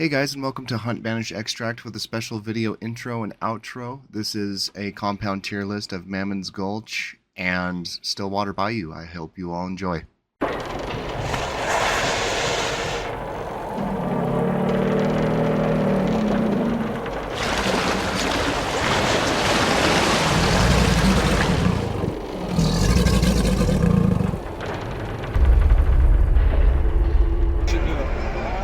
Hey guys, and welcome to Hunt Banish Extract with a special video intro and outro. This is a compound tier list of Mammon's Gulch and Stillwater Bayou. I hope you all enjoy.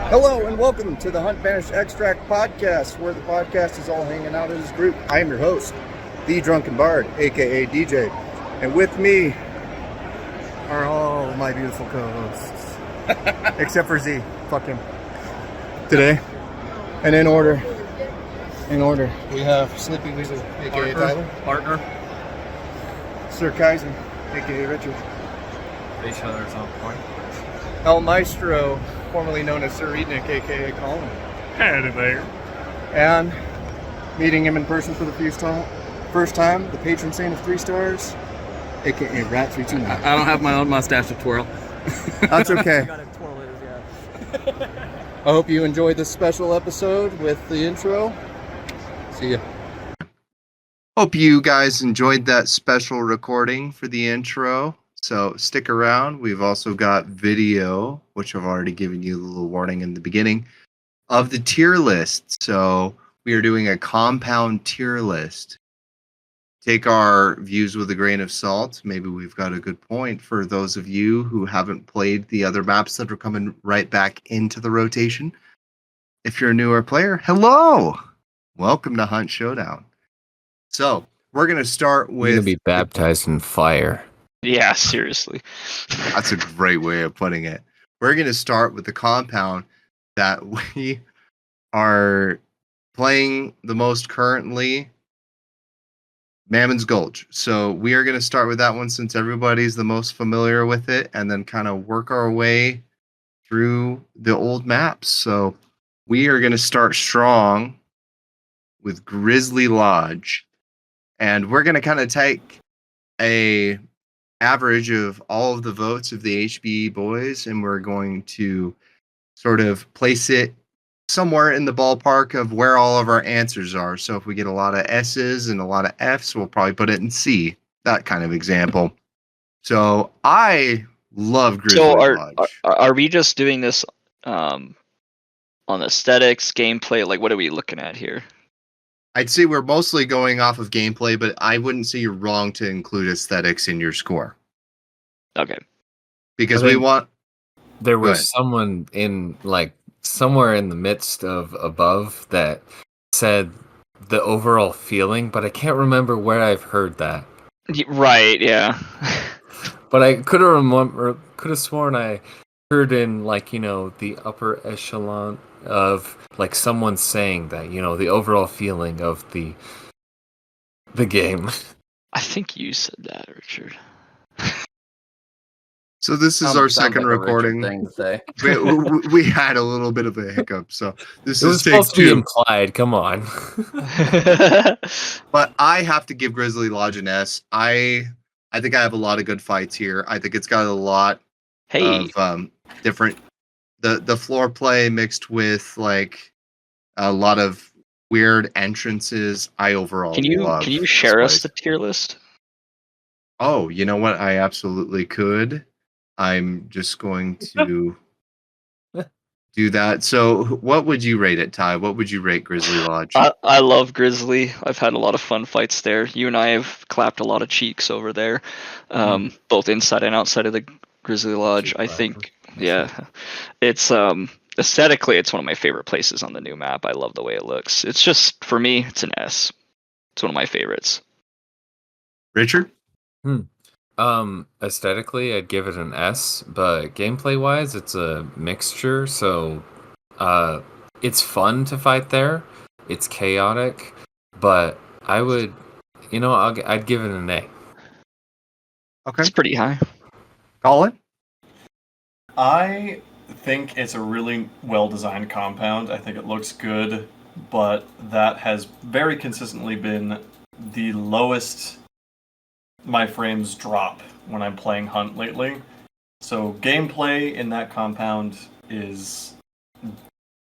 Hello and welcome to the Hunt Banish Extract podcast, where the podcast is all hanging out as a group. I am your host, the Drunken Bard, aka DJ, and with me are all of my beautiful co-hosts, except for Z. Fuck him. Today, and in order, we have Slippy Weasel, aka Tyler, Partner. Sir Kaiser, aka Richard, Each other's on point. El Maestro, formerly known as Sir Ednick, aka Colin. Howdy there. And meeting him in person for the first time, the patron saint of 3 stars, aka Rat329. I don't have my own mustache to twirl. That's okay. You gotta twirl it, yeah. I hope you enjoyed this special episode with the intro. See ya. Hope you guys enjoyed that special recording for the intro. So stick around. We've also got video, which I've already given you a little warning in the beginning, of the tier list. So we are doing a compound tier list. Take our views with a grain of salt. Maybe we've got a good point for those of you who haven't played the other maps that are coming right back into the rotation. If you're a newer player, hello! Welcome to Hunt Showdown. So we're going to start with... You're going to be baptized in fire. Yeah, seriously. That's a great way of putting it. We're going to start with the compound that we are playing the most currently, Mammon's Gulch. So we are going to start with that one since everybody's the most familiar with it, and then kind of work our way through the old maps. So we are going to start strong with Grizzly Lodge, and we're going to kind of take a average of all of the votes of the HBE boys, and we're going to sort of place it somewhere in the ballpark of where all of our answers are. So if we get a lot of S's and a lot of F's, we'll probably put it in C, that kind of example. So I love Grizzly Lodge. Are we just doing this on aesthetics, gameplay? Like, what are we looking at here? I'd say we're mostly going off of gameplay, but I wouldn't say you're wrong to include aesthetics in your score. Okay. Because we want... There was someone somewhere in the midst of above that said the overall feeling, but I can't remember where I've heard that. Right, yeah. But I could have sworn I heard in the upper echelon of someone saying that, the overall feeling of the game. I think you said that, Richard. So this is our second like recording. Thing to say. we had a little bit of a hiccup, so this It was is take supposed to be 2. implied. Come on. But I have to give Grizzly Lodge an S. I think I have a lot of good fights here. I think it's got a lot of different the floor play mixed with a lot of weird entrances. I overall can you share us the tier list? Oh, you know what? I absolutely could. I'm just going to do that. So what would you rate it, Ty? What would you rate Grizzly Lodge? I love Grizzly. I've had a lot of fun fights there. You and I have clapped a lot of cheeks over there, both inside and outside of the Grizzly Lodge. I think, yeah, it's aesthetically, it's one of my favorite places on the new map. I love the way it looks. It's just, for me, it's an S. It's one of my favorites. Richard? Aesthetically, I'd give it an S, but gameplay-wise, it's a mixture. So, it's fun to fight there. It's chaotic, but I would, I'd give it an A. Okay, It's pretty high. Colin? I think it's a really well-designed compound. I think it looks good, but that has very consistently been the lowest my frames drop when I'm playing Hunt lately. So gameplay in that compound is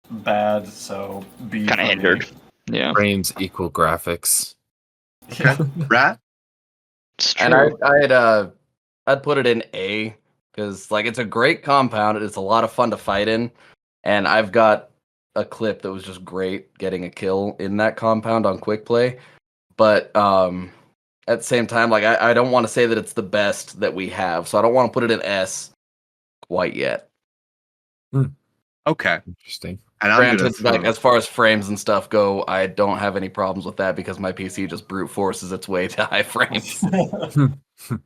bad, so B. Kind of for me. hindered. Yeah, Frames equal graphics. Yeah. Rat? it's true. And I'd put it in A because like it's a great compound. It's a lot of fun to fight in, and I've got a clip that was just great getting a kill in that compound on quick play. But at the same time, like I don't want to say that it's the best that we have, so I don't want to put it in S quite yet. Okay. Interesting. And I'm gonna Granted, like as far as frames and stuff go, I don't have any problems with that because my PC just brute forces its way to high frames. and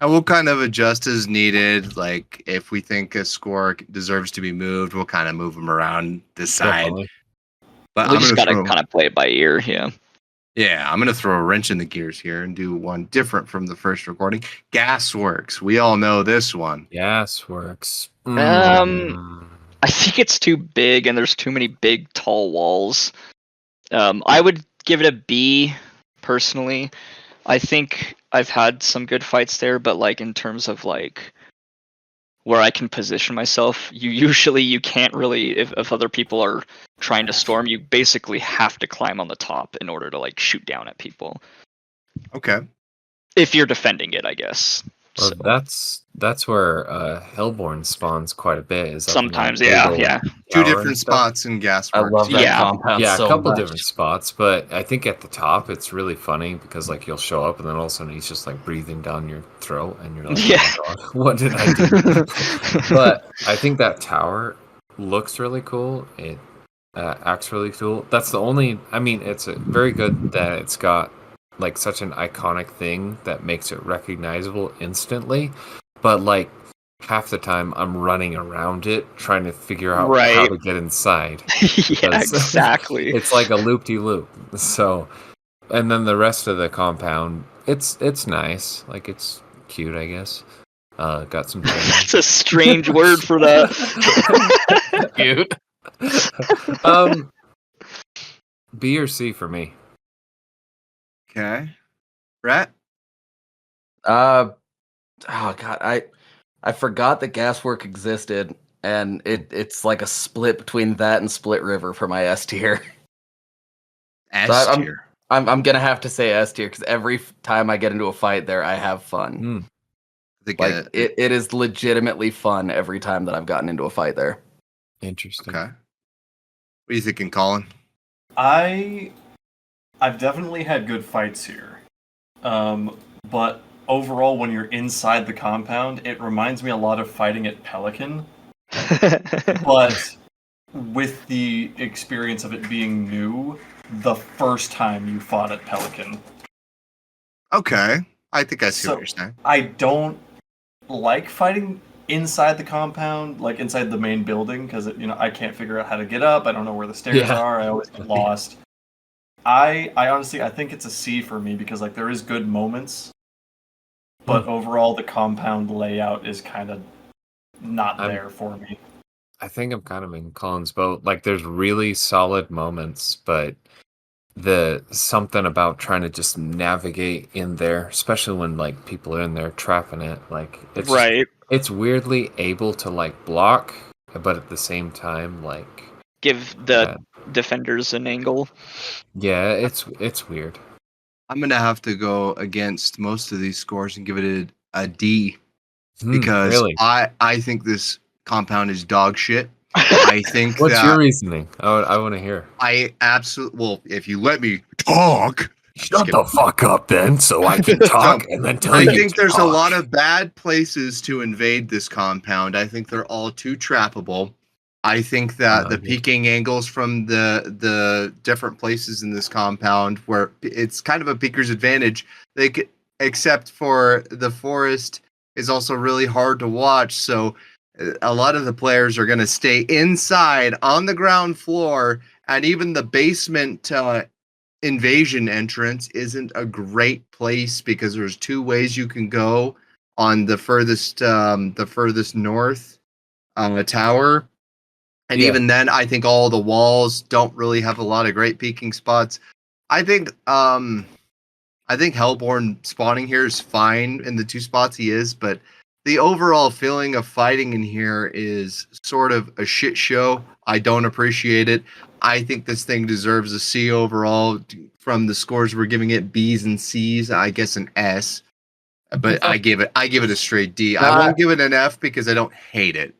we'll kind of adjust as needed. Like if we think a score deserves to be moved, we'll kind of move them around this side. Definitely. But We I'm just gonna gotta throw, kind of play it by ear. Yeah. I'm gonna throw a wrench in the gears here and do one different from the first recording. Gasworks. We all know this one. Gasworks. I think it's too big, and there's too many big, tall walls. I would give it a B, personally. I think I've had some good fights there, but like in terms of like where I can position myself, you can't really if other people are trying to storm, you basically have to climb on the top in order to like shoot down at people. Okay. If you're defending it, I guess. Well, So, that's where Hellborn spawns quite a bit. Is up in that sometimes, big yeah, old yeah. Two tower and different stuff. spots in Gasworks. I love that Yeah. compound Yeah, so a couple much. different spots, but I think at the top it's really funny because like you'll show up and then all of a sudden he's just like breathing down your throat and you're like, Yeah. oh my god, what did I do? But I think that tower looks really cool. It acts really cool. That's the only. I mean, it's very good that it's got like such an iconic thing that makes it recognizable instantly. But like half the time, I'm running around it trying to figure out how Right. to get inside. Yeah, Because exactly. It's like a loop-de-loop. So, and then the rest of the compound, it's nice. Like it's cute, I guess. Got some. That's a strange word for that. Cute. B or C for me. Okay. Rat? Oh god, I forgot that Gaswork existed, and it's like a split between that and Split River for my S tier. S I'm- tier. I'm gonna have to say S tier because every time I get into a fight there, I have fun. I think Like it is legitimately fun every time that I've gotten into a fight there. Interesting. Okay. What are you thinking, Colin? I've definitely had good fights here, but overall, when you're inside the compound, it reminds me a lot of fighting at Pelican, but with the experience of it being new, the first time you fought at Pelican. Okay. I think I see So- what you're saying. I don't like fighting inside the compound, like inside the main building, because I can't figure out how to get up. I don't know where the stairs Yeah. are. I always get lost. I honestly I think it's a C for me because like there is good moments, but overall the compound layout is kind of not there for me. I think I'm kind of in Colin's boat. Like, there's really solid moments, but the something about trying to just navigate in there, especially when like people are in there trapping it, like it's just- Right. it's weirdly able to like block, but at the same time, like Give the defenders an angle. yeah, it's weird. I'm going to have to go against most of these scores and give it a D Hmm, because really, I think this compound is dog shit. I think what's that your reasoning? I want to hear. I absolutely, well, if you let me talk. Shut the fuck up, then, so I can talk and then tell I you. think to there's a talk. lot of bad places to invade this compound. I think they're all too trappable. I think that the peeking angles from the different places in this compound, where it's kind of a peeker's advantage, except for the forest is also really hard to watch. So a lot of the players are going to stay inside on the ground floor, and even the basement invasion entrance isn't a great place because there's two ways you can go on the furthest north tower. And even then, I think all the walls don't really have a lot of great peeking spots. I think Hellborn spawning here is fine in the two spots he is, but the overall feeling of fighting in here is sort of a shit show. I don't appreciate it. I think this thing deserves a C overall. From the scores we're giving it, B's and C's. I guess an S, but I give it a straight D. I won't give it an F because I don't hate it.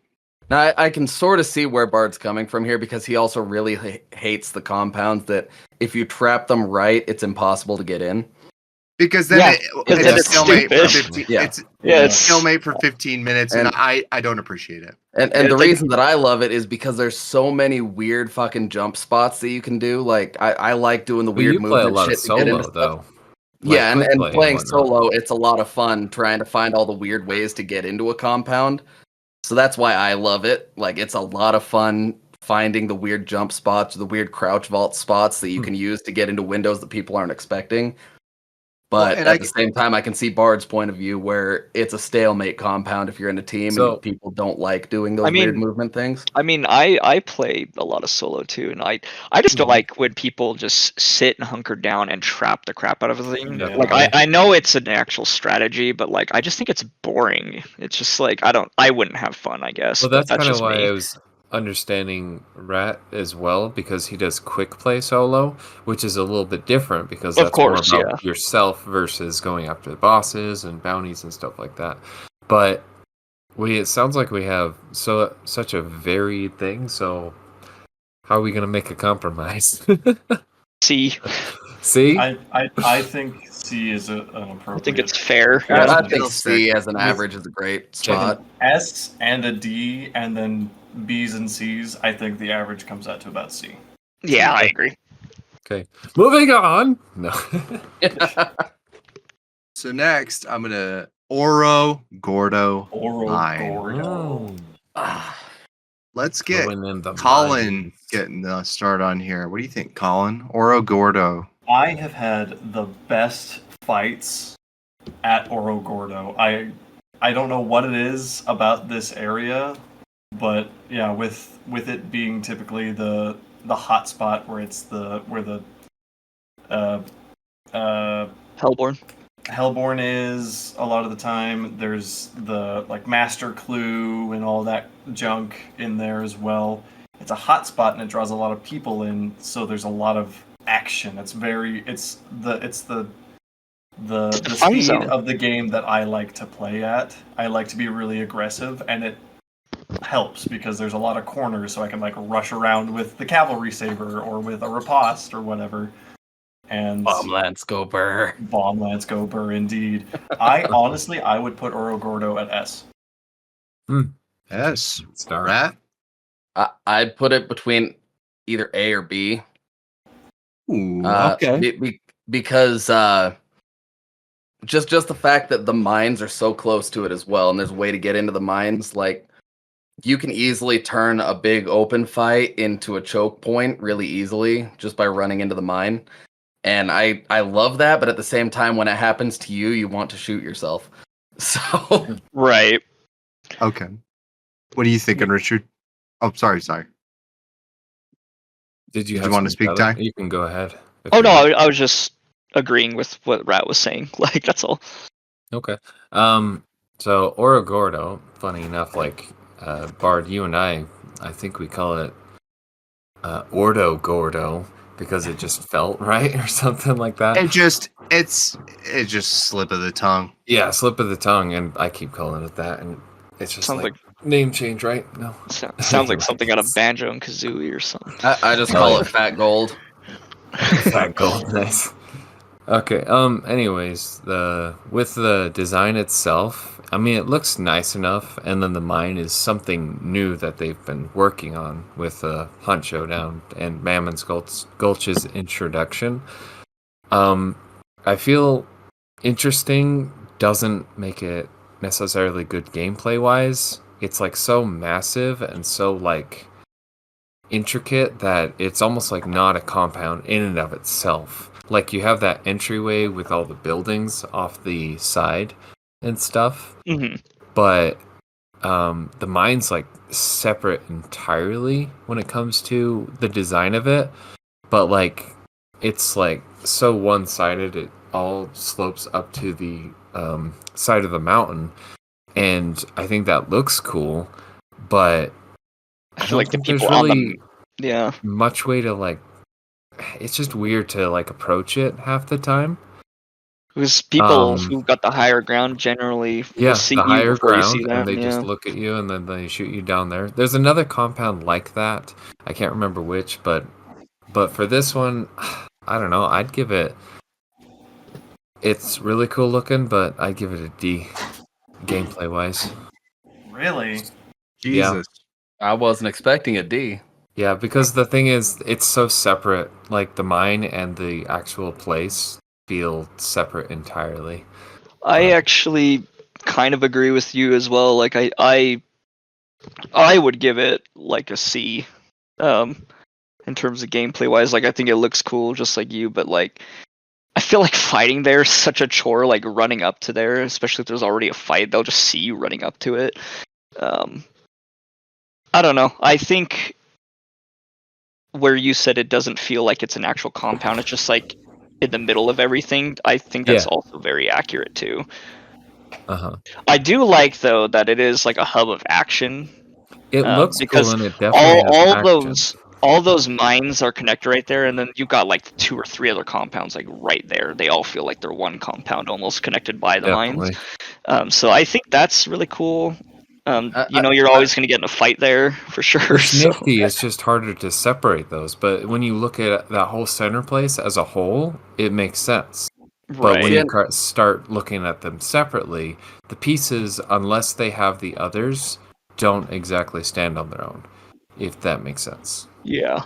Now, I can sort of see where Bard's coming from here because he also really hates the compounds that if you trap them right, it's impossible to get in. Because then Yeah, it's then a it's stalemate for stupid. 15. Yeah. It's Yeah, a it's stalemate for 15 minutes, and And- I don't appreciate it. And Yeah, the it's like- reason that I love it is because there's so many weird fucking jump spots that you can do. Like I like doing the But weird you play a movement lot of shit to get into solo stuff. though. Yeah, Like and quick play playing whatnot. solo, it's a lot of fun trying to find all the weird ways to get into a compound. So that's why I love it. Like it's a lot of fun finding the weird jump spots, the weird crouch vault spots that you can use to get into windows that people aren't expecting. But and at the same time, I can see Bard's point of view where it's a stalemate compound if you're in a team So- and people don't like doing those weird movement things. I mean, I play a lot of solo too, and I just don't like when people just sit and hunker down and trap the crap out of everything. Yeah. Like I know it's an actual strategy, but like I just think it's boring. It's just like I wouldn't have fun, I guess. Well, but that's kind of just why me. I was understanding Rat as well, because he does quick play solo, which is a little bit different because Of that's course, more about yourself versus going after the bosses and bounties and stuff like that. But it sounds like we have such a varied thing. So how are we going to make a compromise? See, See, I think C is an appropriate. I think it's fair. Yeah, Yeah. I think C as an With- average is a great spot. An S and a D, and then B's and C's. I think the average comes out to about C. Yeah, I agree. okay, moving on. No, So next, I'm gonna Oro Gordo. Oro Fine. Gordo. Let's get Going in the Colin mines. getting the start on here. What do you think, Colin? Oro Gordo. I have had the best fights at Oro Gordo. I don't know what it is about this area, but yeah, with it being typically the hot spot where Hellborn. Hellborn is a lot of the time. There's the like Master Clue and all that junk in there as well. It's a hot spot and it draws a lot of people in, so there's a lot of action. It's the fun speed zone. of the game that I like to play at. I like to be really aggressive, and it helps because there's a lot of corners, so I can like rush around with the cavalry saber or with a riposte or whatever. And Bomb Landscoper. Bomb Landscoper, indeed. I would put Oro Gordo at S. Yes. Star. Rat. I'd put it between either A or B. Ooh, Okay. Because just the fact that the mines are so close to it as well, and there's a way to get into the mines, like you can easily turn a big open fight into a choke point really easily just by running into the mine. And I love that, but at the same time, when it happens to you, you want to shoot yourself. So Right. Okay. What are you thinking, Richard? Oh, sorry. Did you Did have you want to something speak, other? Ty? You can go ahead. if Oh you no, want. I was just agreeing with what Rat was saying. Like that's all. Okay. So Oro Gordo, funny enough, like Bard, you and I think we call it Ordo Gordo because it just felt right or something like that. It's just slip of the tongue. Yeah, slip of the tongue, and I keep calling it that, and it's just Sounds like name change, right? No. Sounds like something out of Banjo and Kazooie or something. I just call it Fat Gold. Fat gold, nice. Okay. Anyways, with the design itself, I mean, it looks nice enough, and then the mine is something new that they've been working on with Hunt Showdown and Mammon's Gulch's introduction. I feel interesting doesn't make it necessarily good gameplay wise. It's like so massive and so like intricate that it's almost like not a compound in and of itself. Like you have that entryway with all the buildings off the side and stuff, Hmm. but the mine's like separate entirely when it comes to the design of it. But like it's like so one-sided, it all slopes up to the side of the mountain, and I think that looks cool, but I I feel don't like the think there's people on really Yeah. much way to like. It's just weird to like approach it half the time. Because people who got the higher ground generally will see the you higher before you see ground, them. and they Yeah. just look at you, and then they shoot you down there. There's another compound like that. I can't remember which, but for this one, I don't know. I'd give it. It's really cool looking, but I'd give it a D, gameplay wise. Really? Jesus. I wasn't expecting a D. Yeah, because the thing is, it's so separate. Like the mine and the actual place feel separate entirely. I actually kind of agree with you as well. Like I would give it like a C. In terms of gameplay wise, like I think it looks cool just like you, but like I feel like fighting there is such a chore, like running up to there, especially if there's already a fight, they'll just see you running up to it. I don't know. I think where you said it doesn't feel like it's an actual compound, it's just like in the middle of everything. I think that's also very accurate too. I do like though that it is like a hub of action. It looks because cool, and it definitely has action. all those mines are connected right there, and then you've got like 2 or 3 other compounds like right there. They all feel like they're one compound, almost connected by the mines. So I think that's really cool. You're always going to get in a fight there for sure. It's nifty. It's just harder to separate those. But when you look at that whole center place as a whole, it makes sense. But when you start looking at them separately, the pieces, unless they have the others, don't exactly stand on their own, if that makes sense. Yeah.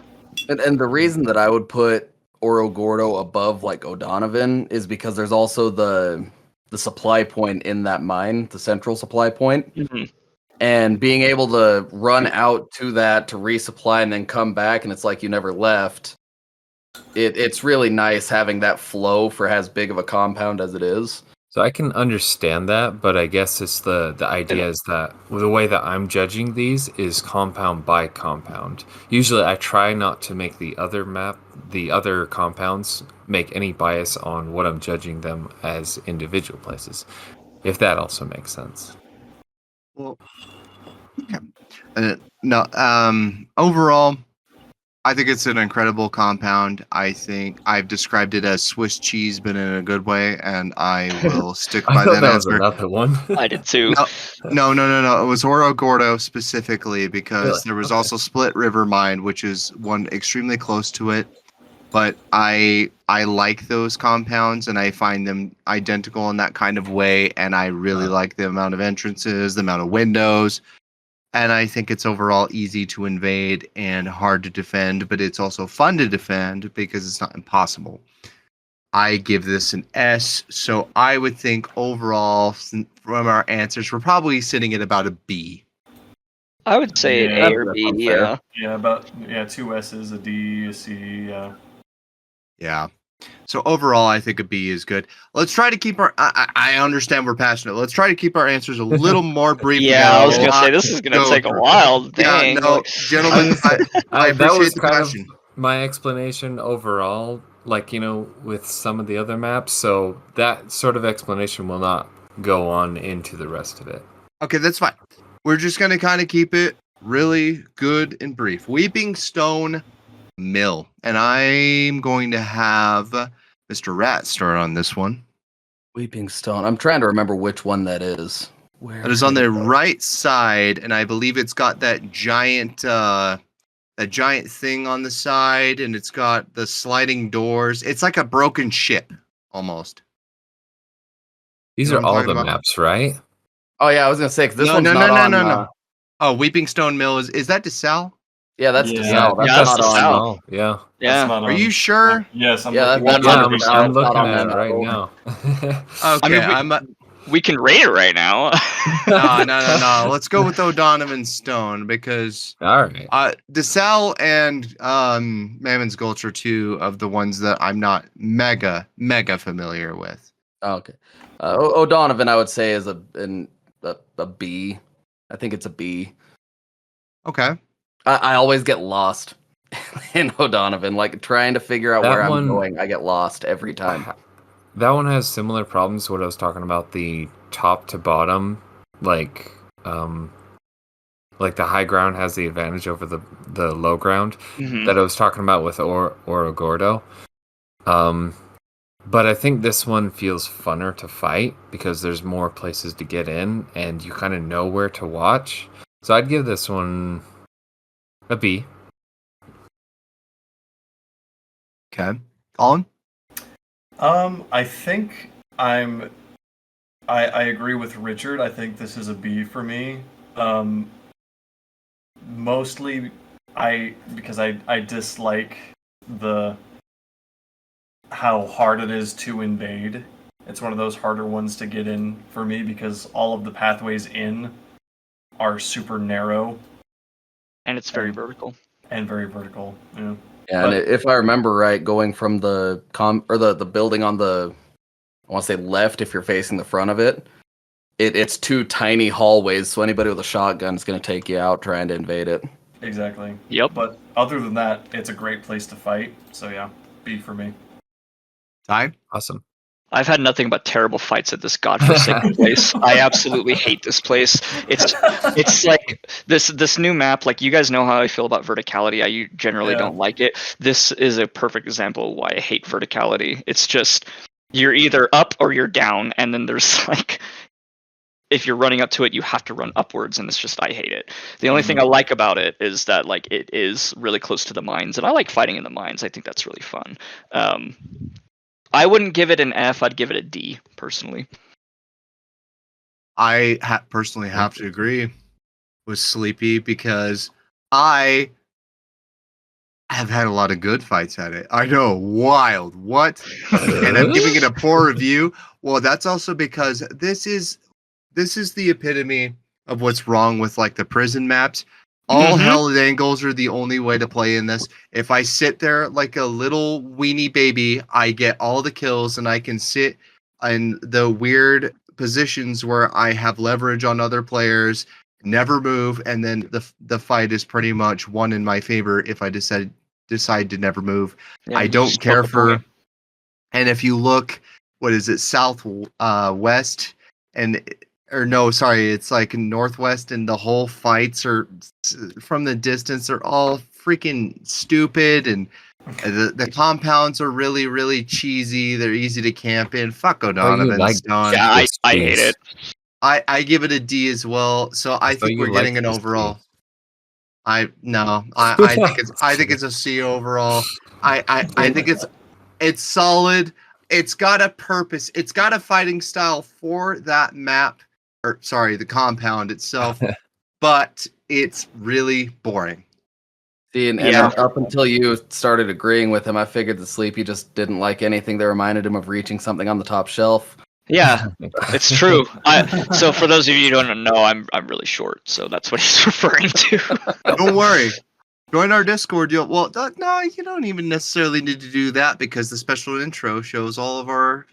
And the reason that I would put Oro Gordo above like O'Donovan is because there's also the supply point in that mine, the central supply point. Mm-hmm. And being able to run out to that to resupply and then come back, and it's like you never left. It's really nice having that flow for as big of a compound as it is. So I can understand that, but I guess it's the idea is that the way that I'm judging these is compound by compound. Usually I try not to make the other compounds make any bias on what I'm judging them as individual places, if that also makes sense. Well, okay. Overall, I think it's an incredible compound. I think I've described it as Swiss cheese, but in a good way, and I will stick by that answer. Was another one. I did too. No. It was Oro Gordo specifically because there was also Split River Mine, which is one extremely close to it. But I like those compounds, and I find them identical in that kind of way, and I really like the amount of entrances, the amount of windows. And I think it's overall easy to invade and hard to defend, but it's also fun to defend because it's not impossible. I give this an S, so I would think overall, from our answers, we're probably sitting at about a B. I would say an A or B, yeah. Yeah, 2 S's, a D, a C, Yeah. So overall, I think a B is good. Let's try to keep our. I understand we're passionate. Let's try to keep our answers a little more brief. Yeah, I was gonna say this is gonna take a while. Dang. Yeah, no, gentlemen, I appreciate the passion. My explanation overall, like with some of the other maps. So that sort of explanation will not go on into the rest of it. Okay, that's fine. We're just gonna kind of keep it really good and brief. Weeping Stone Mill, and I'm going to have Mr. Rat start on this one. Weeping Stone. I'm trying to remember which one that is. Where it is on the right side, and I believe it's got that giant thing on the side, and it's got the sliding doors. It's like a broken ship, almost. These are all the maps, right? Oh yeah, I was gonna say because this one's no. Oh, Weeping Stone Mill is that DeSalle? Yeah, that's DeSalle. That's not DeSalle. Yeah. Are you sure? Yes, I'm looking at it right now. Okay, we can rate it right now. No. Let's go with O'Donovan Stone because all right. DeSalle and Mammon's Gulch are two of the ones that I'm not mega familiar with. Okay. O'Donovan, I would say, is a B. I think it's a B. Okay. I always get lost in O'Donovan, like trying to figure out where I'm going. I get lost every time. That one has similar problems to what I was talking about, the top to bottom, like Like the high ground has the advantage over the low ground Mhm. that I was talking about with Oro Gordo. But I think this one feels funner to fight because there's more places to get in and you kind of know where to watch. So I'd give this one a B. Okay. Colin? I think I agree with Richard. I think this is a B for me. Mostly because I dislike how hard it is to invade. It's one of those harder ones to get in for me because all of the pathways in are super narrow And it's very vertical. and very vertical. Yeah. Yeah, and if I remember right, going from the the building on the, I want to say left, if you're facing the front of it, it's two tiny hallways, so anybody with a shotgun is going to take you out trying to invade it. Exactly. Yep. But other than that, it's a great place to fight. So yeah, B for me. Ty? Awesome. I've had nothing but terrible fights at this godforsaken place. I absolutely hate this place. It's like this new map. Like, you guys know how I feel about verticality. I generally don't like it. This is a perfect example of why I hate verticality. It's just you're either up or you're down, and then there's like, if you're running up to it, you have to run upwards, and it's just, I hate it. The only thing I like about it is that, like, it is really close to the mines, and I like fighting in the mines. I think that's really fun. I wouldn't give it an F. I'd give it a D, personally. I personally have to agree with Sleepy because I have had a lot of good fights at it. I know, wild. What? And I'm giving it a poor review. Well, that's also because this is the epitome of what's wrong with like the prison maps. All held angles are the only way to play in this. If I sit there like a little weenie baby, I get all the kills and I can sit in the weird positions where I have leverage on other players, never move, and then the fight is pretty much won in my favor if I decide to never move. Yeah, I you don't just care flip a for. point. And if you look, what is it, west it's like northwest, and the whole fights are from the distance. They're all freaking stupid, and the compounds are really, really cheesy. They're easy to camp in. Fuck O'Donovan Stone. Yeah, I hate it. I give it a D as well. So I think we're getting an overall. I think it's a C overall. I think it's solid. It's got a purpose. It's got a fighting style for that map, or sorry, the compound itself, but it's really boring. See, and up until you started agreeing with him, I figured that Sleepy just didn't like anything that reminded him of reaching something on the top shelf. Yeah, it's true. So for those of you who don't know, I'm really short, so that's what he's referring to. Don't worry. Join our Discord. No, you don't even necessarily need to do that because the special intro shows all of our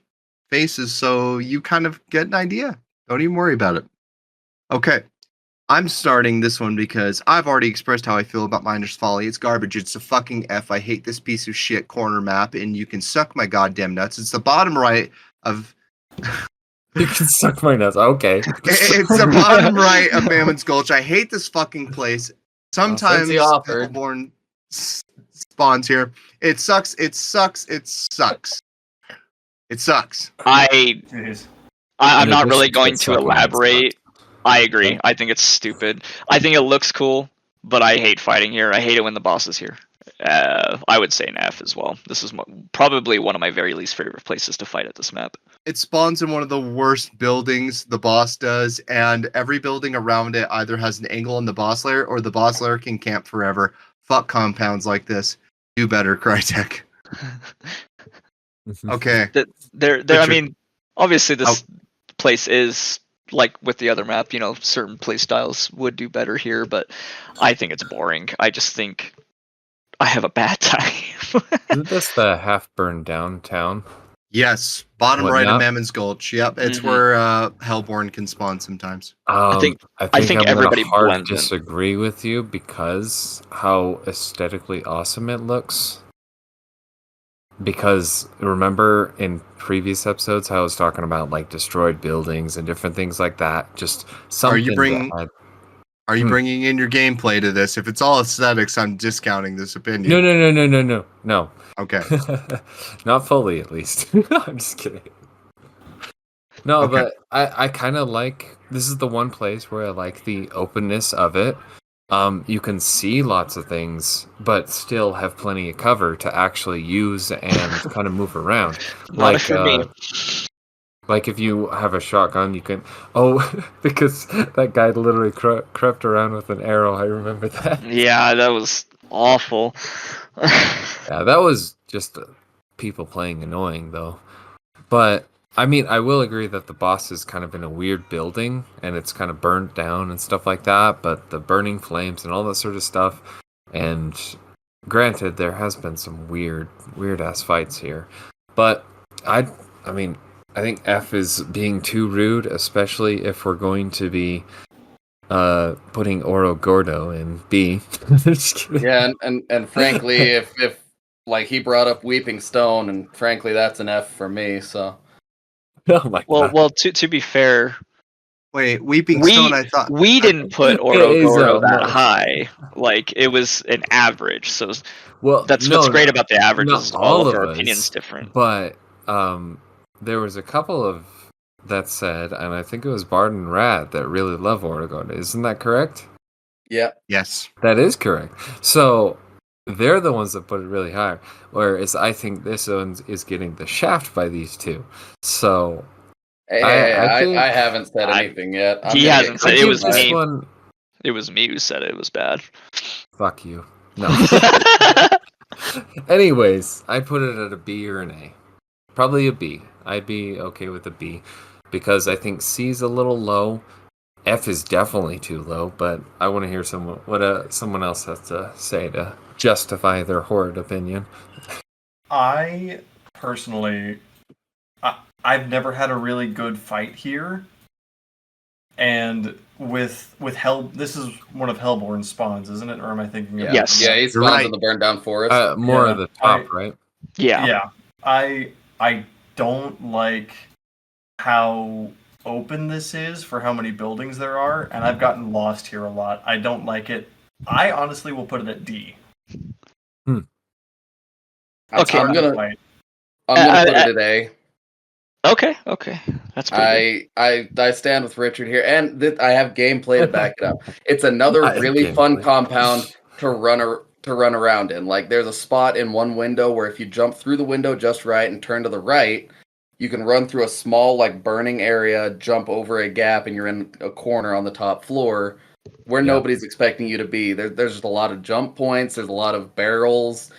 faces, so you kind of get an idea. Don't even worry about it. Okay. I'm starting this one because I've already expressed how I feel about Miner's Folly. It's garbage. It's a fucking F. I hate this piece of shit corner map, and you can suck my goddamn nuts. It's the bottom right of... You can suck my nuts. Okay. It's the bottom right of Mammon's Gulch. I hate this fucking place. Sometimes Hellborn spawns here. It sucks. It sucks. It sucks. It sucks. I'm not really going to elaborate. I agree. I think it's stupid. I think it looks cool, but I hate fighting here. I hate it when the boss is here. I would say an F as well. This is probably one of my very least favorite places to fight at this map. It spawns in one of the worst buildings, the boss does, and every building around it either has an angle on the boss layer or the boss layer can camp forever. Fuck compounds like this. Do better, Crytek. Okay. I mean, obviously this place is like with the other map, certain play styles would do better here, but I think it's boring. I just think I have a bad time. Isn't this the half burned down town? Yes, bottom right of Mammon's Gulch. Yep, it's where Hellborn can spawn sometimes. I think I'm everybody hard blends to disagree with you because how aesthetically awesome it looks. Because remember in previous episodes how I was talking about like destroyed buildings and different things like that. Just something. Are Are you bringing in your gameplay to this? If it's all aesthetics, I'm discounting this opinion. No. Okay. Not fully, at least. I'm just kidding. No, Okay. but I kind of like, this is the one place where I like the openness of it. You can see lots of things, but still have plenty of cover to actually use and kind of move around. Not for me. Like if you have a shotgun, you can. Oh, because that guy literally crept around with an arrow. I remember that. Yeah, that was awful. Yeah, that was just people playing annoying, though. But I mean, I will agree that the boss is kind of in a weird building and it's kind of burnt down and stuff like that. But the burning flames and all that sort of stuff. And granted, there has been some weird ass fights here. But I mean, I think F is being too rude, especially if we're going to be putting Oro Gordo in B. Just kidding. Yeah, and frankly, if like he brought up Weeping Stone, and frankly, that's an F for me. So. Oh my god. Well, to be fair, Wait, Weeping Stone, I thought. we didn't put Oro It is, Gordo that no. high. Like, it was an average. So Well, that's no, what's great no, about the average not is all of our us, opinions different. But there was a couple of that said, and I think it was Bard and Rat that really love Oro Gordo. Isn't that correct? Yeah. Yes. That is correct. So they're the ones that put it really high. Whereas I think this one is getting the shaft by these two. So I haven't said anything yet. He hasn't said it was me. One... It was me who said it was bad. Fuck you. No. Anyways, I put it at a B or an A. Probably a B. I'd be okay with a B because I think C's a little low. F is definitely too low, but I want to hear what someone else has to say to justify their horrid opinion. I personally, I've never had a really good fight here, and with Hell, this is one of Hellborn's spawns, isn't it? Or am I thinking? Yeah. Of Yes. Yeah, he spawns right. in the burned down forest. More Yeah, of the top, right? Yeah. Yeah, I don't like how open this is for how many buildings there are, and I've gotten lost here a lot. I don't like it. I honestly will put it at D. Okay. I'm gonna Fight. put it at A. Okay. That's pretty good. I stand with Richard here, and I have gameplay to back it up. It's another I have really fun gameplay. compound to run around in. Like, there's a spot in one window where if you jump through the window just right and turn to the right, you can run through a small, like, burning area, jump over a gap, and you're in a corner on the top floor where nobody's expecting you to be. There's just a lot of jump points. There's a lot of barrels.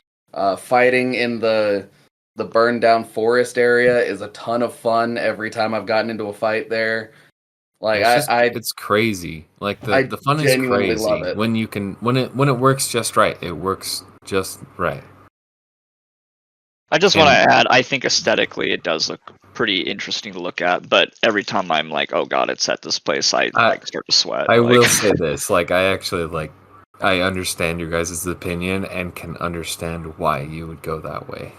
Fighting in the burned down forest area is a ton of fun every time I've gotten into a fight there. Like, it's crazy. Like the fun is genuinely crazy love it. when you can when it works just right. It works just right. I just want to add, I think aesthetically it does look pretty interesting to look at, but every time I'm like, oh god, it's at this place, I start to sweat. I like... will say this, like, I actually I understand your guys' opinion and can understand why you would go that way.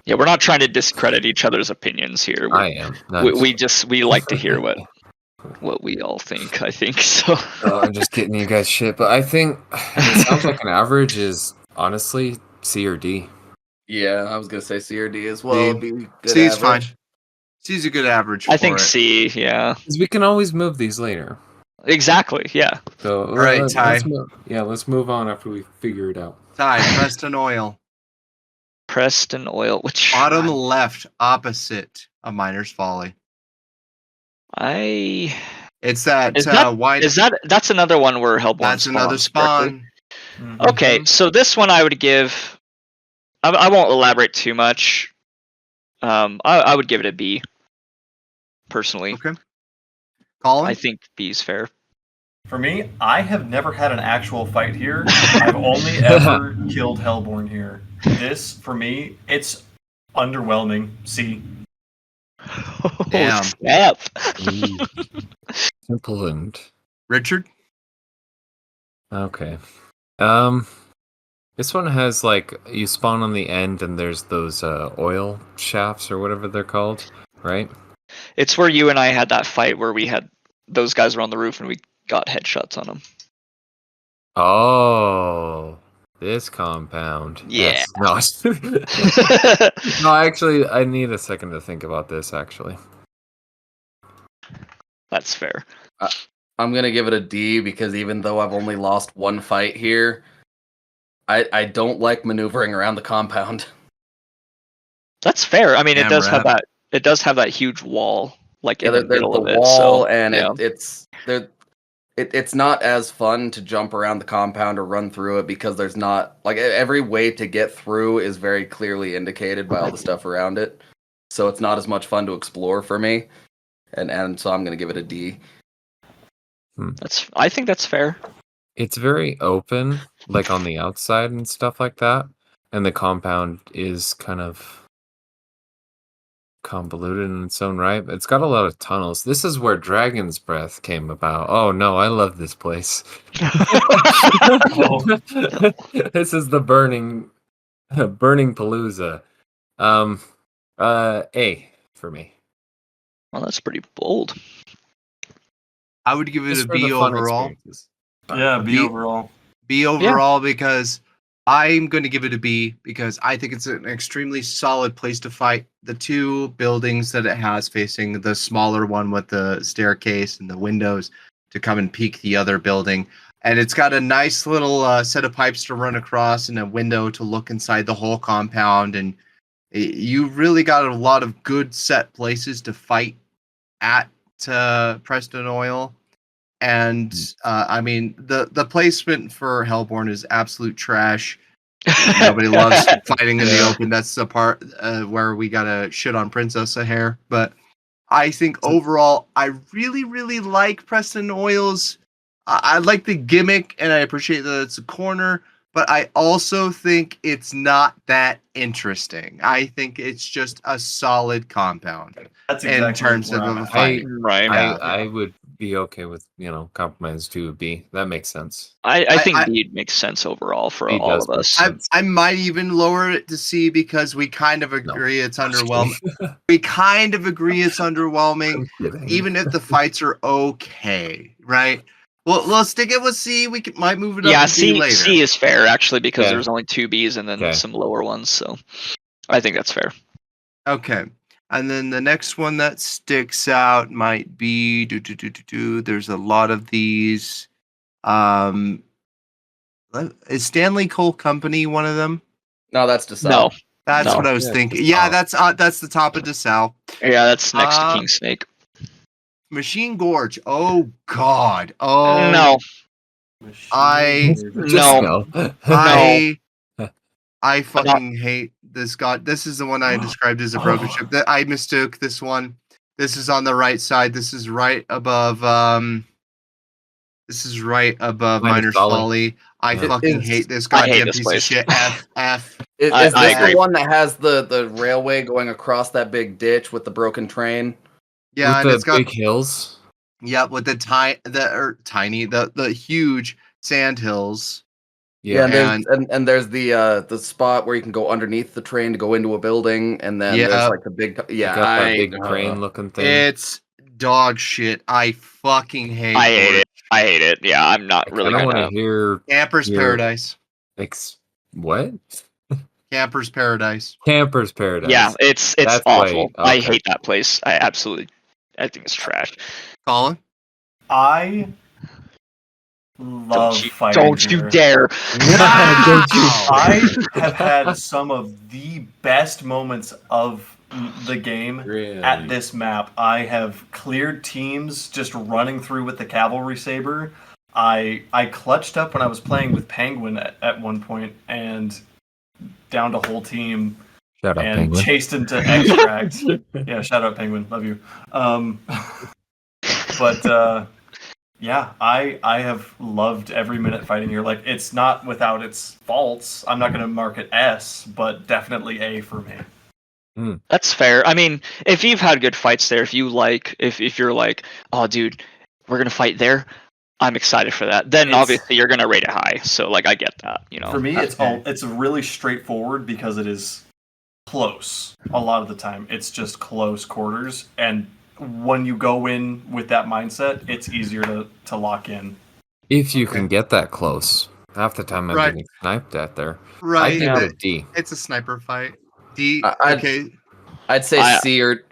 Yeah, we're not trying to discredit each other's opinions here. I am. We like to hear what we all think, I think. So I'm just getting you guys shit, but I think it sounds like an average is honestly C or D. Yeah, I was gonna say C or D as well. D. Be good C's fine. average. C's a good average. I think for it. C, yeah. Because we can always move these later. Exactly, yeah. So All right, Ty. Let's move on after we figure it out. Ty, Preston Oil. Preston Oil, which Bottom left, opposite of Miner's Folly. It's that wide. That's another one where Hellborn That's another spawn. Mhm. Okay, so this one I would give. I won't elaborate too much. I would give it a B. Personally, Okay. Colin? I think B is fair. For me, I have never had an actual fight here. I've only ever killed Hellborn here. This, for me, it's underwhelming. C. Damn. Oh, snap. Simple and Richard? okay. This one has you spawn on the end and there's those oil shafts or whatever they're called, right? It's where you and I had that fight where we had those guys were on the roof and we got headshots on them. Oh, this compound. Yeah. Yes. No. No, actually, I need a second to think about this. Actually, That's fair. I'm gonna give it a D because even though I've only lost one fight here, I don't like maneuvering around the compound. That's fair. I mean, Damn it does have rap. that. It does have that huge wall, like Yeah, in the there's middle the of it. wall, So, and yeah. it's there. It's not as fun to jump around the compound or run through it because there's not like every way to get through is very clearly indicated by all the stuff around it. So it's not as much fun to explore for me, and so I'm gonna give it a D. I think that's fair. it's very open, like on the outside and stuff like that, and the compound is kind of convoluted in its own right. But it's got a lot of tunnels. This is where Dragon's Breath came about. Oh no, I love this place. This is the burning palooza. A for me. Well, that's pretty bold. I would give it Just a for the B fun overall. experiences. Yeah, B B- overall. B overall because I'm going to give it a B because I think it's an extremely solid place to fight. The two buildings that it has facing the smaller one with the staircase and the windows to come and peek the other building. And it's got a nice little set of pipes to run across and a window to look inside the whole compound. And you really got a lot of good set places to fight at Preston Oil. And I mean, the placement for Hellborn is absolute trash. Nobody loves fighting in the open. That's the part where we gotta shit on Princess a hair. But I think overall, I really, really like Preston Oil's. I like the gimmick, and I appreciate that it's a corner. But I also think it's not that interesting. I think it's just a solid compound That's in exactly terms where of I'm a at. fight. Right. I would be okay with compromise to a B. That makes sense. I think I- B makes sense overall for B all does of make us. sense. I might even lower it to C because we kind of agree it's underwhelming. Actually. We kind of agree it's underwhelming, I'm kidding. even if the fights are okay, right? Well, let's stick it with C. We might move it up Yeah, to B C later. C is fair actually because Okay. there's only two Bs and then Okay. some lower ones. So I think that's fair. Okay. And then the next one that sticks out might be there's a lot of these. Is Stanley Coal Company one of them? No, that's DeSalle. No. That's No. what I was Yeah, thinking. DeSalle. Yeah, that's the top of DeSalle. Yeah, that's next to Uh, King Snake. Machine Gorge. Oh God. Oh No. I- Just No. no. I fucking hate this god. This is the one I described as a broken ship. That I mistook this one. This is on the right side. This is right above this is right above Miner's Miner's Folly. I Yeah. fucking It's- hate this I hate goddamn this piece place. of shit. F. Is I this agree. the one that has the railway going across that big ditch with the broken train? Yeah, With and the it's got big hills. with the tiny the huge sand hills. Yeah, And- and there's the spot where you can go underneath the train to go into a building, and then Yeah. there's like the big Got that big crane looking thing. It's dog shit. I fucking hate I hate Gorge. it. I hate it. Yeah, I'm not I really don't want gonna. to hear Camper's You're- Paradise. what? Camper's Paradise. Camper's Paradise. Yeah, it's That's awful. why- I okay. hate that place. I think it's trash. Colin? I love fighting Don't you here. dare! Don't you- I have had some of the best moments of the game Really? at this map. I have cleared teams just running through with the cavalry saber. I clutched up when I was playing with Penguin at one point and downed a whole team Shut up, and Penguin. chased him to extract. Yeah, shout out Penguin, love you. But yeah, I have loved every minute fighting here. Like, it's not without its faults. I'm not going to mark it S, but definitely A for me. That's fair. I mean, if you've had good fights there, if you're like, oh, dude, we're gonna fight there, I'm excited for that. Then It's- obviously you're gonna rate it high. So like, I get that. You know. For me, Okay. it's really straightforward because it is close. A lot of the time, it's just close quarters, and when you go in with that mindset, it's easier to lock in. If you can get that close. Half the time I'm Right. getting sniped at there. I Right. give it a D. It's a sniper fight. D. I'd- Okay. I'd say I- C or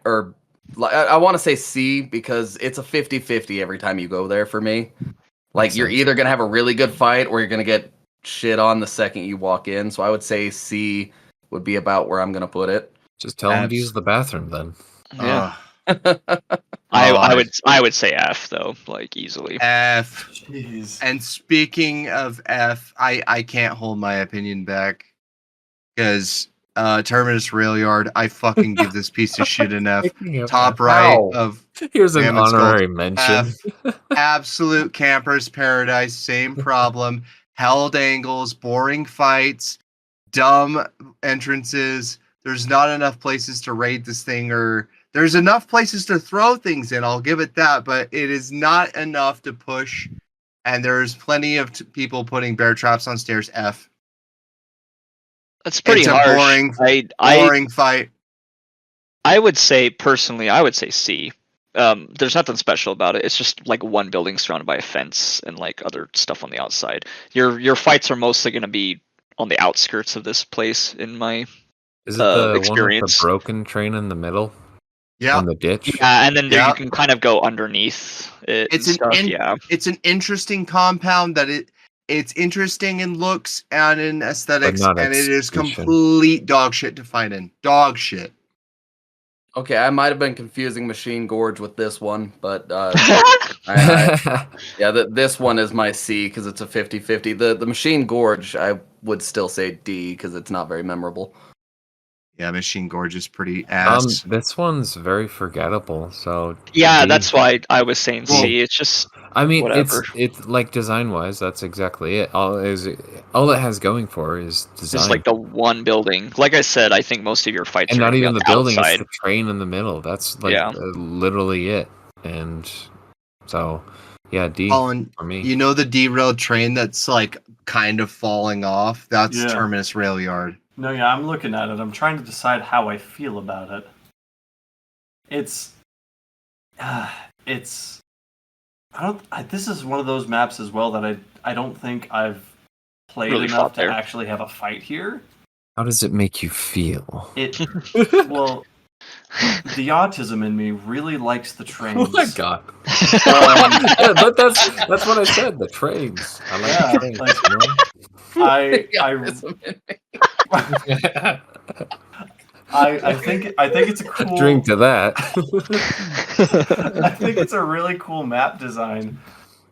I want to say C because it's a 50-50 every time you go there for me. Like Makes you're sense. either gonna have a really good fight or you're gonna get shit on the second you walk in. So I would say C would be about where I'm gonna put it. Just tell them to Abs- use the bathroom then. Yeah. Uh, I would say F though, like easily. F. Jeez. And speaking of F, I can't hold my opinion back because Terminus Rail Yard, I fucking give this piece of shit an F. Top right How? of Here's an Mammon's honorary Gulch. mention. Absolute camper's paradise, same problem. Held angles, boring fights, dumb entrances. There's not enough places to raid this thing, or there's enough places to throw things in, I'll give it that, but it is not enough to push. And there's plenty of people putting bear traps on stairs. F. That's pretty It's a harsh. boring fight. I would say personally, I would say C. There's nothing special about it. It's just like one building surrounded by a fence and like other stuff on the outside. Your fights are mostly going to be on the outskirts of this place, in my Is it the one with experience. the broken train in the middle? Yeah. In the ditch? Yeah, and then there Yeah. you can kind of go underneath it. It's and an stuff. Yeah. It's an interesting compound that it's interesting in looks and in aesthetics, not and it is execution. complete dog shit to fight in. Dog shit. Okay, I might have been confusing Machine Gorge with this one, but this one is my C because it's a 50-50. The Machine Gorge, I would still say D because it's not very memorable. Yeah, Machine Gorge is pretty ass. This one's very forgettable. So Yeah, D. that's why I was saying C. It's just I mean, whatever. it's like design wise, that's exactly it. All it has going for is design, Just like the one building. Like I said, I think most of your fights and are not gonna be even on the building. outside. It's the train in the middle. That's like Yeah. literally it. And so, yeah, D Colin, for me. you know the derailed train that's like kind of falling off? That's Yeah. Terminus Rail Yard. No, yeah, I'm looking at it. I'm trying to decide how I feel about it. This is one of those maps as well that I don't think I've played Really enough fought to there. actually have a fight here. How does it make you feel? Well, the autism in me really likes the trains. Oh my god! Yeah, but that's what I said. The trains. I like Yeah, the trains. like- You know? I think it's a cool Drink to that. I think it's a really cool map design.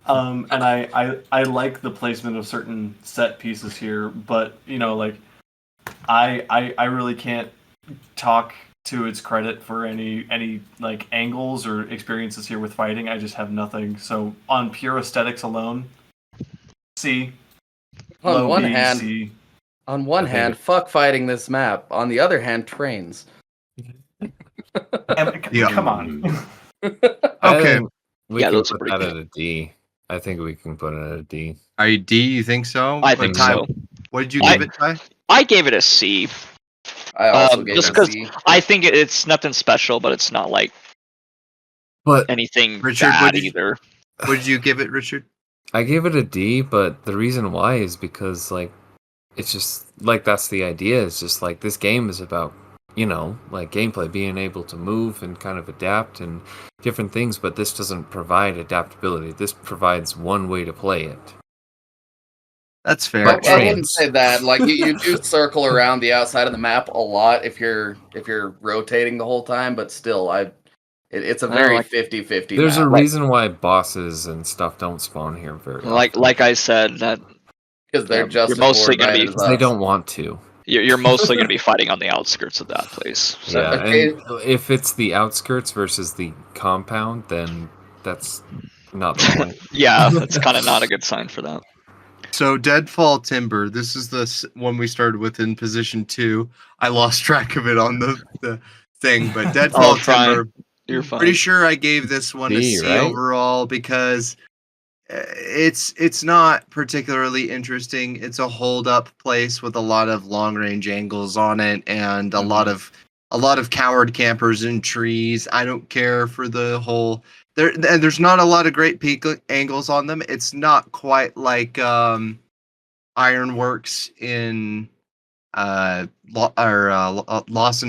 And I like the placement of certain set pieces here, but like I really can't talk to its credit for any like angles or experiences here with fighting. I just have nothing. So on pure aesthetics alone, C. On Low one B, hand, C. On one Okay. hand, fuck fighting this map. On the other hand, trains. Yeah. Come on. I Okay. think we Yeah, can those are put pretty that good. at a D. I think we can put it at a D. Are you D? You think so? I What think time- so. What did you I- give it, Ty? I gave it a C. I also gave just it a 'cause- C. I think it's nothing special, but it's not like But anything Richard, bad what did you- either. What did you give it, Richard? I gave it a D, but the reason why is because like it's just like that's the idea. It's just like this game is about, like gameplay, being able to move and kind of adapt and different things, but this doesn't provide adaptability. This provides one way to play it. That's fair. But I wouldn't trains. say that. Like you do circle around the outside of the map a lot if you're rotating the whole time, but still, it's a very like- 50-50 There's a map. reason why bosses and stuff don't spawn here very often. Like I said, that Because they're Yeah, just you're mostly gonna be- Because they don't want to. you're mostly going to be fighting on the outskirts of that place. So, Yeah, okay. and if it's the outskirts versus the compound, then that's not the point. yeah, that's kind of not a good sign for that. So Deadfall Timber. This is the one we started with in position 2. I lost track of it on the thing, but Deadfall Oh, fine. Timber. You're fine. Pretty sure I gave this one a D, C right? overall because it's not particularly interesting. It's a hold up place with a lot of long range angles on it and a lot of a lot of coward campers in trees. I don't care for the whole. There's not a lot of great peak angles on them. It's not quite like Ironworks in Lawson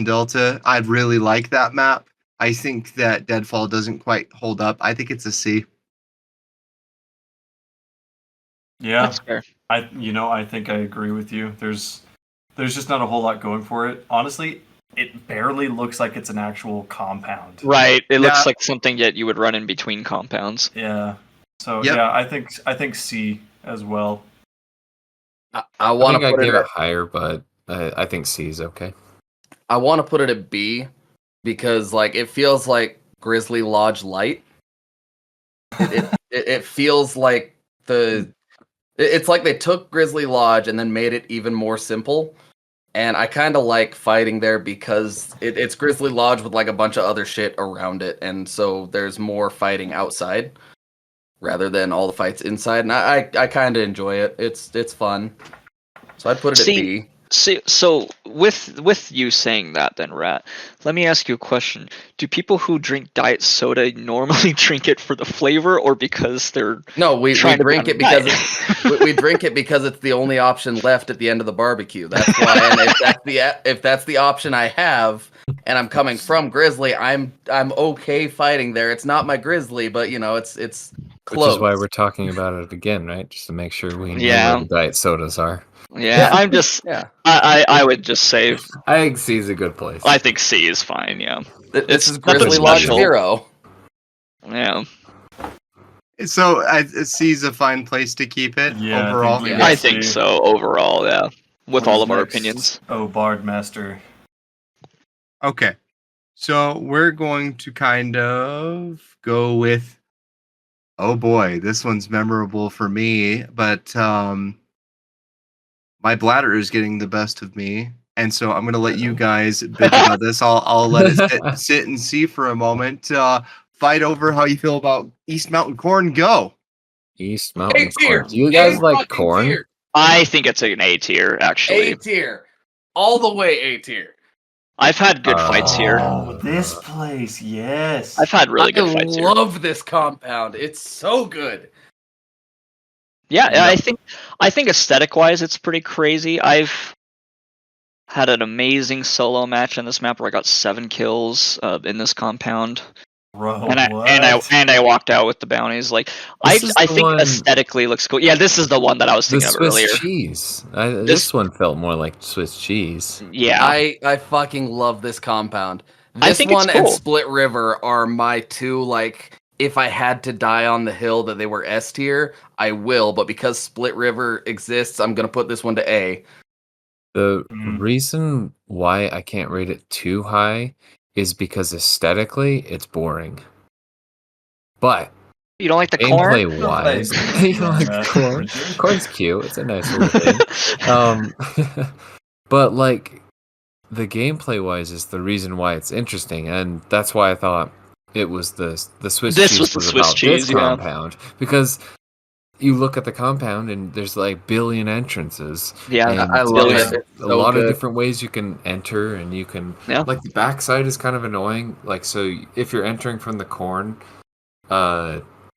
Delta. I'd really like that map. I think that Deadfall doesn't quite hold up. I think it's a C. Yeah, That's fair. I think I agree with you. There's just not a whole lot going for it. Honestly, it barely looks like it's an actual compound. Right. It looks Yeah. like something that you would run in between compounds. Yeah. So Yep. yeah, I think C as well. I I want think to I put give it. it higher, but I think C is okay. I want to put it at B because like it feels like Grizzly Lodge Light. It feels like it's like they took Grizzly Lodge and then made it even more simple. And I kind of like fighting there because it's Grizzly Lodge with like a bunch of other shit around it, and so there's more fighting outside rather than all the fights inside. And I kind of enjoy it. It's fun. So I'd put it at B. So with you saying that, then Rat, let me ask you a question: do people who drink diet soda normally drink it for the flavor, or because they're No, we trying to be drink on it a because diet? we drink it because it's the only option left at the end of the barbecue. That's why. And if that's the option I have, and I'm coming from Grizzly, I'm okay fighting there. It's not my Grizzly, but it's close. Which is why we're talking about it again, right? Just to make sure we know Yeah. where the diet sodas are. Yeah, I'm just. Yeah. I would just say I think C is a good place. I think C is fine. Yeah. This is nothing Grizzly Lodge special. 0. Yeah. So C's a fine place to keep it Yeah, overall. we Yeah. got I think C. so overall. Yeah. With What all is of our next? opinions. Oh, Bard Master. Okay. So we're going to kind of go with, oh boy, this one's memorable for me, but my bladder is getting the best of me. And so I'm going to let you guys bitch about this. I'll let it sit and see for a moment. Fight over how you feel about East Mountain Corn. Go. East Mountain A tier. Corn. Do you guys A like fucking corn? tier. I think it's an A tier, actually. A tier. All the way A tier. I've had good fights here. Oh, this place, yes. I've had really good I fights here. love this compound. It's so good. Yeah, Yeah. I think aesthetic wise, it's pretty crazy. I've had an amazing solo match in this map where I got 7 kills in this compound, Bro, and what? I walked out with the bounties. Like This is I the think one- aesthetically looks cool. Yeah, this is the one that I was The thinking of Swiss earlier. cheese. This one felt more like Swiss cheese. Yeah, I fucking love this compound. I This think it's one and cool. Split River are my two, like, if I had to die on the hill that they were S tier, I will, but because Split River exists, I'm gonna put this one to A. The Mm. reason why I can't rate it too high is because aesthetically it's boring. But you don't like the corn? gameplay wise, you know, like corn. Corn's cute. It's a nice little thing. But like the gameplay wise is the reason why it's interesting, and that's why I thought it was the Swiss This cheese was the was Swiss about cheese, this yeah. compound, because you look at the compound and there's like billion entrances. Yeah, and I love there's it. It's a so lot good. of different ways you can enter, and you can Yeah. like the backside is kind of annoying. Like, so if you're entering from the corn,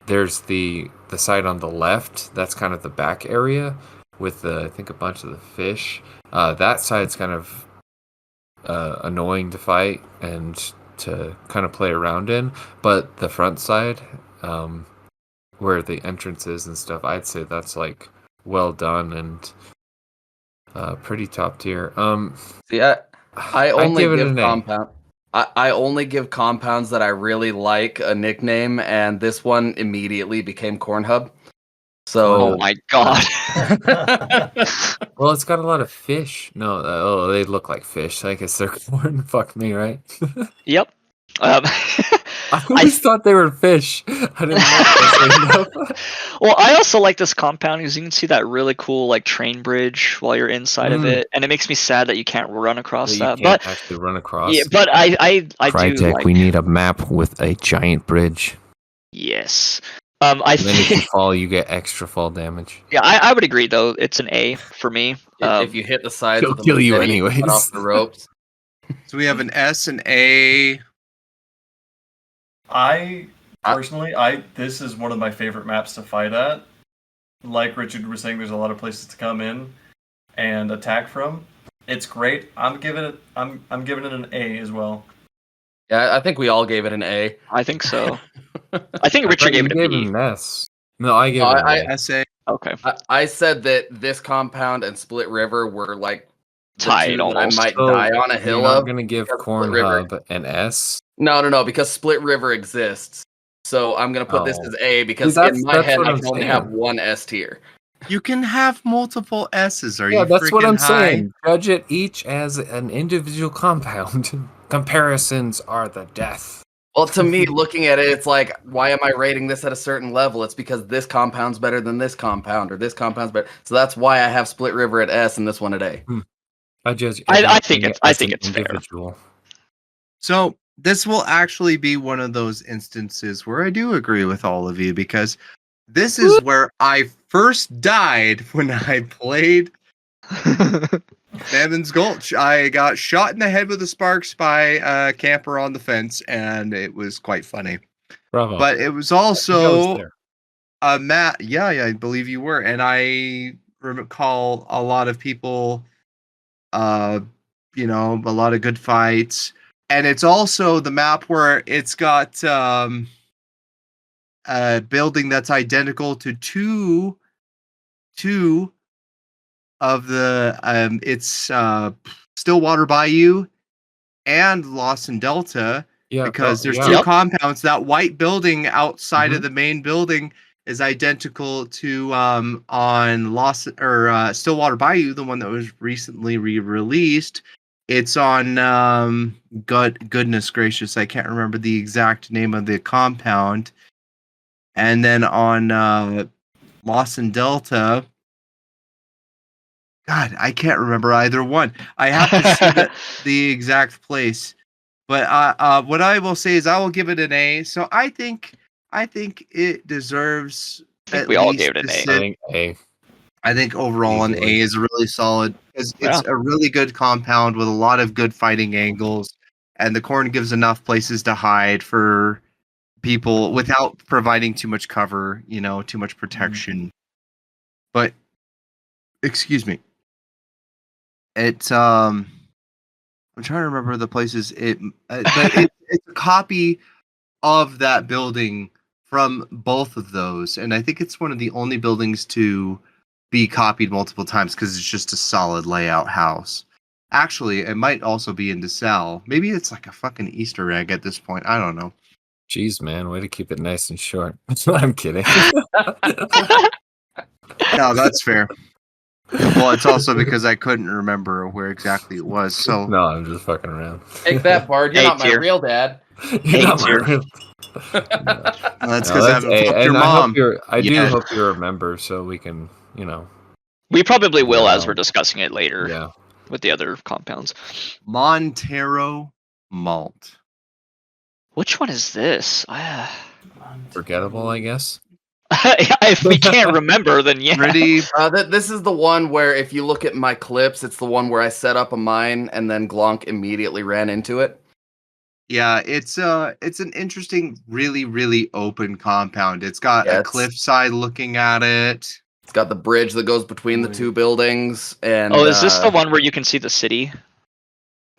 there's the side on the left. That's kind of the back area with I think a bunch of the fish. That side's kind of annoying to fight and to kind of play around in. But the front side, where the entrance is and stuff, I'd say that's like well done and pretty top tier. See, I only give it give an A. compound. I only give compounds that I really like a nickname, and this one immediately became Corn Hub. So Oh my god. Well, it's got a lot of fish. No, they look like fish. I guess they're corn. Fuck me, right? Yep. I always thought they were fish. I didn't know. Well, I also like this compound because you can see that really cool like train bridge while you're inside of it, and it makes me sad that you can't run across You that. can't But actually run across. yeah, but I do Crytek, like. we need a map with a giant bridge. Yes. I And then if you think. fall, you get extra fall damage. Yeah, I would agree though. It's an A for me. if you hit the sides, He'll with the kill you machete, cut anyways. off the ropes. So we have an S, an A. I personally, this is one of my favorite maps to fight at. Like Richard was saying, there's a lot of places to come in and attack from. It's great. I'm giving it an A as well. Yeah, I think we all gave it an A. I think so. I think Richard gave it a B. an S. No, I gave it an A. SA. Okay. I said that this compound and Split River were like the Tied two that almost. I might So, die on a hill You're not of. gonna give because Corn Split River- Hub an S. No, because Split River exists. So I'm gonna put this Oh. as A because that's- in my that's head what I I'm can only saying. have one S tier. You can have multiple S's. Are Yeah, you that's what freaking I'm high? saying. Judge it each as an individual compound. Comparisons are the death. Well, to me, looking at it, it's like, why am I rating this at a certain level? It's because this compound's better than this compound, or this compound's better. So that's why I have Split River at S and this one at A. I judge. I think everything it's as an fair. individual. So this will actually be one of those instances where I do agree with all of you because this is where I first died when I played Mammon's Gulch. I got shot in the head with a sparks by a camper on the fence, and it was quite funny. Bravo. But it was I was also there. a Matt. Yeah, I believe you were, and I recall a lot of people. A lot of good fights, and it's also the map where it's got a building that's identical to two of the it's Stillwater Bayou and Lawson Delta because there's two compounds. That white building outside of the main building is identical to on Lawson or Stillwater Bayou, the one that was recently re-released. It's on goodness gracious, I can't remember the exact name of the compound. And then on Lawson Delta, God, I can't remember either one. I have to see the exact place. But what I will say is I will give it an A. So I think it deserves. I think we all gave it an A. I think A. I think overall an Easily. A is really solid. It's a really good compound with a lot of good fighting angles, and the corn gives enough places to hide for people without providing too much cover, too much protection. But excuse me. It's I'm trying to remember the places but it's a copy of that building from both of those, and I think it's one of the only buildings to be copied multiple times because it's just a solid layout house. Actually, it might also be in DeSalle. Maybe it's like a fucking Easter egg at this point. I don't know. Jeez, man, way to keep it nice and short. I'm kidding. No, that's fair. Well, it's also because I couldn't remember where exactly it was. So No, I'm just fucking around. Take that, Bard. You're A not my tier. real dad. You're not my tier. real- that's No, because I that's haven't A, fucked and your I hope mom. I do Yeah. hope you're a member, so we can, We probably will as Wow. we're discussing it later yeah. with the other compounds. Montero Malt. Which one is this? Forgettable, I guess. If we can't remember, then yeah. Pretty. This is the one where if you look at my clips, it's the one where I set up a mine and then Glonk immediately ran into it. Yeah, it's an interesting, really, really open compound. It's got a cliffside looking at it. It's got the bridge that goes between the two buildings. And Oh, is this the one where you can see the city?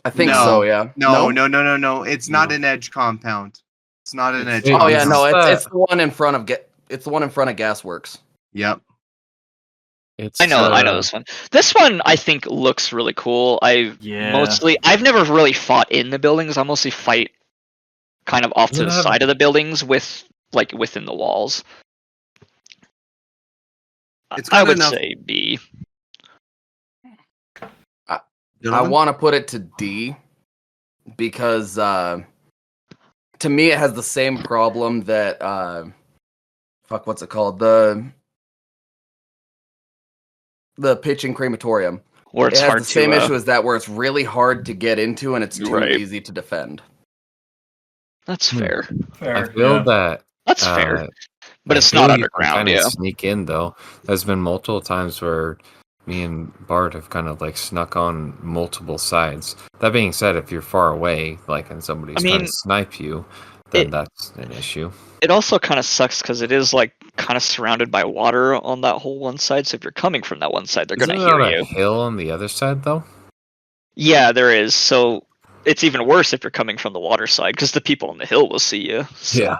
I think No. so. Yeah. No. It's not an edge compound. It's not an edge. Oh, Oh yeah, compound. no, it's the one in front of it's the one in front of Gasworks. Yep. It's I know this one. This one I think looks really cool. I've never really fought in the buildings. I mostly fight kind of off to the side of the buildings within the walls. It's I got would enough- say B. I want to put it to D because to me it has the same problem that what's it called? The pitch and crematorium. Or it's it has hard the same to, issue as that where it's really hard to get into and it's too Right. easy to defend. That's fair. I feel that. That's fair. But I it's feel not you can underground, kinda yeah. sneak in though. There's been multiple times where me and Bart have kind of like snuck on multiple sides. That being said, if you're far away, like and somebody's trying to snipe you, then that's an issue. It also kind of sucks because it is like kind of surrounded by water on that whole one side. So if you're coming from that one side, they're going to hear Isn't there you. a hill on the other side though? Yeah, there is. So it's even worse if you're coming from the water side because the people on the hill will see you. So.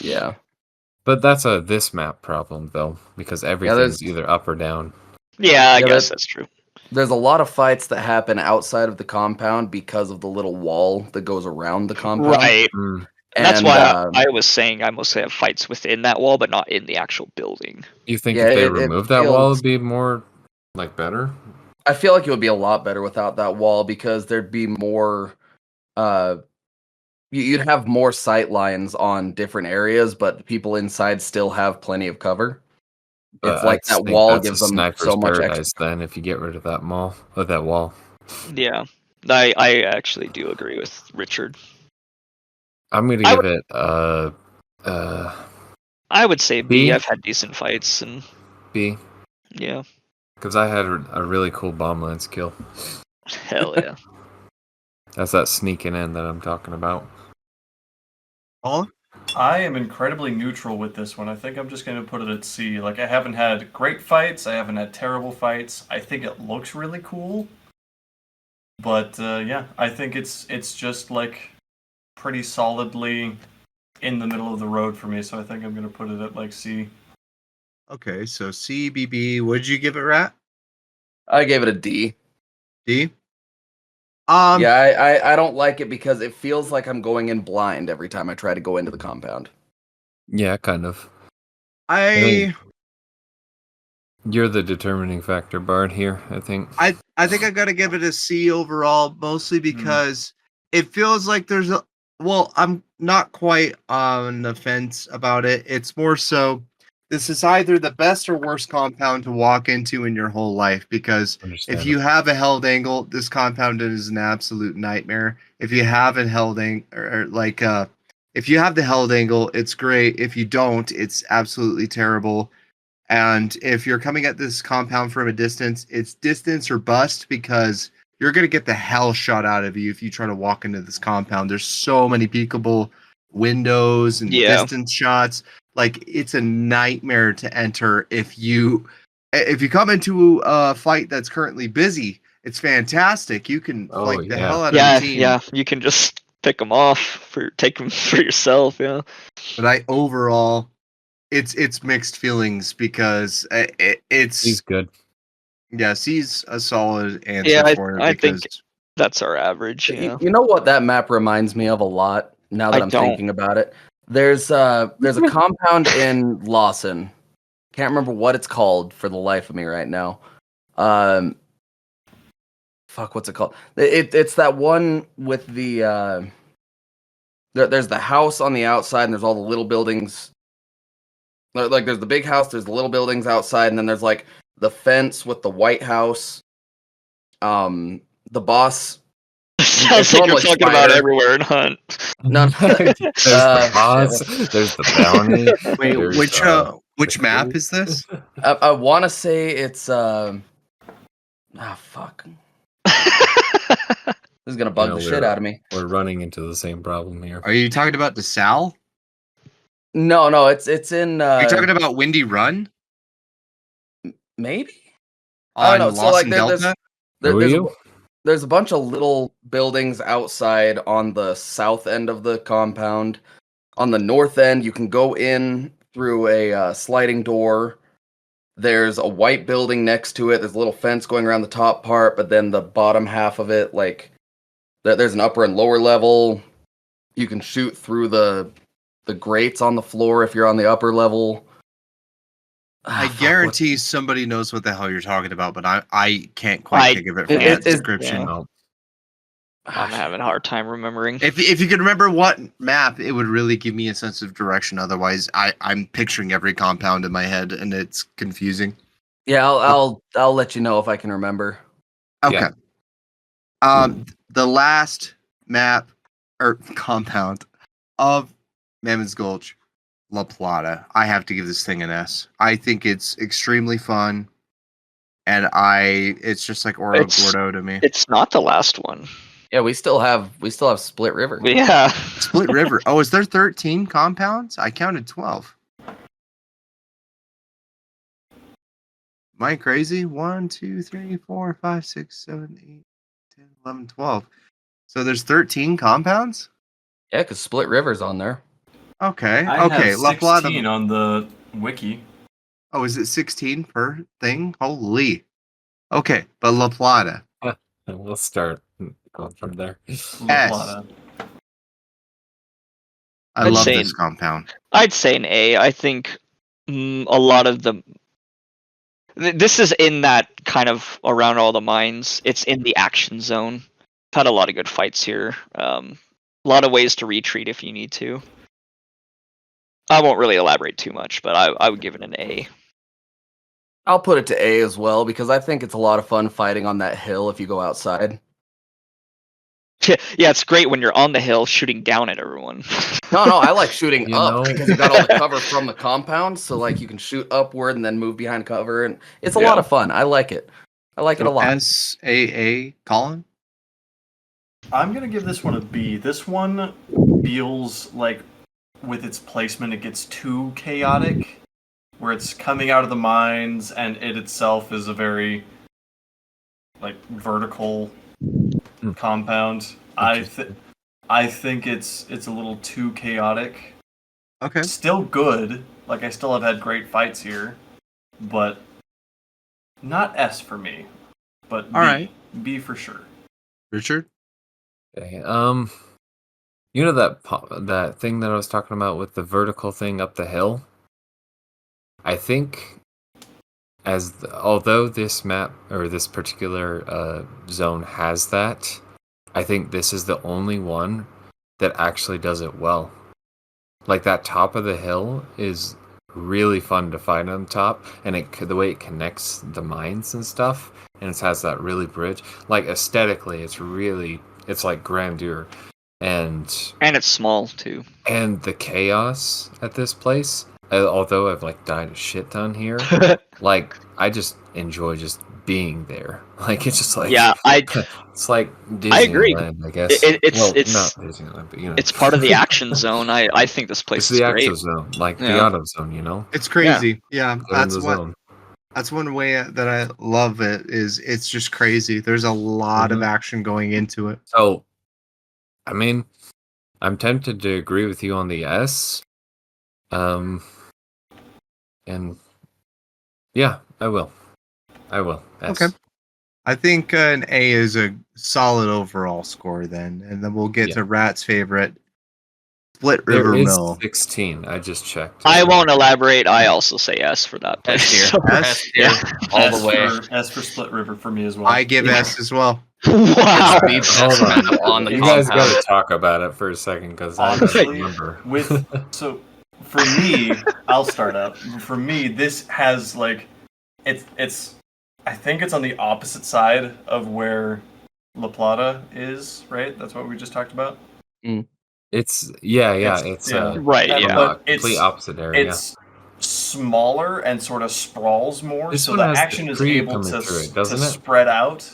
Yeah. But that's a this map problem though, because everything's either up or down. Yeah, I guess that's true. There's a lot of fights that happen outside of the compound because of the little wall that goes around the compound. Right. Mm. And that's why I was saying I mostly have fights within that wall, but not in the actual building. You think if they remove that wall, it'd be more, like, better? I feel like it would be a lot better without that wall because there'd be more, you'd have more sight lines on different areas, but people inside still have plenty of cover. But it's like that wall gives them so much extra. Then if you get rid of that wall. Yeah, I actually do agree with Richard. I'm gonna give it I would say B. I've had decent fights and B. Yeah. Because I had a really cool bomb lance kill. Hell yeah. That's that sneaking in that I'm talking about. Oh, I am incredibly neutral with this one. I think I'm just going to put it at C. Like, I haven't had great fights. I haven't had terrible fights. I think it looks really cool. But, yeah, I think it's just, like, pretty solidly in the middle of the road for me. So I think I'm going to put it at, like, C. Okay, so C, B, B. What did you give it, Rat? I gave it a D. D? Yeah, I don't like it because it feels like I'm going in blind every time I try to go into the compound. Yeah, kind of. You're the determining factor, Bard, here, I think. I think I gotta give it a C overall, mostly because it feels like there's a... Well, I'm not quite on the fence about it. It's more so... This is either the best or worst compound to walk into in your whole life, because if you have a held angle, this compound is an absolute nightmare. If you have a held angle, if you have the held angle, it's great. If you don't, it's absolutely terrible. And if you're coming at this compound from a distance, it's distance or bust, because you're going to get the hell shot out of you if you try to walk into this compound. There's so many peekable windows and distance shots. Like, it's a nightmare to enter. If you come into a fight that's currently busy, it's fantastic. You can flank the hell out of the team. Yeah, you can just pick them off take them for yourself. Yeah, but overall, it's mixed feelings because it's. He's good. Yeah, C's a solid answer for it. I think that's our average. Yeah. You know what that map reminds me of a lot. Now that I'm thinking about it. There's a compound in Lawson. Can't remember what it's called for the life of me right now. What's it called? It's that one with the there's the house on the outside and there's all the little buildings. Like there's the big house, there's the little buildings outside, and then there's like the fence with the White House. The boss. Sounds like you're talking about Everywhere in Hunt. No, there's the boss. There's the bounty. Wait, which map is this? I want to say it's fuck. This is gonna bug the shit out of me. We're running into the same problem here. Are you talking about DeSalle? No, it's in. Are you talking about Windy Run? Maybe. On Lawson Delta? There's a bunch of little buildings outside on the south end of the compound. On the north end, you can go in through a sliding door. There's a white building next to it. There's a little fence going around the top part, but then the bottom half of it, like, there's an upper and lower level. You can shoot through the grates on the floor if you're on the upper level. I guarantee somebody knows what the hell you're talking about, but I can't quite think of it from that description. Yeah. I'm having a hard time remembering. If you could remember what map, it would really give me a sense of direction. Otherwise, I'm picturing every compound in my head, and it's confusing. Yeah, I'll let you know if I can remember. Okay. Yeah. The last map or compound of Mammon's Gulch, La Plata. I have to give this thing an S. I think it's extremely fun, and it's just like Oro Gordo to me. It's not the last one. Yeah, we still have Split River. Yeah. Split River. Oh, is there 13 compounds? I counted 12. Am I crazy? 1, 2, 3, 4, 5, 6, 7, 8, 10, 11, 12. So there's 13 compounds? Yeah, because Split River's on there. Okay. I Okay. have La Plata. 16 on the wiki. Oh, is it 16 per thing? Holy. Okay, but La Plata. We'll start going from there. La Plata. I I'd love say- this compound. I'd say an A. I think a lot of the. This is in that kind of around all the mines. It's in the action zone. Had a lot of good fights here. A lot of ways to retreat if you need to. I won't really elaborate too much, but I would give it an A. I'll put it to A as well because I think it's a lot of fun fighting on that hill if you go outside. Yeah, it's great when you're on the hill shooting down at everyone. No, I like shooting You up know- because you got all the cover from the compound, so like you can shoot upward and then move behind cover, and it's a lot of fun. I like it. I like it a lot. SAA, Colin? I'm going to give this one a B. This one feels like, with its placement, it gets too chaotic, where it's coming out of the mines, and it itself is a very, like, vertical compound. I think it's a little too chaotic. Okay. Still good. Like, I still have had great fights here, but not S for me. But B. All right. B for sure. Richard? Okay, you know that thing that I was talking about with the vertical thing up the hill? I think although this map or this particular zone has that, I think this is the only one that actually does it well. Like that top of the hill is really fun to fight on top, and the way it connects the mines and stuff, and it has that really bridge. Like aesthetically, it's like grandeur, and And it's small too. and the chaos at this place. Although I've like died a shit ton here, like I just enjoy just being there. Like it's just like Yeah, it's like Disneyland, I agree. I guess. It's not Disneyland, but you know, it's part of the action zone. I think this place it's is the great. active zone, like the Yeah. auto zone. You know, It's crazy. Yeah, Go in the zone. that's one way that I love it is it's just crazy. There's a lot of action going into it. So, I mean, I'm tempted to agree with you on the S. And yeah, I will. S. Okay. I think an A is a solid overall score then, and then we'll get to Rat's favorite, Split River There is Mill. 16. I just checked. I won't elaborate. I also say S for that place. S tier. S tier. All the way. S for Split River for me as well. I give S as well. Wow. Speed Hold test on. on the You guys compound. got to talk about it for a second because I don't Honestly, remember. So for me, I'll start out. For me, this has like it's I think it's on the opposite of where La Plata is, right? That's what we just talked about. It's yeah. It's- It's yeah. Right, And- yeah. but complete opposite area. It's smaller and sort of sprawls more, This so one the has the action is tree able coming to, through it, to doesn't it? spread out.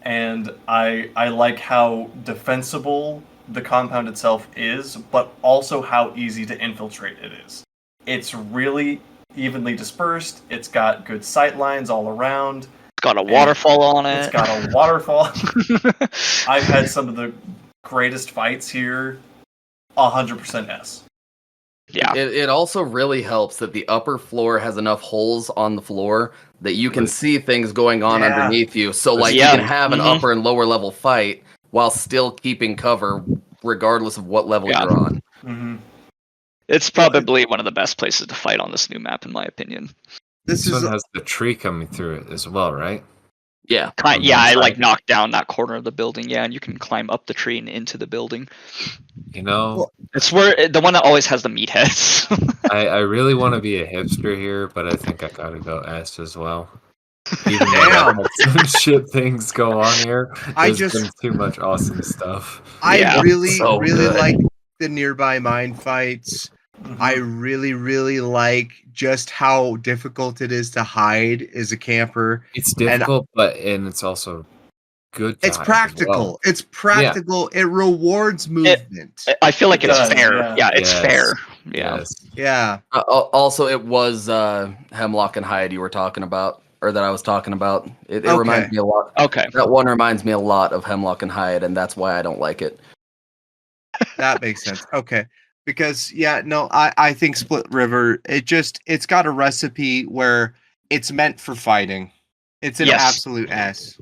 And I like how defensible the compound itself is, but also how easy to infiltrate it is. It's really evenly dispersed. It's got good sight lines all around. It's got a waterfall on it. It's got a waterfall. I've had some of the greatest fights here. 100% S. Yeah. It also really helps that the upper floor has enough holes on the floor that you can see things going on Yeah. underneath you. So like Yeah. you can have an Mhm. upper and lower level fight while still keeping cover regardless of what level Yeah. you're on. Mm-hmm. It's probably one of the best places to fight on this new map, in my opinion. This one has the tree coming through it as well, right? Yeah. Yeah, I side. like knocked down that corner of the building. Yeah, and you can climb up the tree and into the building. You know, It's where the one that always has the meatheads. I really want to be a hipster here, but I think I gotta go S as well. Even though Damn. I've had some shit things go on here, I there's just- been too much awesome stuff. I Yeah. really, So really good. like the nearby mine fights. I really, really like just how difficult it is to hide as a camper. It's difficult, and it's also good. It's practical. It's practical. It rewards movement. I feel like It it's does, fair. yeah. Yeah, it's Yes. fair. Yeah. Yes. Yeah. Also, it was Hemlock and Hide you were talking about, or that I was talking about. It Okay. reminds me a lot. Okay. That one reminds me a lot of Hemlock and Hide, and that's why I don't like it. That makes sense. Okay. Because I think Split River, it's got a recipe where it's meant for fighting. It's an Yes. absolute S.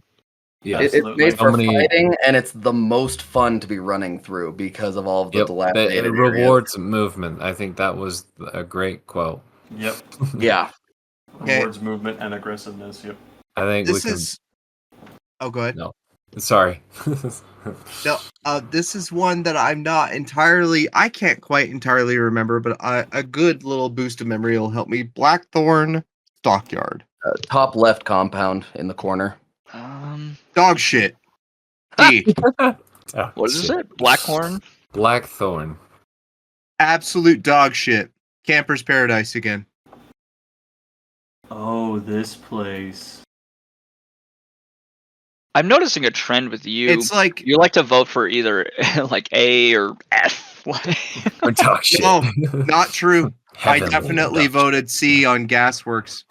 Yeah. It's Absolutely. made So for many- fighting, and it's the most fun to be running through because of all of the Yep. dilapidated It areas. rewards movement. I think that was a great quote. Yep. Yeah. Okay. Rewards movement and aggressiveness. Yep. I think This we can. is. Oh, go ahead. No. Sorry. No, this is one that I can't quite entirely remember, but a good little boost of memory will help me. Blackthorn Stockyard. Top left compound in the corner. Dog shit. D. Oh, What is shit. it? Blackhorn? Blackthorn. Absolute dog shit. Camper's Paradise again. Oh, this place. I'm noticing a trend with you. It's like You like to vote for either like A or F. Or dog shit. No, not true. I Heavenly definitely dog voted C on Gasworks.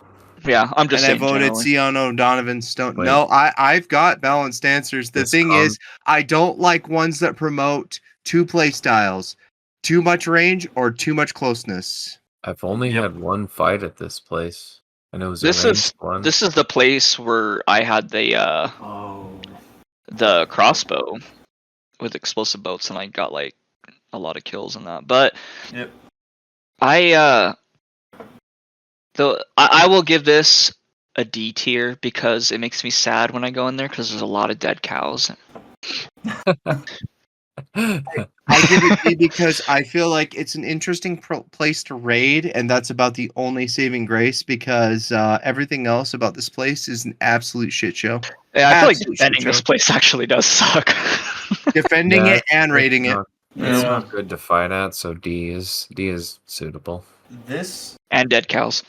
Yeah, I'm just And I saying. voted generally. C on O'Donovan Stone. Wait. No, I've got balanced answers. The This thing is, I don't like ones that promote two play styles, too much range or too much closeness. I've only had one fight at this place, and it was This a is ranged one. this is the place where I had Oh. the crossbow with explosive bolts, and I got like a lot of kills in that. But Yep. I will give this a D tier because it makes me sad when I go in there because there's a lot of dead cows. I give it B because I feel like it's an interesting place to raid, and that's about the only saving grace because everything else about this place is an absolute shit show. Yeah, I feel like Absolute defending shit this show. place actually does suck. Defending Yeah, it and raiding it. Not- It's Yeah. not good to fight at, so D is suitable. This And dead cows.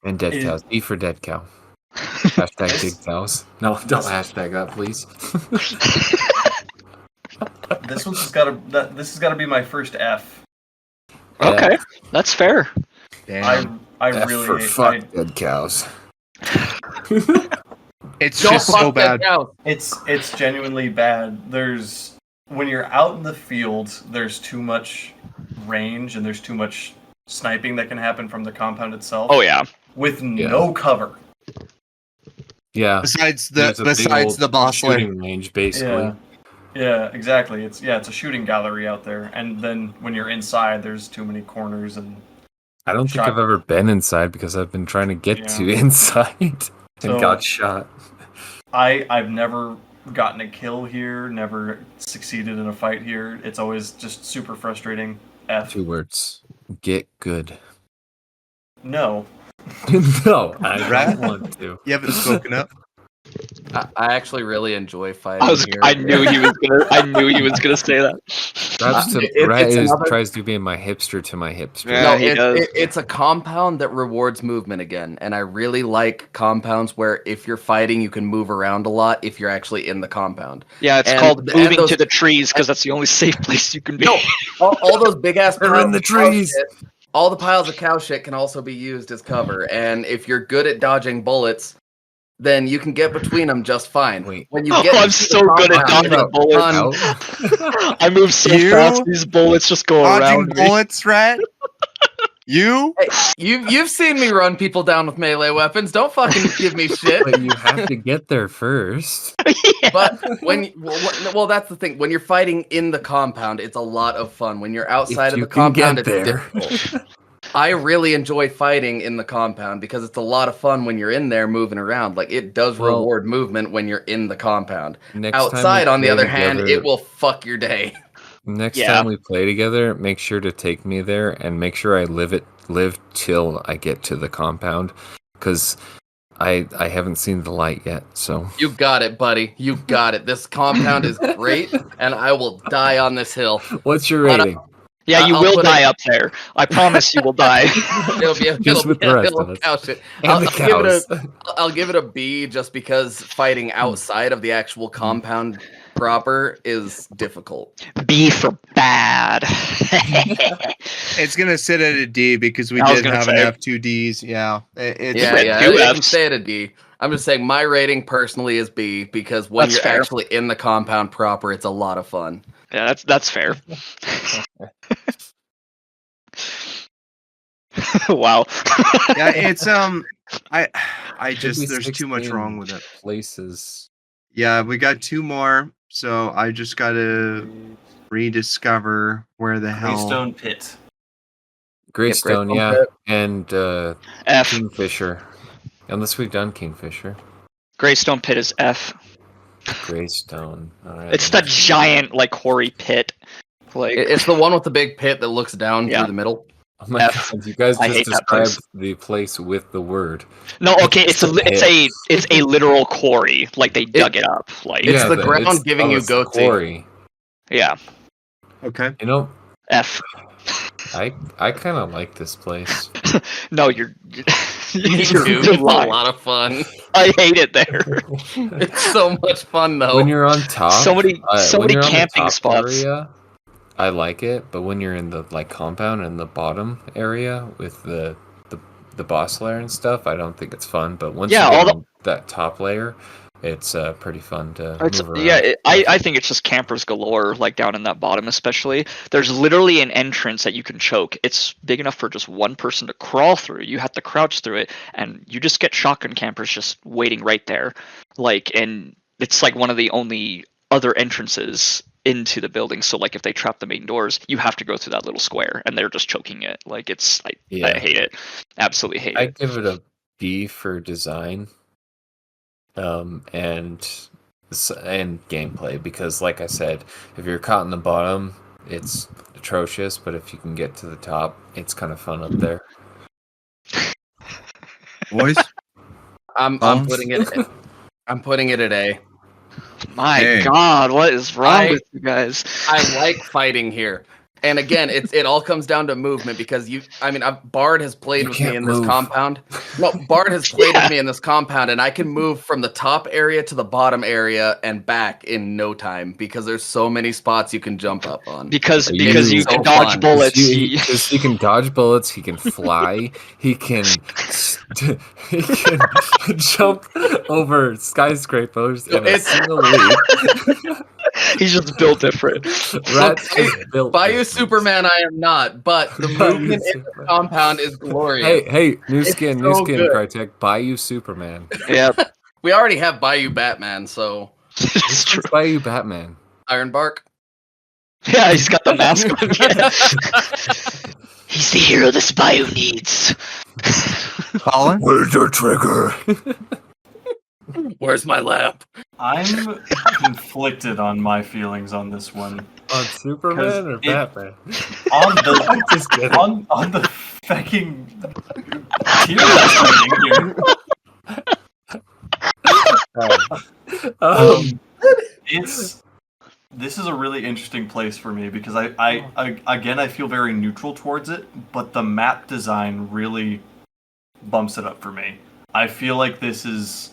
And dead Is- cows. D for dead cow. Hashtag dig cows. No, don't hashtag that, please. this has got to be my first F. Okay, that's fair. Damn. I F really for hate fuck dead cows. It's Don't just so fuck bad. that cow. It's genuinely bad. When you're out in the field, there's too much range and there's too much sniping that can happen from the compound itself. Oh yeah. With no cover. Yeah. Besides There's a big old the boss lair. shooting range, basically. Yeah. Yeah, exactly. It's a shooting gallery out there, and then when you're inside, there's too many corners and. I don't think Shot. I've ever been inside because I've been trying to get to Yeah. inside and So- got shot. I've never gotten a kill here, never succeeded in a fight here. It's always just super frustrating. F. 2 words. Get good. No. No, I Right? don't want to. You haven't spoken up. I actually really enjoy fighting here. I knew he was gonna say that. Raps to, it's another- tries to be my hipster to my hipster. Yeah, No, he does. it's a compound that rewards movement again, and I really like compounds where if you're fighting, you can move around a lot if you're actually in the compound. Yeah, it's And- called and moving those- to the trees because that's the only safe place you can be. No, all those big ass They're in the trees. all the piles of cow shit can also be used as cover, and if you're good at dodging bullets, then you can get between them just fine. Wait. When you Oh, get I'm into so the good at compound, dodging bullets. Out. I move so You- fast; these bullets just go Dodging around me. bullets, Rat. You? Hey, you've seen me run people down with melee weapons. Don't fucking give me shit. But you have to get there first. Yeah. But well, that's the thing. When you're fighting in the compound, it's a lot of fun. When you're outside of you the can compound, get it's there. difficult. I really enjoy fighting in the compound because it's a lot of fun when you're in there moving around. Like it does Well- reward movement when you're in the compound. Next time we Outside, on the play other hand, together- it will fuck your day. Next Yeah. time we play together, make sure to take me there and make sure I live till I get to the compound, because I haven't seen the light yet. So You got it, buddy. You got it. This compound is great, and I will die on this hill. what's your But, rating? Yeah, you I'll will put die it- up there. I promise you will die. Just with the rest of us. couch it. And the cows. I'll give it a B just because fighting outside of the actual compound proper is difficult. B for bad. It's gonna sit at a D because we I was did gonna have say. enough 2Ds. Yeah, it's Yeah, we had yeah. two You can Fs. stay at a D. I'm just saying my rating personally is B because when That's you're fair. actually in the compound proper, it's a lot of fun. Yeah, that's fair. Wow. yeah, it's I Should just be there's too much 16 wrong with it. Places. Yeah, we got 2 more, so I just gotta rediscover where the hell. Greystone Pit. Greystone, Greystone yeah, Pit. and F. Kingfisher. Unless we've done Kingfisher. Greystone Pit is F. Greystone. All right. It's the giant like quarry pit. Like It's the one with the big pit that looks down Yeah. through the middle. Oh my F. god! You guys I just hate that place. described the place with the word. no, okay, it's a it's a literal quarry. Like they dug it up. Like It's the but ground giving you it's the goatsy. quarry. yeah. Okay. You know, F. I kind of like this place. No, you're Dude, you're it's a lying. lot of fun. I hate it there. It's so much fun though. When you're on top, So many when you're on the camping top spots. area, I like it. But when you're in the like compound and the bottom area with the boss layer and stuff, I don't think it's fun. But once Yeah, you all get on that top layer, it's pretty fun to move around. Yeah, I think it's just campers galore, like down in that bottom especially. There's literally an entrance that you can choke. It's big enough for just one person to crawl through. You have to crouch through it, and you just get shotgun campers just waiting right there. Like, and it's like one of the only other entrances into the building. So like if they trap the main doors, you have to go through that little square, and they're just choking it. Like I hate it. Absolutely hate I it. give it a B for design, and gameplay because, like I said, if you're caught in the bottom, it's atrocious. But if you can get to the top, it's kind of fun up there. Boys, I'm putting it. I'm putting it at A. My God, what is wrong with you guys? I like fighting here. And again, it all comes down to movement because Bard has played with me in this compound. No, Bard has played with me in this compound, and I can move from the top area to the bottom area and back in no time because there's so many spots you can jump up on. Because you so can dodge fun. bullets. Because he can dodge bullets, he can fly, he can jump over skyscrapers in a single leap. He's just built different. Bayou Superman, I am not, but the movement in the compound is glorious. Hey, new skin, good. Crytek. Bayou Superman. Yeah, we already have Bayou Batman, so it's true. Bayou Batman. Ironbark. Yeah, he's got the mask on. He's the hero this Bayou needs. Colin? Where's your trigger? Where's my lamp? I'm conflicted on my feelings on this one. On Superman or Batman? On the Just kidding. on the fucking tier listing here. This is a really interesting place for me because I feel very neutral towards it, but the map design really bumps it up for me. I feel like this is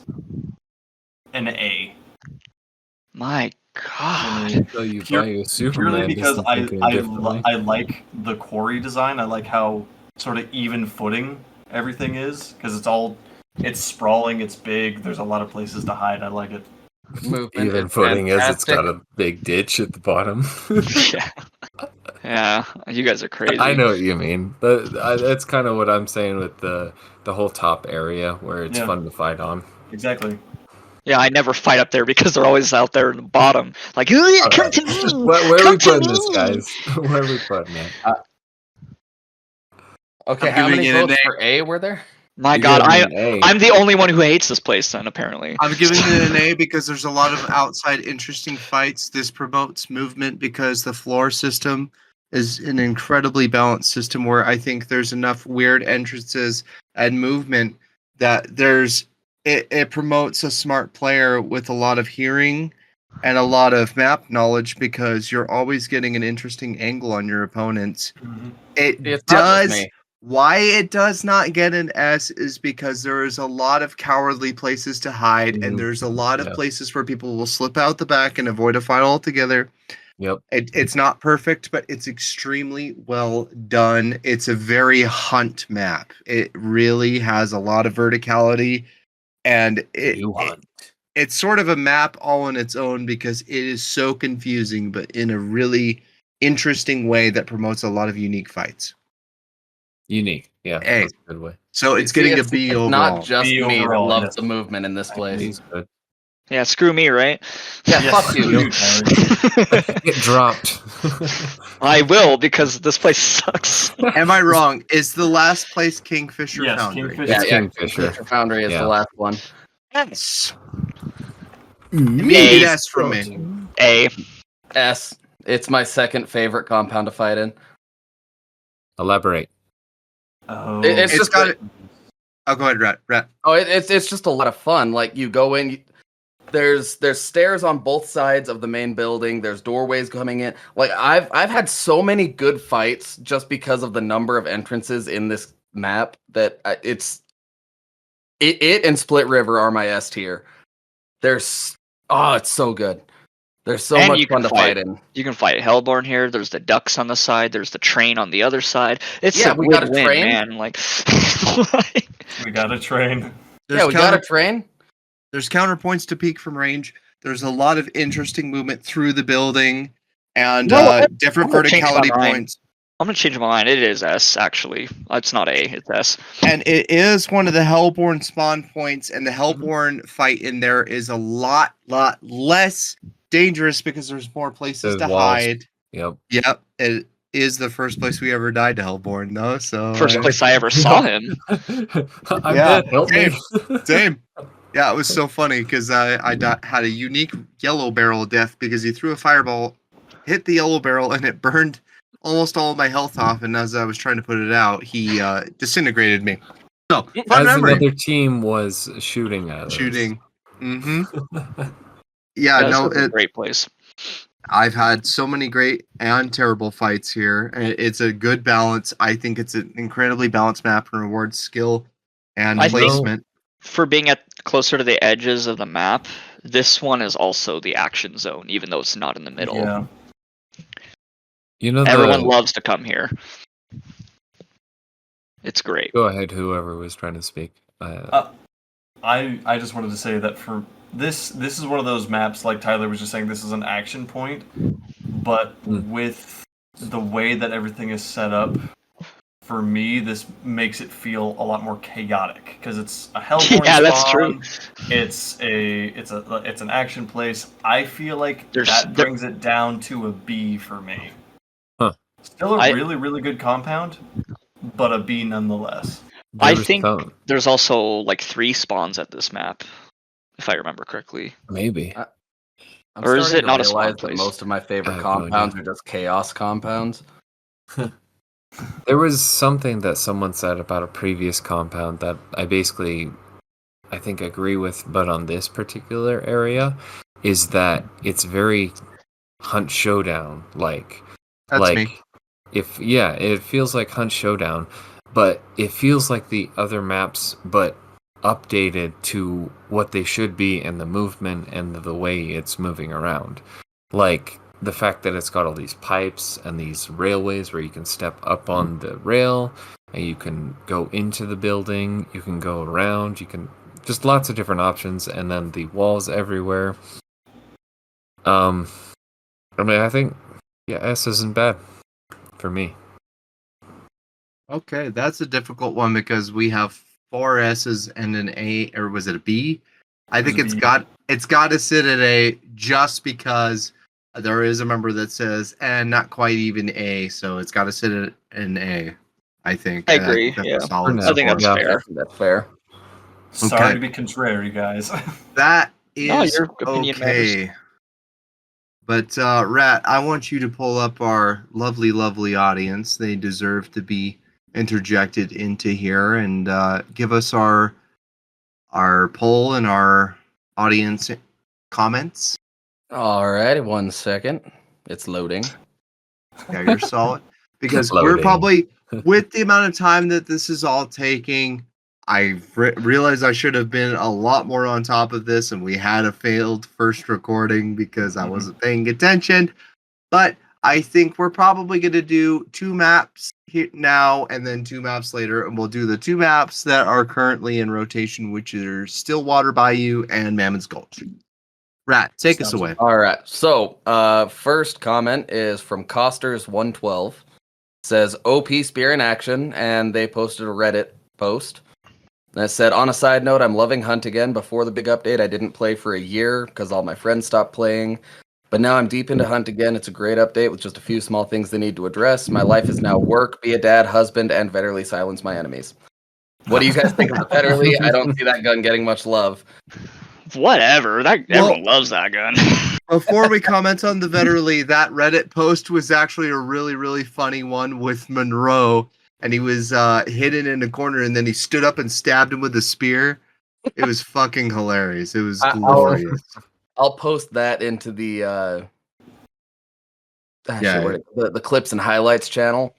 an A. My God. So you Bayou Superman Purely because doesn't think any differently. I like the quarry design. I like how sort of even footing everything is because it's sprawling, it's big. There's a lot of places to hide. I like it. Movement Even is footing is it's fantastic. got a big ditch at the bottom. Yeah, you guys are crazy. I know what you mean, but that's kind of what I'm saying with the whole top area where it's fun to fight on. Exactly. Yeah, I never fight up there because they're always out there in the bottom. Like, oh yeah, come to me. Where are Come we to putting this, me. guys? Where are we putting it? Okay, I'm how many giving it an votes A. for A were there? My You God, gave it an A. I'm the only one who hates this place. Then apparently. I'm giving it an A because there's a lot of outside interesting fights. This promotes movement because the floor system is an incredibly balanced system where I think there's enough weird entrances and movement that it promotes a smart player with a lot of hearing and a lot of map knowledge because you're always getting an interesting angle on your opponents. Mhm. It It's not just does. me. Why it does not get an S is because there is a lot of cowardly places to hide, and there's a lot of Yeah. places where people will slip out the back and avoid a fight altogether. Yep. It's not perfect, but it's extremely well done. It's a very hunt map. It really has a lot of verticality, and it's sort of a map all on its own because it is so confusing, but in a really interesting way that promotes a lot of unique fights. Unique. Yeah, Hey. that's a good way. So it's See, getting a B it's overall. not just B me that overall, loves yes. the movement in this place. He's good. Yeah, screw me, right? Yeah, Yes, fuck you. you, Tyler. Get dropped. I will because this place sucks. Am I wrong? Is the last place Kingfisher Yes, Foundry? Kingfisher. Yeah, Kingfisher. Foundry is Yeah. the last one. Yes. Mm. Immediate S from me. A. S. It's my second favorite compound to fight in. Elaborate. Oh, It's It's just got it. Oh, go ahead, Rat. Oh, it's just a lot of fun. Like you go in, there's stairs on both sides of the main building. There's doorways coming in. Like I've had so many good fights just because of the number of entrances in this map that it and Split River are my S tier. It's so good. There's so And much you fun can to fight in. You can fight Hellborn here. There's the ducks on the side. There's the train on the other side. It's Yeah, a we got a win-win, train. man. Like, we got a train. Yeah, we got a train. There's counterpoints to peek from range. There's a lot of interesting movement through the building and different I'm gonna change my verticality mind. points. I'm gonna change my mind. It is S actually. It's not A. It's S. And it is one of the Hellborn spawn points, and the Hellborn fight in there is a lot less dangerous because there's more places There's to walls. hide. Yep. Yep, it is the first place we ever died to Hellborn, though. So First place I ever saw him. I'm Yeah, dead. Help me. Same. Yeah, it was so funny because I had a unique yellow barrel death because he threw a fireball, hit the yellow barrel, and it burned almost all of my health off. And as I was trying to put it out, he disintegrated me. So fun As memory. another team was shooting at us. Shooting. Mm-hmm. Yeah, Yeah, this no, is a great place. I've had so many great and terrible fights here. It's a good balance. I think it's an incredibly balanced map and rewards skill and I think- placement. For being at closer to the edges of the map, this one is also the action zone, even though it's not in the middle. Yeah. You know, Everyone loves to come here. It's great. Go ahead, whoever was trying to speak. I just wanted to say that for this is one of those maps, like Tyler was just saying, this is an action point, but with the way that everything is set up, for me, this makes it feel a lot more chaotic because it's a Hellborn Yeah, spawn. that's true. It's an action place. I feel like that brings it down to a B for me. Huh. Still a really, really good compound, but a B nonetheless. I think there's also like 3 spawns at this map, if I remember correctly. Maybe. Or is it not a realize spawn that place? most of my favorite I have no compounds are just chaos compounds? There was something that someone said about a previous compound that I think agree with, but on this particular area, is that it's very Hunt Showdown like. That's me. It feels like Hunt Showdown, but it feels like the other maps, but updated to what they should be and the movement and the way it's moving around. Like the fact that it's got all these pipes and these railways where you can step up on the rail and you can go into the building, you can go around, you can just lots of different options, and then the walls everywhere. I mean, I think S isn't bad for me. Okay, that's a difficult one because we have 4 S's and an A, or was it a B? I think it's got to sit at A just because there is a member that says, and not quite even A, so it's got to sit at an A. I think. I agree. That's Yeah, a solid I think that's score. fair. That's fair. Sorry Okay. to be contrary, guys. That is No, your opinion okay. But Rat, I want you to pull up our lovely, lovely audience. They deserve to be interjected into here and give us our poll and our audience comments. All right, 1 second. It's loading. Yeah, you're solid. Because we're Loading. probably, with the amount of time that this is all taking, I realized I should have been a lot more on top of this, and we had a failed first recording because I wasn't paying attention. But I think we're probably going to do 2 maps here now and then 2 maps later, and we'll do the 2 maps that are currently in rotation, which are Stillwater Bayou and Mammon's Gulch. Rat, take us away. All right. So, first comment is from Costers112. Says OP Spear in action, and they posted a Reddit post that said, on a side note, I'm loving Hunt again. Before the big update, I didn't play for a year because all my friends stopped playing. But now I'm deep into Hunt again. It's a great update with just a few small things they need to address. My life is now work, be a dad, husband, and Vetterly silence my enemies. What do you guys think of the Vetterly? I don't see that gun getting much love. Whatever. Everyone loves that gun. Before we comment on the Vetterly, that Reddit post was actually a really, really funny one with Monroe, and he was hidden in a corner, and then he stood up and stabbed him with a spear. It was fucking hilarious. It was glorious. I'll post that into the the clips and highlights channel.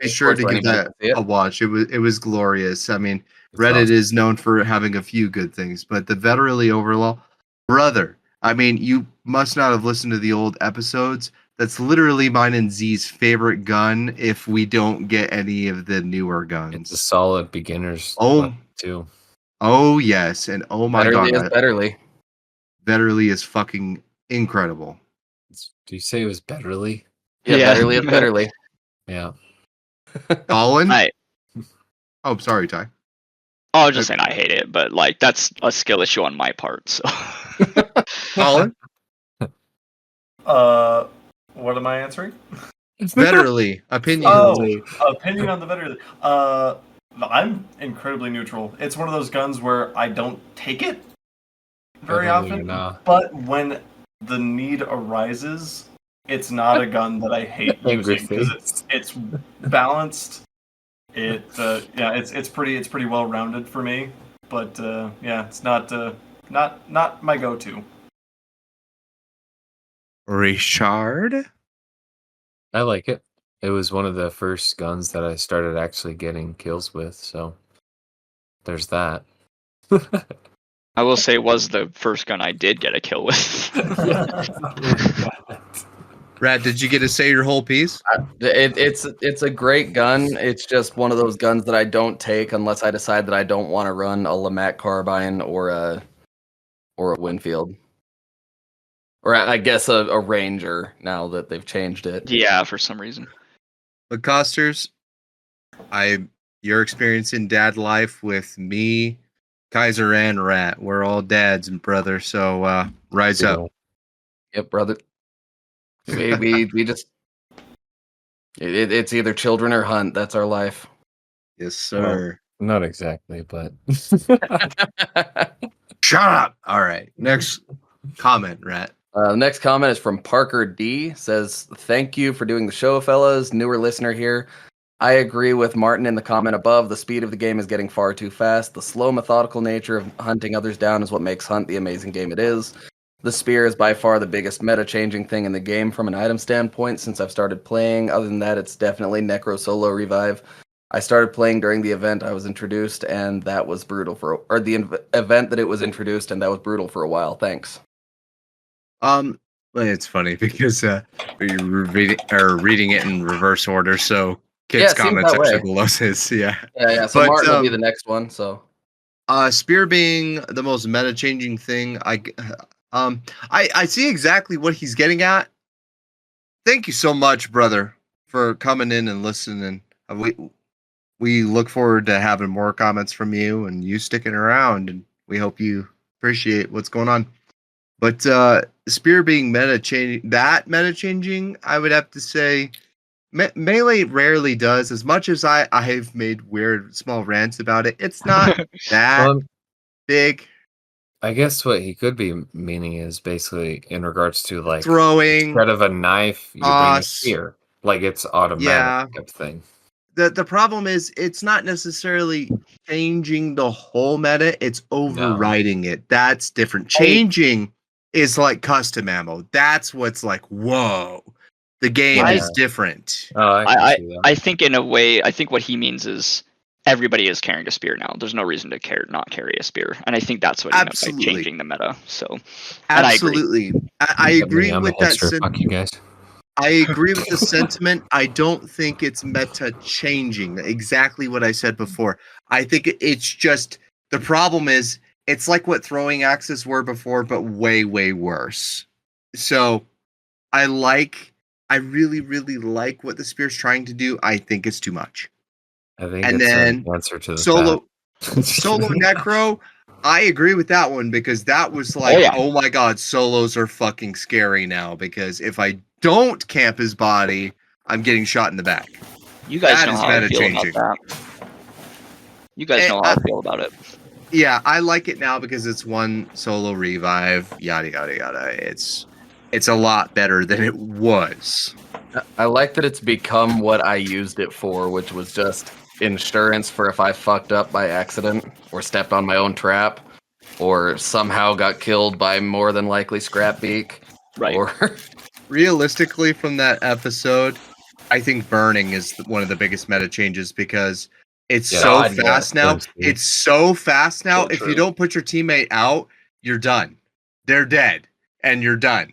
Be sure to give that a watch. It was glorious. I mean, Reddit is known for having a few good things, but the Vetterly overall, brother. I mean, you must not have listened to the old episodes. That's literally mine and Z's favorite gun if we don't get any of the newer guns. It's a solid beginner's too. Oh, yes. And oh my God. Vetterly. Vetterly is fucking incredible. Do you say it was Betterly? Yeah. Vetterly is Vetterly. Yeah. Colin? Hi. Oh, sorry, Ty. Oh, I was just saying I hate it, but like that's a skill issue on my part. So, Colin? What am I answering? Vetterly. Opinion. Opinion on the Vetterly. I'm incredibly neutral. It's one of those guns where I don't take it very often, but when the need arises, it's not a gun that I hate using because it's balanced. It's pretty well rounded for me, but it's not my go-to. Richard? I like it. It was one of the first guns that I started actually getting kills with, so there's that. I will say it was the first gun I did get a kill with. Rat, did you get to say your whole piece? It's a great gun. It's just one of those guns that I don't take unless I decide that I don't want to run a Lamac carbine or a Winfield. Or I guess a Ranger now that they've changed it. Yeah, for some reason. But Costers, you're experiencing dad life with me, Kaiser, and Rat. We're all dads and brother, so rise up. Yep, brother. We just it's either children or Hunt. That's our life. Yes, sir. Well, not exactly, but shut up. All right. Next comment, Rat. The next comment is from Parker D. Says, thank you for doing the show, fellas. Newer listener here. I agree with Martin in the comment above. The speed of the game is getting far too fast. The slow, methodical nature of hunting others down is what makes Hunt the amazing game it is. The spear is by far the biggest meta-changing thing in the game from an item standpoint since I've started playing. Other than that, it's definitely Necro Solo Revive. I started playing during the event I was introduced, and that was brutal event that it was introduced, and that was brutal for a while. Thanks. It's funny because we're reading it in reverse order, so Kid's comments are below his. Yeah. So Martin will be the next one. So, spear being the most meta-changing thing, I see exactly what he's getting at. Thank you so much, brother, for coming in and listening. We look forward to having more comments from you and you sticking around, and we hope you appreciate what's going on. But spear being meta-changing, I would have to say melee rarely does. As much as I've made weird small rants about it, it's not that big. I guess what he could be meaning is basically in regards to like throwing instead of a knife, you bring a spear. Like it's automatic type thing. The problem is it's not necessarily changing the whole meta, it's overriding it. That's different. Changing is like custom ammo. That's what's like, whoa, the game I- is different. Oh, I can see that. I think in a way, I think what he means is everybody is carrying a spear now. There's no reason to not carry a spear, and I think that's what he meant by Absolutely. changing the meta. So, and I agree. Absolutely, I Look at agree me, I'm with a that. hipster. Fuck you guys. I agree with the sentiment. I don't think it's meta changing. Exactly what I said before. I think it's just the problem is it's like what throwing axes were before, but way, way worse. So I really, really like what the spear's trying to do. I think it's too much. I think And it's then an answer to the Solo fact. Solo Necro, I agree with that one because that was like, oh my god, solos are fucking scary now because if I don't camp his body, I'm getting shot in the back. You guys That know is how I meta feel changing. about that. You guys know how I feel about it. Yeah, I like it now because it's one solo revive, yada yada yada. It's a lot better than it was. I like that it's become what I used it for, which was just insurance for if I fucked up by accident or stepped on my own trap or somehow got killed by more than likely Scrapbeak. Right. Or Realistically, from that episode, I think burning is one of the biggest meta changes because it's so God, yeah. fast now. It's so fast now. So If you true. don't put your teammate out, you're done. They're dead, and you're done.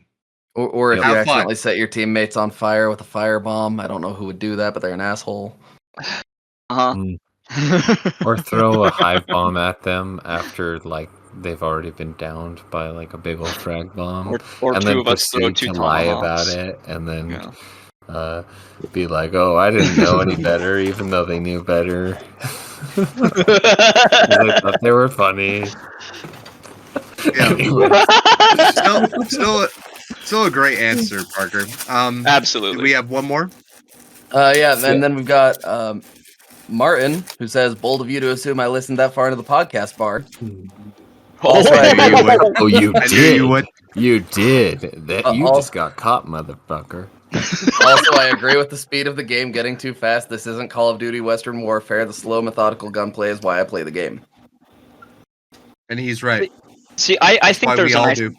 or if you Have fun. accidentally set your teammates on fire with a firebomb. I don't know who would do that, but they're an asshole. Uh Mm. huh. Or throw a hive bomb at them after like they've already been downed by like a big old frag bomb, or and two then of us throw proceed two to lie about tomahawks. it, and then Yeah. be like, "Oh, I didn't know any better," even though they knew better. 'Cause they thought they were funny. Yeah. Anyway, Still a great answer, Parker. Do Absolutely. we have one more? Yeah, and then we've got Martin, who says, "Bold of you to assume I listened that far into the podcast bar." Also, I agree with oh, you I knew did. you would. You did. That you I'll- just got caught, motherfucker. Also, I agree with the speed of the game getting too fast. This isn't Call of Duty Western Warfare. The slow, methodical gunplay is why I play the game. And he's right. See, I think Why there's we a all nice do.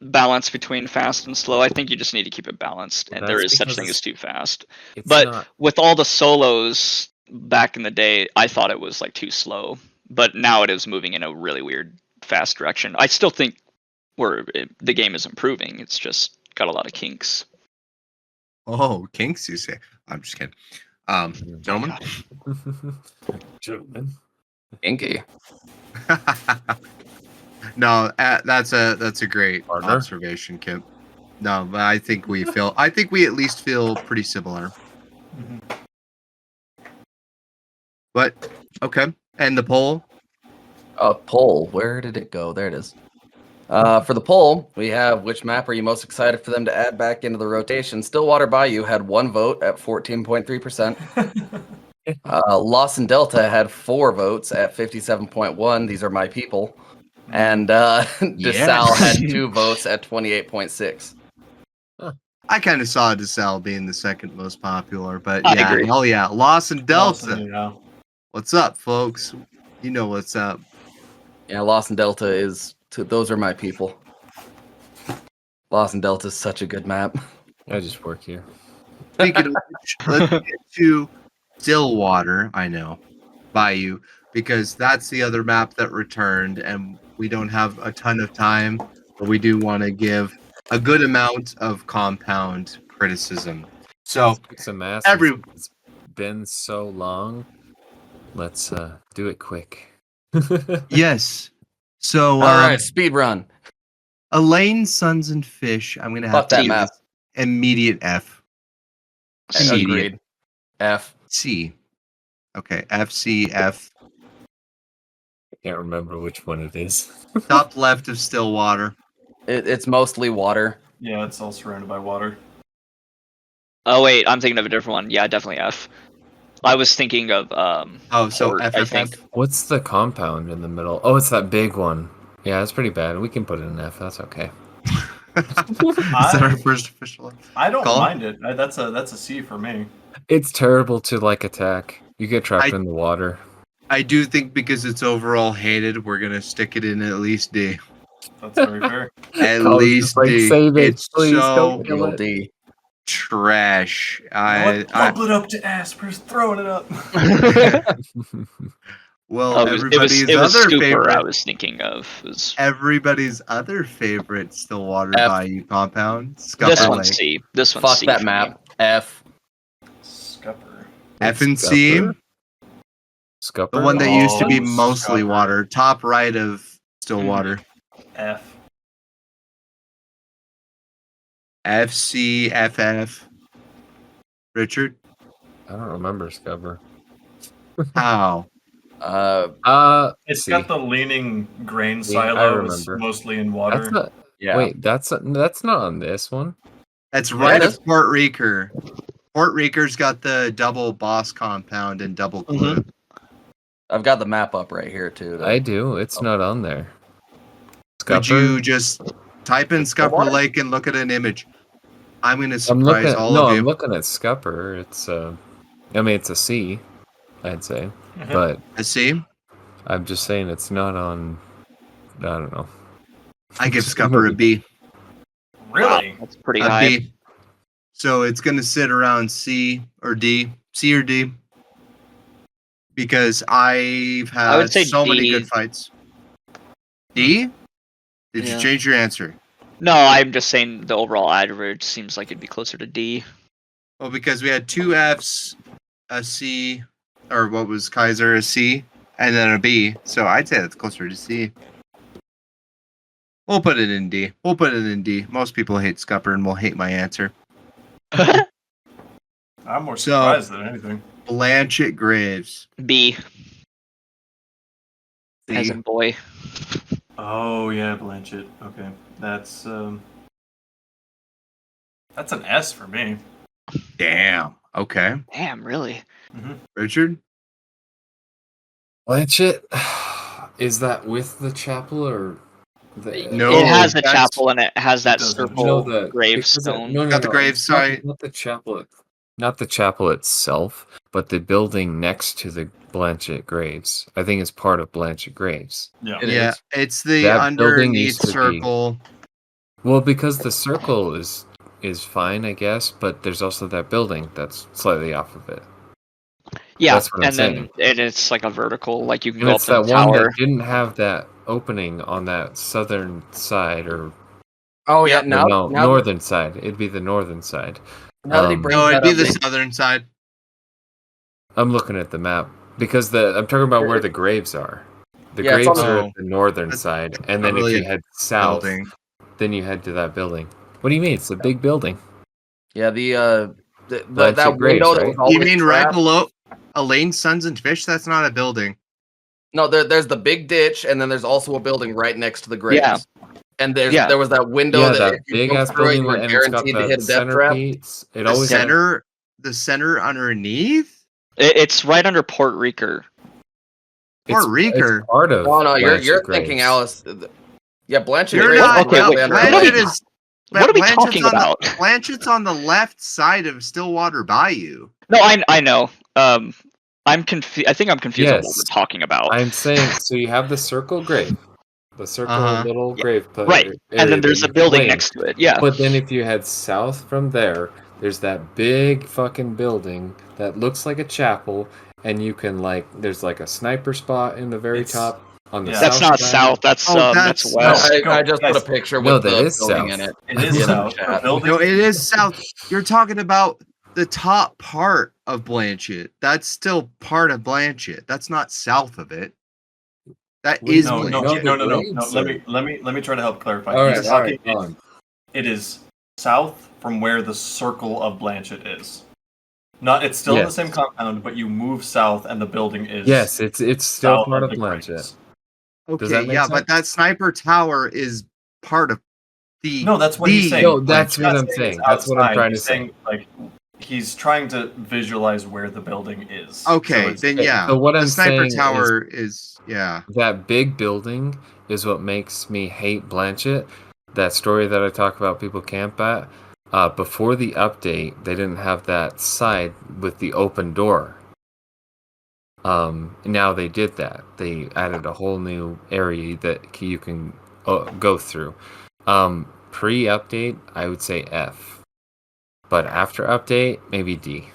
balance between fast and slow. I think you just need to keep it balanced, and there That's is such because thing as too fast. It's But not. with all the solos back in the day, I thought it was like too slow. But now it is moving in a really weird, fast direction. I still think the game is improving. It's just got a lot of kinks. Oh, kinks, you say? I'm just kidding. Gentlemen. Gentlemen. Inky. No, that's a great Partner? observation, Kip. No, but I think we at least feel pretty similar. But okay, and the poll. Poll. Where did it go? There it is. For the poll, we have which map are you most excited for them to add back into the rotation? Stillwater Bayou had 1 vote at 14.3%. Lost and Delta had 4 votes at 57.1. These are my people. And DeSalle had 2 votes at 28.6. I kind of saw DeSalle being the second most popular, but I yeah, agree. hell yeah, Lost and Delta. Awesome, yeah. What's up, folks? You know what's up. Yeah, Lost and Delta is... Those are my people. Lost and Delta is such a good map. I just work here. Speaking of which, let's get to Stillwater. I know, Bayou, because that's the other map that returned, and we don't have a ton of time, but we do want to give a good amount of compound criticism. So, It's a mass. It's been so long. Let's do it quick. yes. So, All right, speed run. Elaine, Sons, and Fish. I'm gonna have Fuck that to map. immediate F. Agreed. F. C. Okay, F, C, F. I can't remember which one it is. Top left of Stillwater. It's mostly water. Yeah, it's all surrounded by water. Oh wait, I'm thinking of a different one. Yeah, definitely F. I was thinking of Oh, so Port, F, I F, think. F. What's the compound in the middle? Oh, it's that big one. Yeah, it's pretty bad. We can put it in F. That's okay. Is that our first official one? I don't Call? mind it. That's a C for me. It's terrible to like attack. You get trapped in the water. I do think because it's overall hated, we're gonna stick it in at least D. That's very fair. At Call it least just like, D. save it, It's please, so don't kill Real it. D. trash. What? Pump it up to ass. We're just throwing it up. Well, Oh, it was everybody's it was other Scooper I favorite. was thinking of. It was, Everybody's other favorite Stillwater F. Bayou compound, this Scupper one's Lake. C. This one's Fuck C that for map. F. Scupper. F and C, Scupper? the one that used to be Oh, mostly Scupper. water, top right of Stillwater. F. FC, FF. Richard, I don't remember Scupper. how? It's see. got the leaning grain Yeah, I silo. It's remember. mostly in That's water. not. Yeah. Wait, that's not on this one. That's Yeah, right it of is. Port Reeker. Port Reeker's got the double boss compound and double clip. I've got the map up right here too. I do. It's not on there. Could Scupper? you just type in Scupper Stillwater? Lake and look at an image? I'm gonna I'm surprise looking. all No, of you. I'm looking at Scupper. It's I mean, it's a C, I'd say, Mhm. but I see. I'm just saying it's not on. I don't know. I give Scupper a B. Really? that's pretty A high. B. So it's gonna sit around C or D. C or D. Because I've I would had say so many D. good fights. D? Did Yeah. you change your answer? No, I'm just saying the overall average seems like it'd be closer to D. Well, because we had two Fs, a C, or what was Kaiser, a C, and then a B. So I'd say that's closer to C. We'll put it in D. We'll put it in D. Most people hate Scupper and will hate my answer. I'm more So- surprised than anything. Blanchett Graves. B, as C. in boy. Oh yeah, Blanchett. Okay, that's an S for me. Damn. Okay. Damn, really? Richard? Blanchett, is that with the chapel or the? No, it has a that's- chapel and it has that It does have a circle chapel. No, the gravestone. No, Got the grave it's not- site. Not the chapel. Not the chapel itself, but the building next to the Blanchett graves. I think it's part of Blanchett graves. Yeah. It Yeah, is. it's the That building underneath used to be- circle. Well, because the circle is fine, I guess, but there's also that building that's slightly off of it. Yeah, That's what I'm and then saying. it's like a vertical, like you can And go up it's to that the one tower. that didn't have that opening on that southern side, or Oh yeah. Yeah, Now, northern side. It'd be the northern side. now that he Um, brings No, it'd that be up, the they- southern side. I'm looking at the map because I'm talking about where the graves are. The Yeah, it's on graves the- are at the northern That's side, and then really if you a head south, Building. then you head to that building. What do you mean? It's a big building. yeah, the Blanchett that Graves, window that right? was always You mean right trapped- below Elaine's Sons and Fish? That's not a building. No, there's the big ditch, and then there's also a building right next to the graves. Yeah. And Yeah. there was that window Yeah, that that if you big broke ass through it, building, you were and it's got guaranteed to hit that a death trap. centerpiece. It The always center underneath? It's right under Port Reeker. Port Reeker? It's part of. No, you're Blanchett thinking Graves. Alice. Yeah, Blanchett You're Graves not. is okay, right wait, under what are Blanchett we- is. what are we Blanchett's talking on the- about? Blanchett's on the left side of Stillwater Bayou. No, I know. I'm confused. I think I'm confused on what Yes. we're talking about. I'm saying, so you have the circle grave, the circle Uh-huh. little Yeah, grave, right, area and then that there's a you building claim. next to it. Yeah. But then if you head south from there, there's that big fucking building that looks like a chapel, and you can there's like a sniper spot in the very It's- top on the yeah. south That's not side. south. That's that's- that's west. I just put a Guys. picture No, with that the is building south. in it. It is Yeah, south. chat. The building. No, it is south. You're talking about the top part of Blanchett. That's still part of Blanchett. That's not south of it. That Wait, is No, no, Blanchett. no, no, no, Graves, no. Let me try to help clarify. All He's right, all talking. right, go on. It is south from where the circle of Blanchett is. Not. It's still in the Yes. same compound, but you move south, and the building is. Yes, it's still south part of the Blanchett. graves. Okay, that make yeah, sense? but that sniper tower is part of the. No, that's what he's the- saying. No, that's He's what not I'm it's saying. That's what I'm outside. trying to He's say. saying, like, he's trying to visualize where the building is. Okay, So it's- then yeah. So what the I'm sniper saying tower is yeah. That big building is what makes me hate Blanchett. That story that I talk about people camp at. Before the update, they didn't have that side with the open door. Now they did that. They added a whole new area that you can go through. Pre-update, I would say F, but after update, maybe D.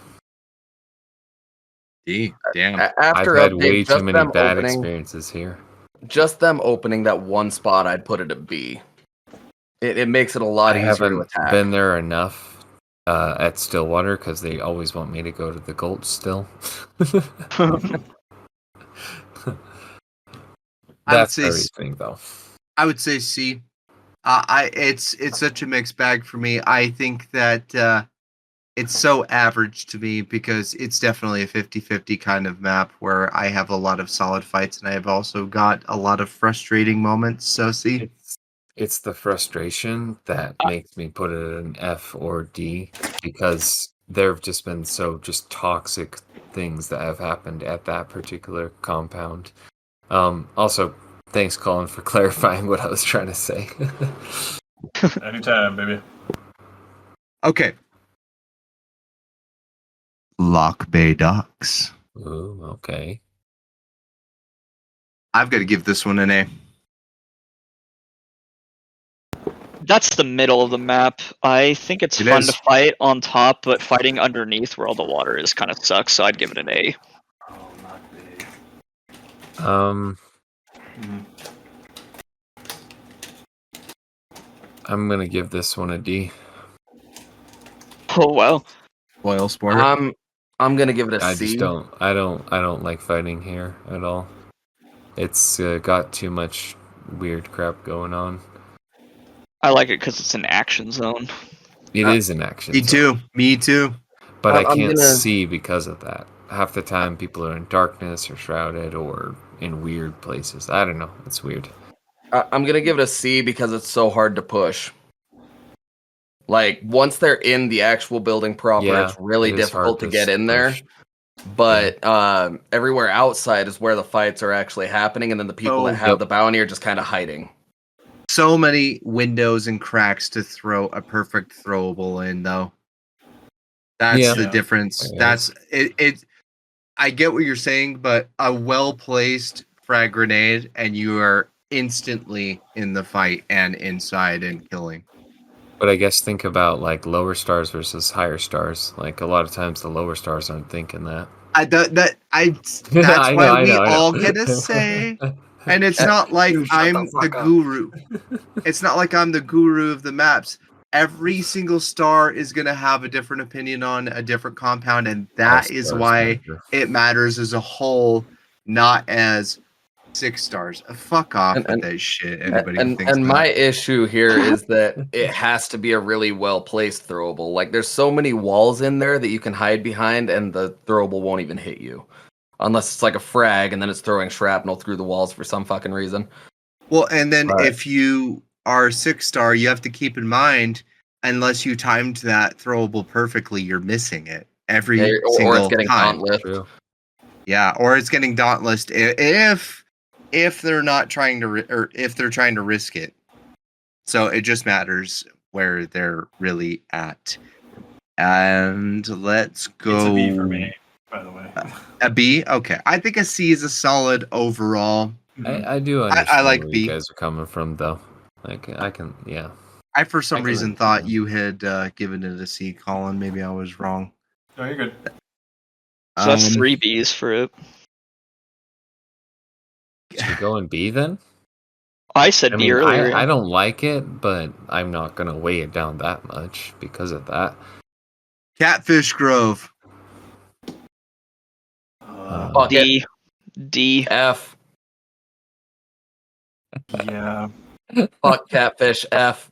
D. Damn. After I've had update, way too just many them bad opening, experiences here. just them opening that one spot, I'd put it at B. It makes it a lot I easier to haven't attack. been there enough at Stillwater because they always want me to go to the Gulch still. That's everything, though. I would say C. It's such a mixed bag for me. I think that it's so average to me because it's definitely a 50-50 kind of map where I have a lot of solid fights and I have also got a lot of frustrating moments. So C. It's the frustration that makes me put it at an F or D because there have just been just toxic things that have happened at that particular compound. Also, thanks, Colin, for clarifying what I was trying to say. Anytime, baby. Okay. Lock Bay Docks. Ooh, okay. I've got to give this one an A. That's the middle of the map. I think it's It fun is. to fight on top, but fighting underneath where all the water is kind of sucks, so I'd give it an A. Oh, not big. I'm gonna give this one a D. Oh, wow. Oil sport. I'm gonna give it a I C. just don't. I don't like fighting here at all. It's got too much weird crap going on. I like it because it's an action zone. It is an action. Me too. Me too. But I I'm can't gonna- see because of that. Half the time, people are in darkness or shrouded or in weird places. I don't know. It's weird. I'm gonna give it a C because it's so hard to push. Like once they're in the actual building proper, Yeah, it's really it is difficult to hard get in there. push. But everywhere outside is where the fights are actually happening, and then the people that have the bounty are just kind of hiding. So many windows and cracks to throw a perfect throwable in, though. That's the difference. It That's it. I get what you're saying, but a well-placed frag grenade, and you are instantly in the fight and inside and killing. But I guess think about like lower stars versus higher stars. Like a lot of times the lower stars aren't thinking that. That's I why know, I we know. all get a say. And it's not like Dude, shut I'm the fuck the up. guru. It's not like I'm the guru of the maps. Every single star is going to have a different opinion on a different compound, and that All is stars why matter. it matters as a whole, not as 6 stars. Fuck off with that shit. Anybody who thinks And that. my issue here is that it has to be a really well placed throwable. Like there's so many walls in there that you can hide behind, and the throwable won't even hit you, unless it's like a frag and then it's throwing shrapnel through the walls for some fucking reason. Well, and then Right. if you are 6-star, you have to keep in mind, unless you timed that throwable perfectly, you're missing it every single Or it's getting time. gauntlet. True. Yeah, or it's getting dauntless if they're not trying to or if they're trying to risk it. So it just matters where they're really at. And let's go. It's a B for me, by the way. A B? Okay. I think a C is a solid overall. I do understand like where B. you guys are coming from, though. Like I can, yeah. I for some I can reason understand thought that. you had given it a C, Colin. Maybe I was wrong. No, you're good. So that's 3 Bs for it. Should we go in B then? I said I B mean, earlier. I don't like it, but I'm not gonna weigh it down that much because of that. Catfish Grove. Fuck D. D. F. Yeah. Fuck Catfish F.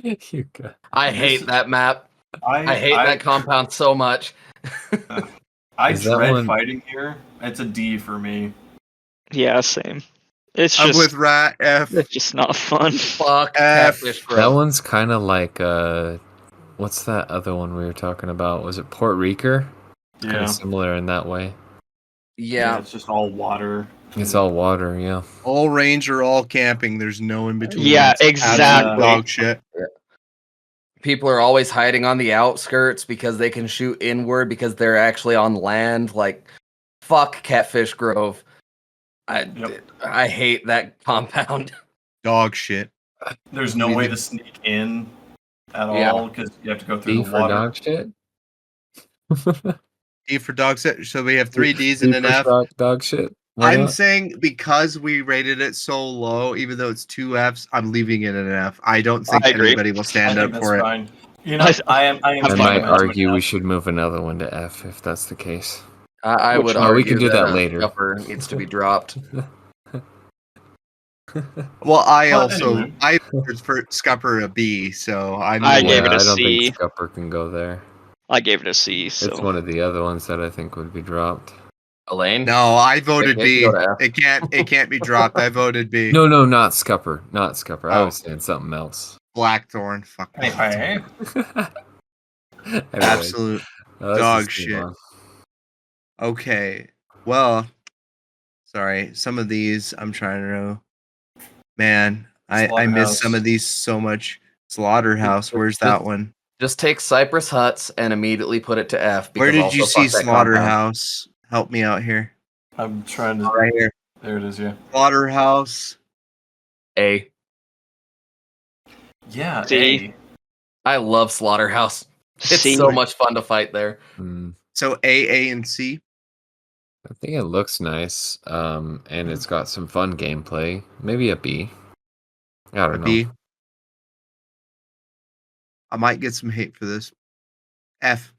You got I hate that map. I hate I that compound so much. I Is that dread one- fighting here. It's a D for me. Yeah, same. It's I'm just with Rat F. it's just not fun. Fuck F. Catfish that Grove. one's kind of like what's that other one we were talking about? Was it Port Rico? Kind Yeah. of similar in that way. Yeah. It's just all water. It's all water, yeah. All range or all camping. There's no in between. Yeah, It's absolute exactly. Dog shit. People are always hiding on the outskirts because they can shoot inward because they're actually on land. Like, fuck Catfish Grove. I hate that compound. Dog shit. There's no way to sneak in at Yeah. all because you have to go through D the for water. dog shit. D for dog shit. So we have 3 Ds D and an for F. dog shit. Why I'm not? saying because we rated it so low, even though it's 2 Fs, I'm leaving it an F. I don't think I agree. anybody will I stand think up that's for it. fine. You know, I am I fine might with that. argue we should move another one to F if that's the case. I Which would one? argue We can do that later. Scupper needs to be dropped. Well, I But also anyway. I voted for Scupper a B, so I'm I the gave one- it a I don't C. think Scupper can go there. I gave it a C. So It's one of the other ones that I think would be dropped. Elaine? No, I voted It can B. go to F. It can't be dropped. I voted B. No, not Scupper. Not Scupper. I Oh. was saying something else. Blackthorn. Fuck. Anyway, Anyways, Absolute let's dog just move shit. on. Okay. Well, sorry. Some of these I'm trying to know. Man, I miss some of these so much. Slaughterhouse. Where's that one? Just take Cypress Huts and immediately put it to F. Where because did you also see fuck that compound. Slaughterhouse? Help me out here. I'm trying to. Right here. There it is. Yeah. Slaughterhouse. A. Yeah. C. A. I love Slaughterhouse. It's C. so much fun to fight there. So A, and C. I think it looks nice, and it's got some fun gameplay. Maybe a B. I A don't know. B. I might get some hate for this. F.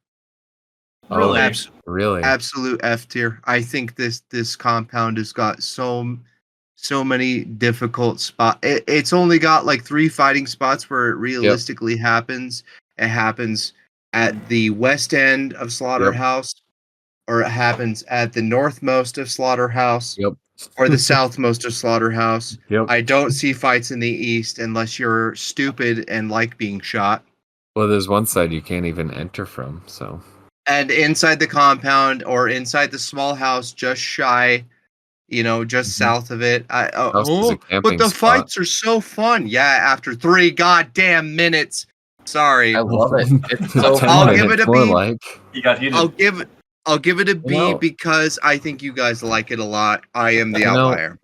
Really? Really? Absolute F tier. I think this compound has got so many difficult spots. It's only got like 3 fighting spots where it realistically happens. It happens at the west end of Slaughterhouse, or it happens at the northmost of Slaughterhouse, Yep. or the southmost of Slaughterhouse. Yep. I don't see fights in the east unless you're stupid and like being shot. Well, there's one side you can't even enter from, so. And inside the compound or inside the small house, just shy, just south of it. House is a But camping the spot. fights are so fun. Yeah, after 3 goddamn minutes. Sorry. I love it. It's so 10 I'll fun. give minutes, it a more B. like. You got heated. I'll give it a B know- because I think you guys like it a lot. I am the You know, outlier.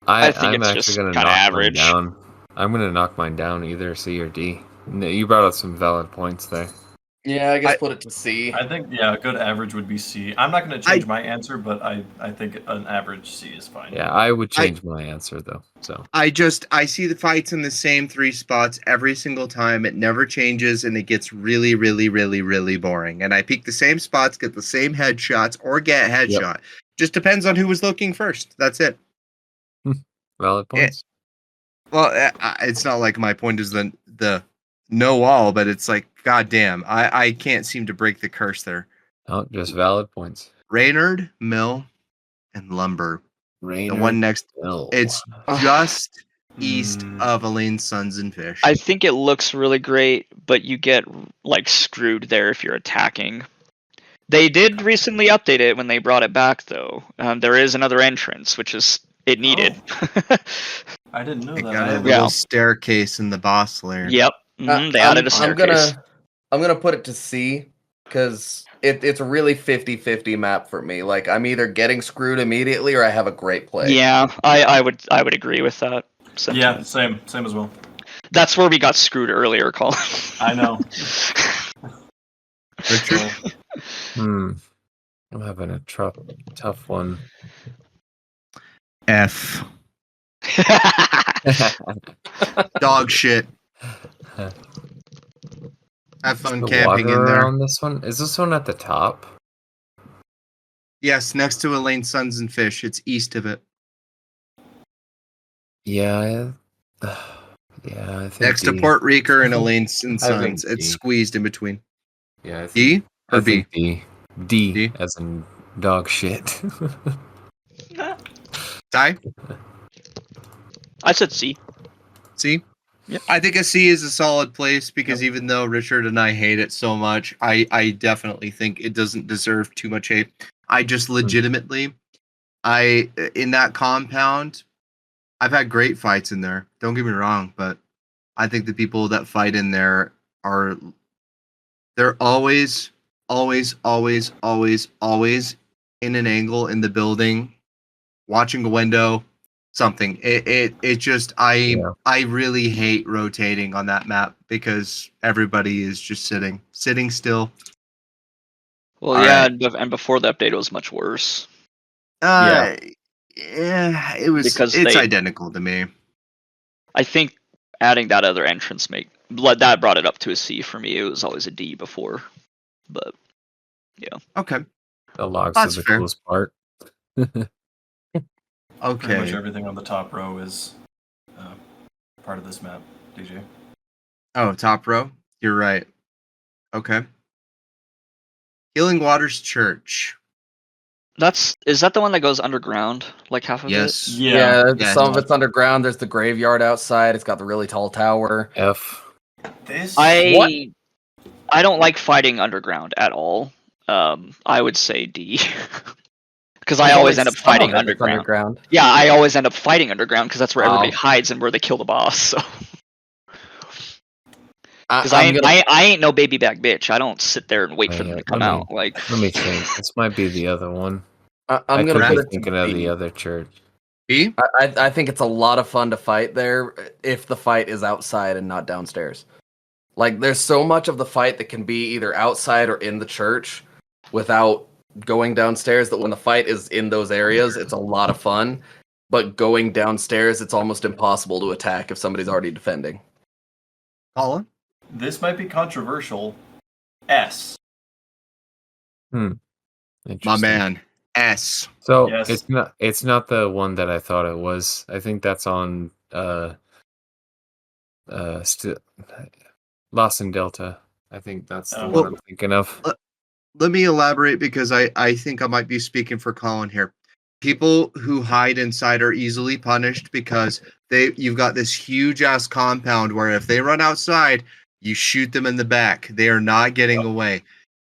I think I'm it's actually just gonna kinda knock average. mine down. I'm gonna knock mine down either C or D. No, you brought up some valid points there. Yeah, I guess I- put it to C. I think a good average would be C. I'm not going to change my answer, but I think an average C is fine. Yeah, I would change my answer though. So I see the fights in the same 3 spots every single time. It never changes, and it gets really, really, really, really boring. And I pick the same spots, get the same headshots, or get a headshot. Just depends on who was looking first. That's it. valid points. Well, it's not like my point is the know all, but it's like, goddamn, I can't seem to break the curse there. Oh, just valid points. Reynard, Mill, and Lumber. Rainer, The one next, Hill. it's just east of Elaine's Sons and Fish. I think it looks really great, but you get like screwed there if you're attacking. They did recently update it when they brought it back, though. There is another entrance, which is it needed. I didn't know They that. got I a haven't- little staircase in the boss lair. Yep. They added a staircase. I'm gonna put it to C because it's a really 50-50 map for me. Like I'm either getting screwed immediately or I have a great play. Yeah, I would agree with that. Yeah, same as well. That's where we got screwed earlier, Colin. I know. Richard? I'm having a tough one. F. Dog shit. Have fun The camping water in there. around this one? Is this one at the top? Yes, next to Elaine's Sons and Fish. It's east of it. Yeah. Yeah, I think Next to D. Port Riker and Elaine's and I think Sons. It's D. squeezed in between. Yeah, I think, D or I B? think D. D. D? As in dog shit. Ty? I said C. C? Yep. I think a C is a solid place because even though Richard and I hate it so much, I definitely think it doesn't deserve too much hate. I just legitimately, in that compound, I've had great fights in there. Don't get me wrong, but I think the people that fight in there they're always in an angle in the building, watching a window, something. It just I really hate rotating on that map because everybody is just sitting still. Well, All yeah, right. and before the update, it was much worse Yeah, it's because they, identical to me. I think, adding that other entrance that brought it up to a C for me. It was always a D before, but yeah. Okay, The logs that's are the fair. coolest part. Pretty much Okay. everything on the top row is part of this map, DJ. Oh, top row. You're right. Okay. Healing Waters Church. Is that the one that goes underground, like half of it? Yes. Yeah, Yes. some of it's underground. There's the graveyard outside. It's got the really tall tower. F. This I don't like fighting underground at all. I would say D. Because I always end up fighting underground. Yeah, I always end up fighting underground because that's where everybody hides and where they kill the boss. So. Because I ain't no baby back bitch. I don't sit there and wait for them to come out. Like, let me think. This might be the other one. I'm gonna be put it thinking of the other church. B. I think it's a lot of fun to fight there if the fight is outside and not downstairs. Like, there's so much of the fight that can be either outside or in the church without going downstairs that when the fight is in those areas, it's a lot of fun. But going downstairs, it's almost impossible to attack if somebody's already defending. Colin? This might be controversial. S. My man. S. So Yes. it's not the one that I thought it was. I think that's on Lost in Delta. I think that's the one I'm thinking of. Let me elaborate because I think I might be speaking for Colin here. People who hide inside are easily punished because you've got this huge ass compound where if they run outside, you shoot them in the back. They are not getting away.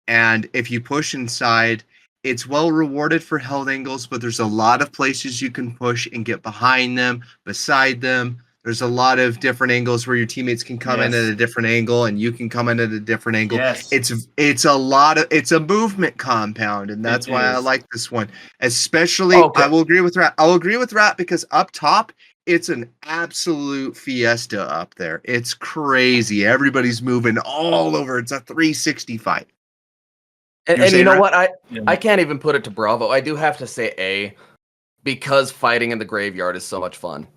And if you push inside, it's well rewarded for held angles, but there's a lot of places you can push and get behind them, beside them. There's a lot of different angles where your teammates can come in at a different angle and you can come in at a different angle. Yes. It's a movement compound, and that's why I like this one. Especially I will agree with Rat because up top it's an absolute fiesta up there. It's crazy. Everybody's moving all over. It's a 360 fight. And you know what? I can't even put it to Bravo. I do have to say A because fighting in the graveyard is so much fun.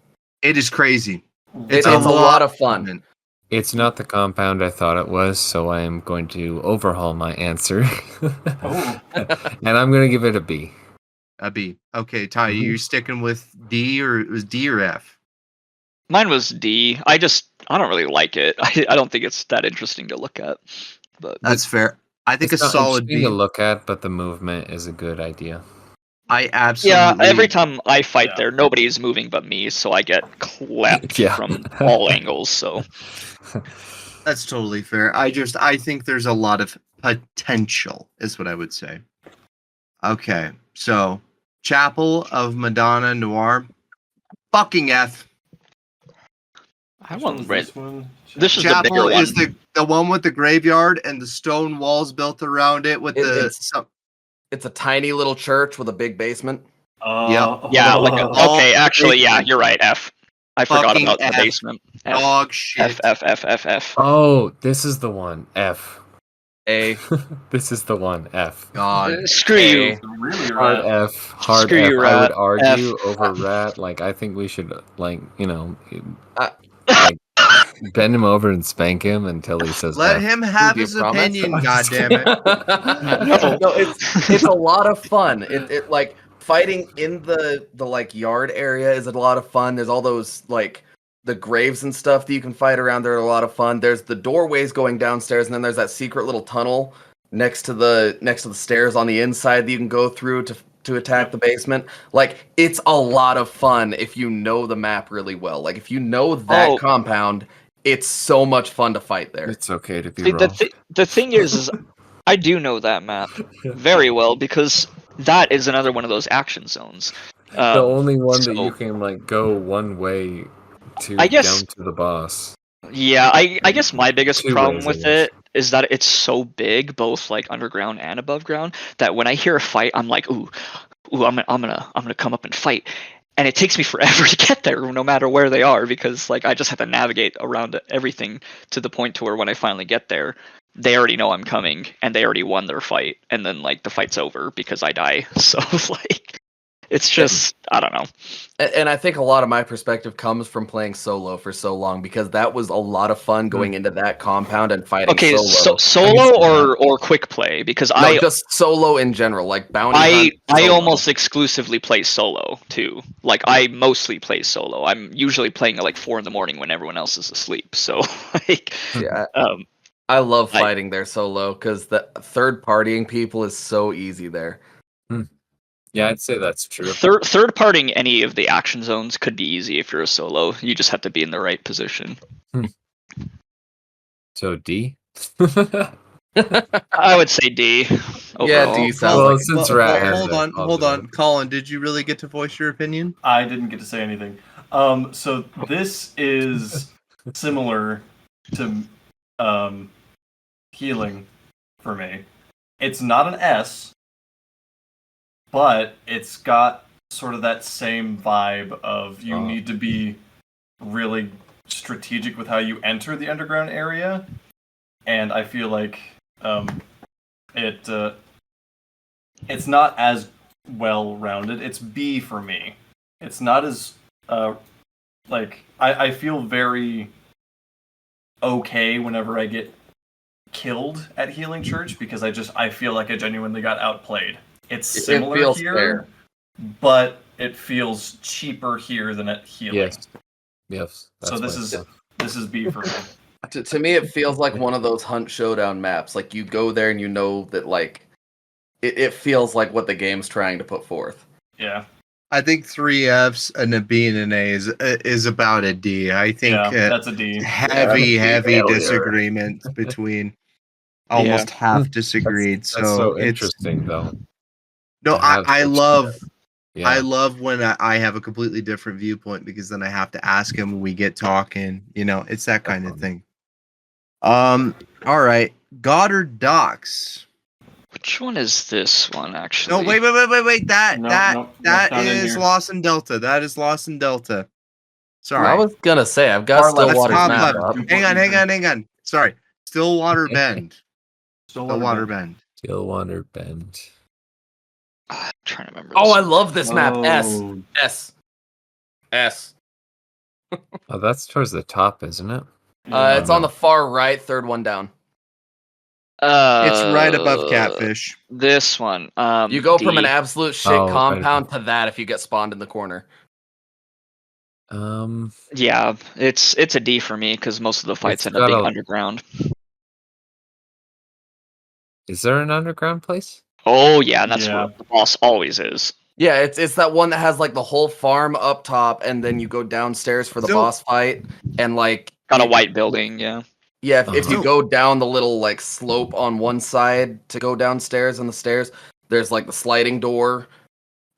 It is crazy. It's a lot of fun. It's not the compound I thought it was, so I am going to overhaul my answer. And I'm going to give it a B. A B. Okay, Ty, you're sticking with D, or it was D or F? Mine was D. I don't really like it. I don't think it's that interesting to look at. But that's fair. I think it's a solid B to look at, but the movement is a good idea. I absolutely. Yeah, every time I fight there, nobody is moving but me, so I get clapped from all angles. So that's totally fair. I think there's a lot of potential, is what I would say. Okay, so Chapel of Madonna Noir, fucking F. I want this one. This is Chapel the bigger one. is the one with the graveyard and the stone walls built around it with It's a tiny little church with a big basement. Yeah, actually, you're right. F. I forgot about the basement. F. Dog shit. F. Oh, this is the one. F. A. This is the one. F. God. Screw you. Really hard F. Hard Screw F. You, I would Rat. argue F. over Rat. Like, I think we should, bend him over and spank him until he says Let F. him have his opinion, goddammit. No, it's a lot of fun. It like fighting in the like yard area is a lot of fun. There's all those like the graves and stuff that you can fight around there are a lot of fun. There's the doorways going downstairs, and then there's that secret little tunnel next to the stairs on the inside that you can go through to attack the basement. Like, it's a lot of fun if you know the map really well. Like, if you know that compound, it's so much fun to fight there. It's okay to be wrong. The thing is I do know that map very well because that is another one of those action zones. The only one that you can like go one way to down to the boss. Yeah, I guess my biggest problem with it is that it's so big, both like underground and above ground, that when I hear a fight, I'm like, ooh, I'm gonna come up and fight. and it takes me forever to get there, no matter where they are, because like I just have to navigate around everything to the point to where when I finally get there, they already know I'm coming, and they already won their fight, and then like the fight's over because I die. So like, it's just I don't know. And I think a lot of my perspective comes from playing solo for so long, because that was a lot of fun going into that compound and fighting Okay, solo. solo or quick play, because No, just solo in general, like bounty hunt. I solo. almost exclusively play solo too. Like I mostly play solo. I'm usually playing at like 4 in the morning when everyone else is asleep. So like, Yeah, I love fighting there solo, because the third partying people is so easy there. Yeah, I'd say that's true. Third partying any of the action zones could be easy if you're a solo. You just have to be in the right position. So D. I would say D. Overall. Yeah, D sounds Well, like since Well, Rat hold on, I'll hold do on. it. Colin, did you really get to voice your opinion? I didn't get to say anything. So this is similar to healing for me. It's not an S, but it's got sort of that same vibe of you need to be really strategic with how you enter the underground area, and I feel like it's not as well rounded. It's B for me. It's not as like I feel very okay whenever I get killed at Healing Church, because I feel like I genuinely got outplayed. It's similar feels here, fair. but it feels cheaper here than at Healing. Yes. So this is B for me. To me, it feels like one of those Hunt Showdown maps. Like you go there and you know that like it feels like what the game's trying to put forth. Yeah. I think 3 Fs and a B and an A is about a D. I think that's a D. heavy failure. disagreement between almost half disagreed. That's so so it's interesting, though. no. to have I such love Yeah. I love when I have a completely different viewpoint, because then I have to ask him when we get talking. You know, it's that kind of thing. All right, Goddard Docks. Which one is this one actually? No, wait. That that's not in is here. Lawson Delta. That is Lawson Delta. Sorry. I was gonna say I've got Far left. Stillwater's Top map left. up. Hang on. Sorry. Stillwater Bend. Stillwater Bend. Stillwater Bend. I'm trying to remember. Oh, this I one. love this map. Oh. S. Oh, that's towards the top, isn't it? It's on the far right, third one down. It's right above Catfish. This one. You go D. from an absolute shit Oh, right compound to that if you get spawned in the corner. Yeah, it's a D for me because most of the fights end up being underground. Is there an underground place? Oh yeah, and that's where the boss always is. Yeah, it's that one that has like the whole farm up top, and then you go downstairs for the boss fight, and like got a white building. Yeah. Yeah, if you go down the little like slope on one side to go downstairs on the stairs, there's like the sliding door,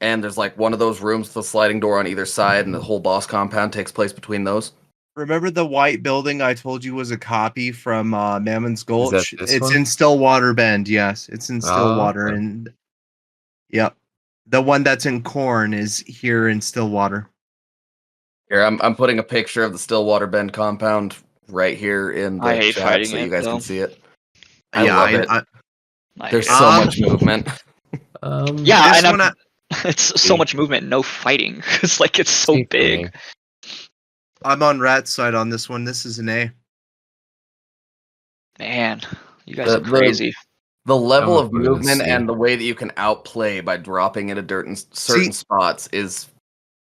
and there's like one of those rooms with a sliding door on either side, and the whole boss compound takes place between those. Remember the white building I told you was a copy from Mammon's Gulch? It's one? In Stillwater Bend, yes. It's in Stillwater. And yep. The one that's in Corn is here in Stillwater. Here, I'm putting a picture of the Stillwater Bend compound right here in the chat so you guys can see it. I love it. There's so much movement. Yeah, and it's so much movement, no fighting. It's like it's so big. I'm on Rat's side on this one. This is an A. Man, you guys are crazy. The level of movement and the way that you can outplay by dropping into certain spots is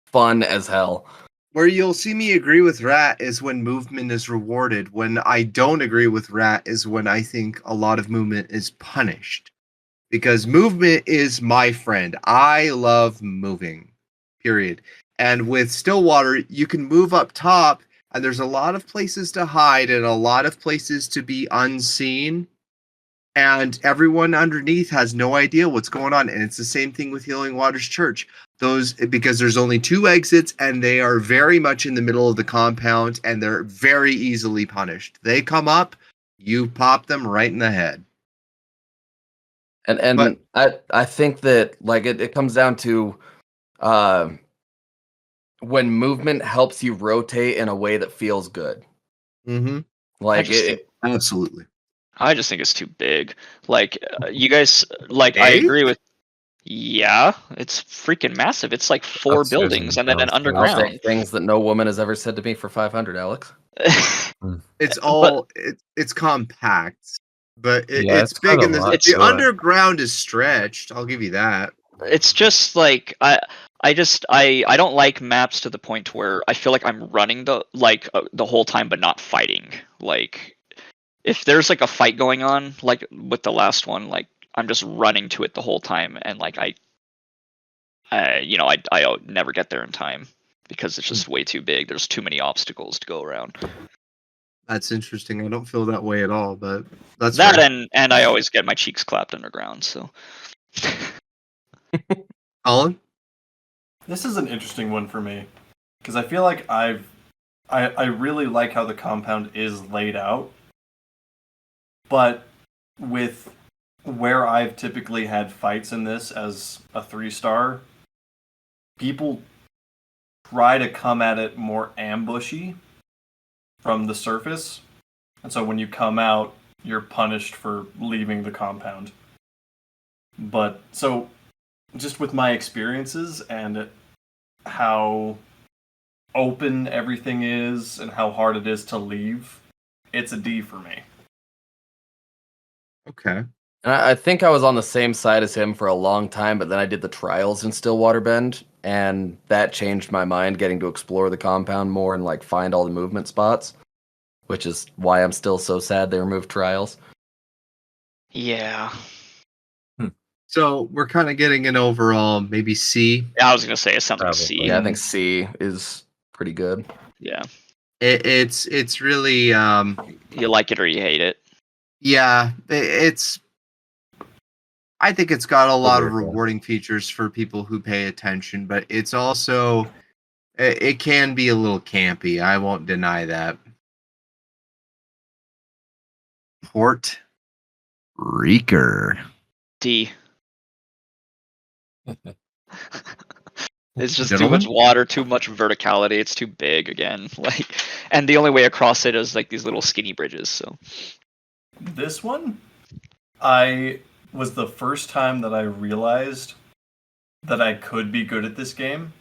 fun as hell. Where you'll see me agree with Rat is when movement is rewarded. When I don't agree with Rat is when I think a lot of movement is punished. Because movement is my friend. I love moving. Period. And with Stillwater, you can move up top, and there's a lot of places to hide and a lot of places to be unseen. And everyone underneath has no idea what's going on. And it's the same thing with Healing Waters Church. Because there's only 2 exits, and they are very much in the middle of the compound, and they're very easily punished. They come up, you pop them right in the head. And I think that like it comes down to when movement helps you rotate in a way that feels good. Mm-hmm. Like just it, Absolutely. I just think it's too big. Like you guys, like I Big? agree with. Yeah, it's freaking massive. It's like 4 Upstairs buildings and and then an downstairs. I'll say underground. things that no woman has ever said to me for 500, Alex. It's But all it's compact, but Yeah, it's it's got big a in this. lot The to it. underground is stretched. I'll give you that. it's just like I don't like maps to the point where I feel like I'm running the whole time but not fighting. Like if there's like a fight going on, like with the last one, like I'm just running to it the whole time, and like I never get there in time because it's just way too big. There's too many obstacles to go around. That's interesting. I don't feel that way at all, but that's That fair. and I always get my cheeks clapped underground. So Colin? This is an interesting one for me because I feel like I really like how the compound is laid out, but with where I've typically had fights in this as a 3-star, people try to come at it more ambushy from the surface, and so when you come out, you're punished for leaving the compound. But so, just with my experiences and how open everything is and how hard it is to leave, it's a D for me. Okay. And I think I was on the same side as him for a long time, but then I did the trials in Stillwater Bend, and that changed my mind, getting to explore the compound more and like find all the movement spots, which is why I'm still so sad they removed trials. yeah, So we're kind of getting an overall maybe C. I was gonna say it sounds like a Probably. C. Yeah, I think C is pretty good. Yeah, It's really you like it or you hate it. yeah, it's I think it's got a lot of Overall. rewarding features for people who pay attention, but it's also it can be a little campy. I won't deny that. Port Reeker. D. It's just Gentlemen? too much water, too much verticality. It's too big again. Like, and the only way across it is like these little skinny bridges. So This one, I was the first time that I realized that I could be good at this game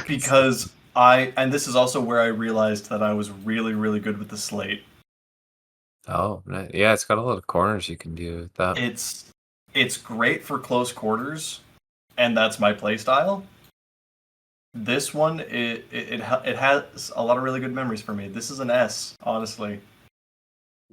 because and this is also where I realized that I was really, really good with the slate. Oh, nice. Yeah, it's got a lot of corners you can do with that. It's great for close quarters, and that's my playstyle. This one, it has a lot of really good memories for me. This is an S, honestly.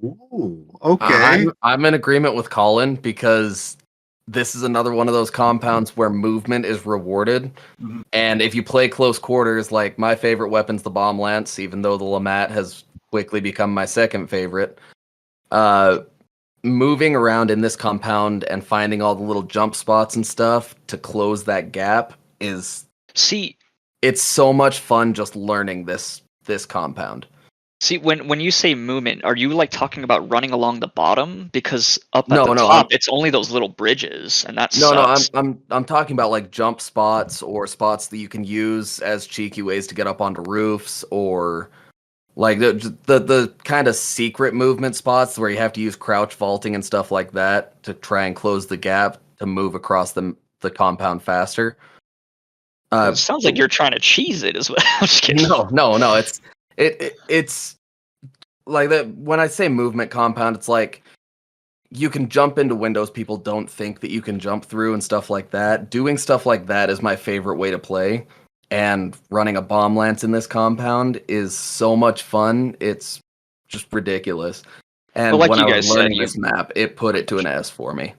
Ooh, okay. I'm in agreement with Colin because this is another one of those compounds where movement is rewarded. Mhm. And if you play close quarters, like my favorite weapon's the bomb lance, even though the Lamat has quickly become my second favorite. Moving around in this compound and finding all the little jump spots and stuff to close that gap is see, it's so much fun just learning this compound. when you say movement, are you like talking about running along the bottom? Because up at No, the no, top, it's only those little bridges, and that sucks. I'm talking about like jump spots or spots that you can use as cheeky ways to get up onto roofs, or like the kind of secret movement spots where you have to use crouch vaulting and stuff like that to try and close the gap to move across the compound faster. It sounds like you're trying to cheese it as well. I'm just kidding. No. It's like that. When I say movement compound, it's like you can jump into windows people don't think that you can jump through and stuff like that. Doing stuff like that is my favorite way to play. And running a bomb lance in this compound is so much fun. It's just ridiculous. And But like when you I was guys said, learning this map, it put it to an S for me.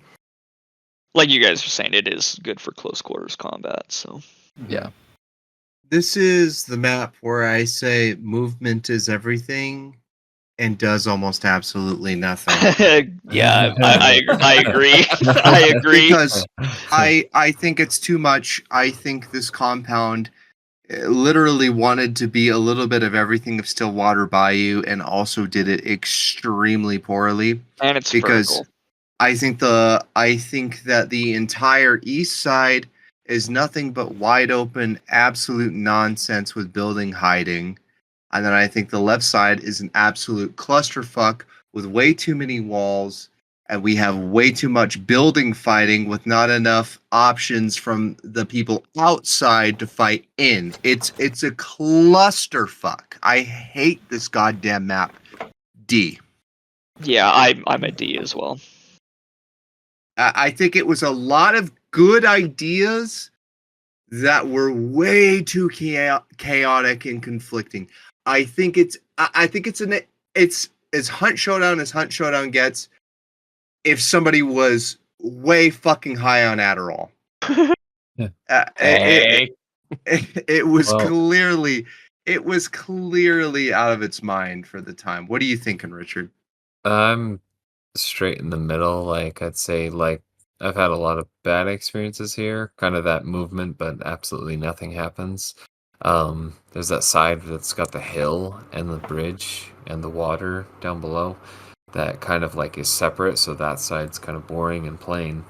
Like you guys are saying, it is good for close quarters combat. So Yeah. This is the map where I say movement is everything and does almost absolutely nothing. yeah, I agree. I agree. Because I think it's too much. I think this compound literally wanted to be a little bit of everything of Stillwater Bayou and also did it extremely poorly. And it's because vertical. I think that the entire east side is nothing but wide open, absolute nonsense with building hiding. And then I think the left side is an absolute clusterfuck with way too many walls, and we have way too much building fighting with not enough options from the people outside to fight in. It's a clusterfuck. I hate this goddamn map. D. Yeah, I'm a D as well. I think it was a lot of good ideas that were way too chaotic and conflicting. I think it's as Hunt Showdown as Hunt Showdown gets if somebody was way fucking high on Adderall. Hey. It was Well- clearly out of its mind for the time. What are you thinking, Richard? I'm straight in the middle. Like I'd say, like I've had a lot of bad experiences here. Kind of that movement, but absolutely nothing happens. There's that side that's got the hill and the bridge and the water down below. That kind of like is separate, so that side's kind of boring and plain.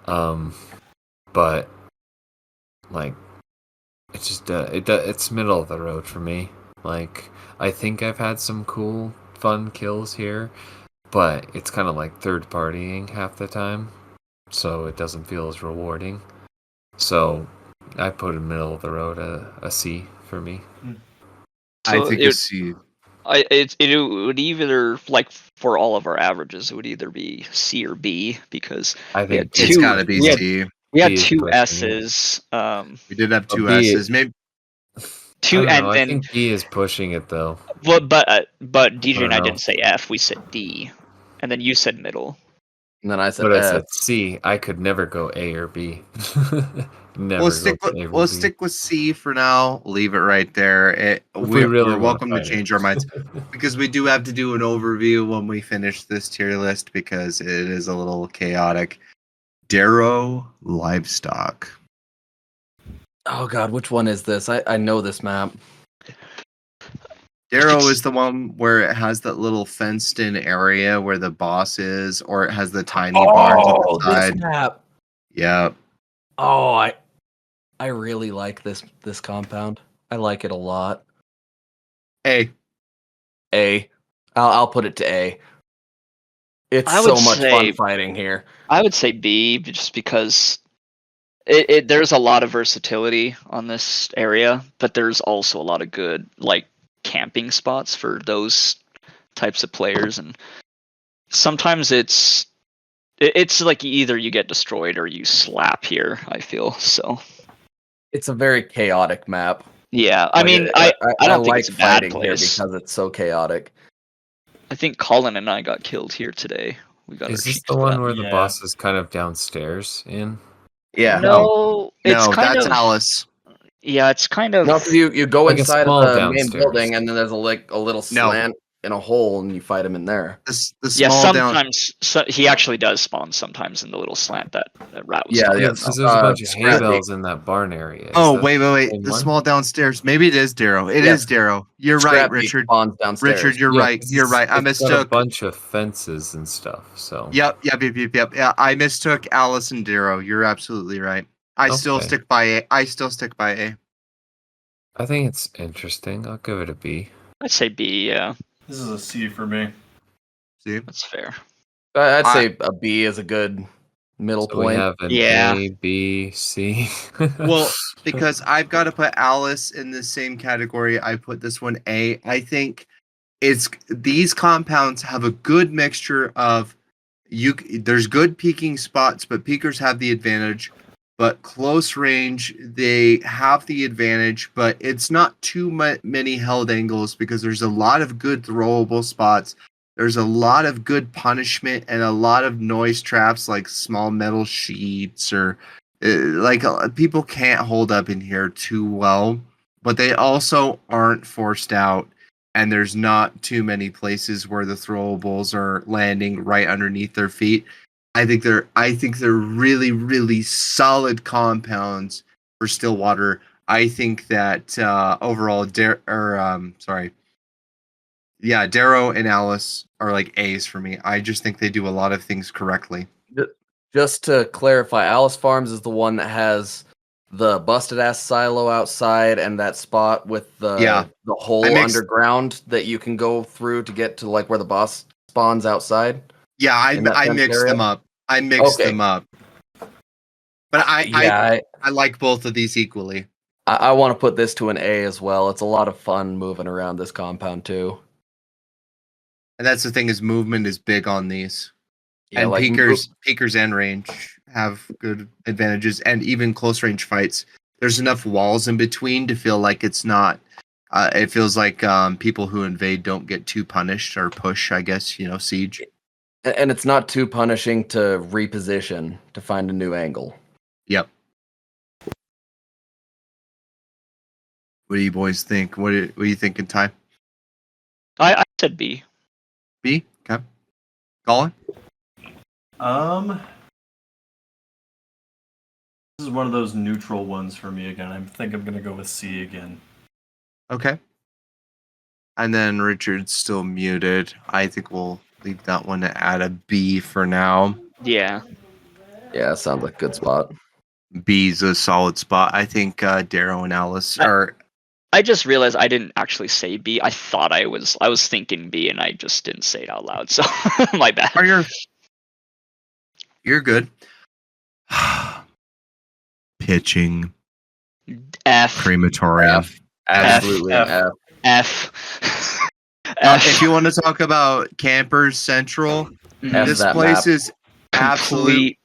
But like it's just it's middle of the road for me. Like I think I've had some cool, fun kills here, but it's kind of like third partying half the time, so it doesn't feel as rewarding. So I put in middle of the road a C for me. I So think it- a C. It would either, like, for all of our averages, it would either be C or B, because I we had think It's two- got to be we had- C. we had B is two pushing it. S's. We did have two B- S's. Maybe Two, I don't know, I and think B is pushing it though. but DJ and I know. didn't say F. We said D, and then you said middle. And then I said But I F. said C. I could never go A or B. Never we'll go stick to A or we'll B. stick with C for now. Leave it right there. If We're really wanna welcome to fight it. change our minds because we do have to do an overview when we finish this tier list because it is a little chaotic. Darrow Livestock. Oh god, which one is this? I know this map. Darrow is the one where it has that little fenced-in area where the boss is, or it has the tiny barns on the this side. map. Yep. Oh, I really like this compound. I like it a lot. A. A. I'll put it to A. It's I so would much say- fun fighting here. I would say B, just because there's a lot of versatility on this area, but there's also a lot of good, like, camping spots for those types of players, and sometimes it's like either you get destroyed or you slap here, I feel. So It's a very chaotic map. yeah, I Like, mean, I don't think like it's a bad fighting here place. because it's so chaotic. I think Colin and I got killed here today. We got Is our this cheeks the one cut. where the Yeah. boss is kind of downstairs in? Yeah. No, it's No, kind that's of Alice. yeah, it's kind of No, 'cause you go Like a inside small of the main downstairs. building and then there's a little No. slant in a hole and you fight him in there. The yeah. small down. Sometimes he actually does spawn sometimes in the little slant that Rat was Yeah, talking yeah. about. Because there's a bunch of hay Scrappy. bales in that barn area. Is Oh, that wait. the The one? small downstairs. Maybe it is Darrow. It Yeah. is Darrow. You're right, Scrappy Richard. spawns downstairs. Richard, you're Yeah, right. 'cause You're it's- right. I it's got a mistook. bunch of fences and stuff. So Yep. Yeah, I mistook Alice and Darrow. You're absolutely right. I still Okay. stick by A. I think it's interesting. I'll give it a B. I'd say B. Yeah, This is a C for me. See? that's fair. I'd say a B is a good middle So we point. have an Yeah. A, B, C. Well, because I've got to put Alice in the same category. I put this one A. I think these compounds have a good mixture of there's good peeking spots, but peekers have the advantage. But close range, they have the advantage, but it's not too many held angles because there's a lot of good throwable spots. There's a lot of good punishment and a lot of noise traps like small metal sheets or people can't hold up in here too well, but they also aren't forced out. And there's not too many places where the throwables are landing right underneath their feet. I think they're really, really solid compounds for Stillwater. I think that overall, Darrow and Alice are like A's for me. I just think they do a lot of things correctly. Just to clarify, Alice Farms is the one that has the busted ass silo outside and that spot with the hole underground that you can go through to get to like where the boss spawns outside. Yeah, I mixed them up. I mixed them up. But I like both of these equally. I want to put this to an A as well. It's a lot of fun moving around this compound too. And that's the thing, is movement is big on these. Yeah, and like peekers and range have good advantages, and even close range fights. There's enough walls in between to feel like it's not. It feels like people who invade don't get too punished or push. I guess siege. And it's not too punishing to reposition to find a new angle. Yep. What do you boys think? What are you thinking, Ty? I said B. B? Okay. Colin? This is one of those neutral ones for me again. I think I'm going to go with C again. Okay. And then Richard's still muted. I think we'll leave that one at a B for now. Yeah. Yeah, sounds like a good spot. B's a solid spot. I think Darrow and Alice are. I just realized I didn't actually say B. I thought I was thinking B, and I just didn't say it out loud. So my bad. You're good. Pitching. F. Crematorium. Absolutely F. F. If you want to talk about Campers Central, this place is absolute.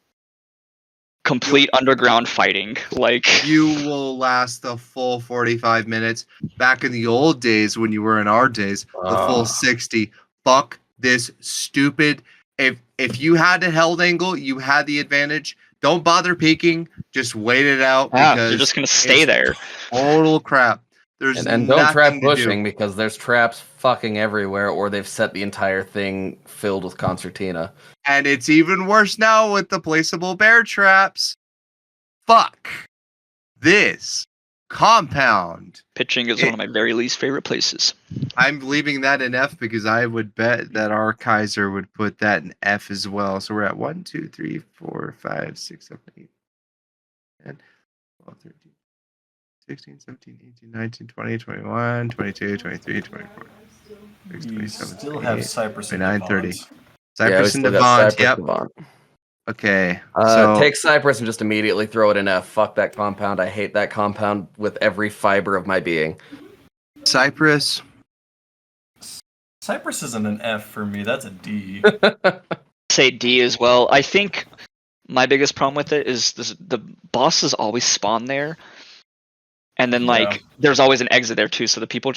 Complete underground fighting. Like, you will last the full 45 minutes. Back in the old days, when you were in our days, the full 60. Fuck this stupid. If you had a held angle, you had the advantage. Don't bother peeking. Just wait it out. Because you're just gonna stay there. Total crap. And don't try pushing because there's traps fucking everywhere, or they've set the entire thing filled with concertina. And it's even worse now with the placeable bear traps. Fuck this compound. Pitching is one of my very least favorite places. I'm leaving that in F because I would bet that our Kaiser would put that in F as well. So we're at 1, 2, 3, 4, 5, 6, 7, 8, 10, 12, 13. 16, 17, 18, 19, 20, 21, 22, 23, 24, 26, 27, still have Cypress and 29, 30. Devant. Cypress and Devant, yep. Okay. So take Cypress and just immediately throw it in F. Fuck that compound. I hate that compound with every fiber of my being. Cypress isn't an F for me. That's a D. Say D as well. I think my biggest problem with it is the bosses always spawn there. And then, there's always an exit there, too, so the people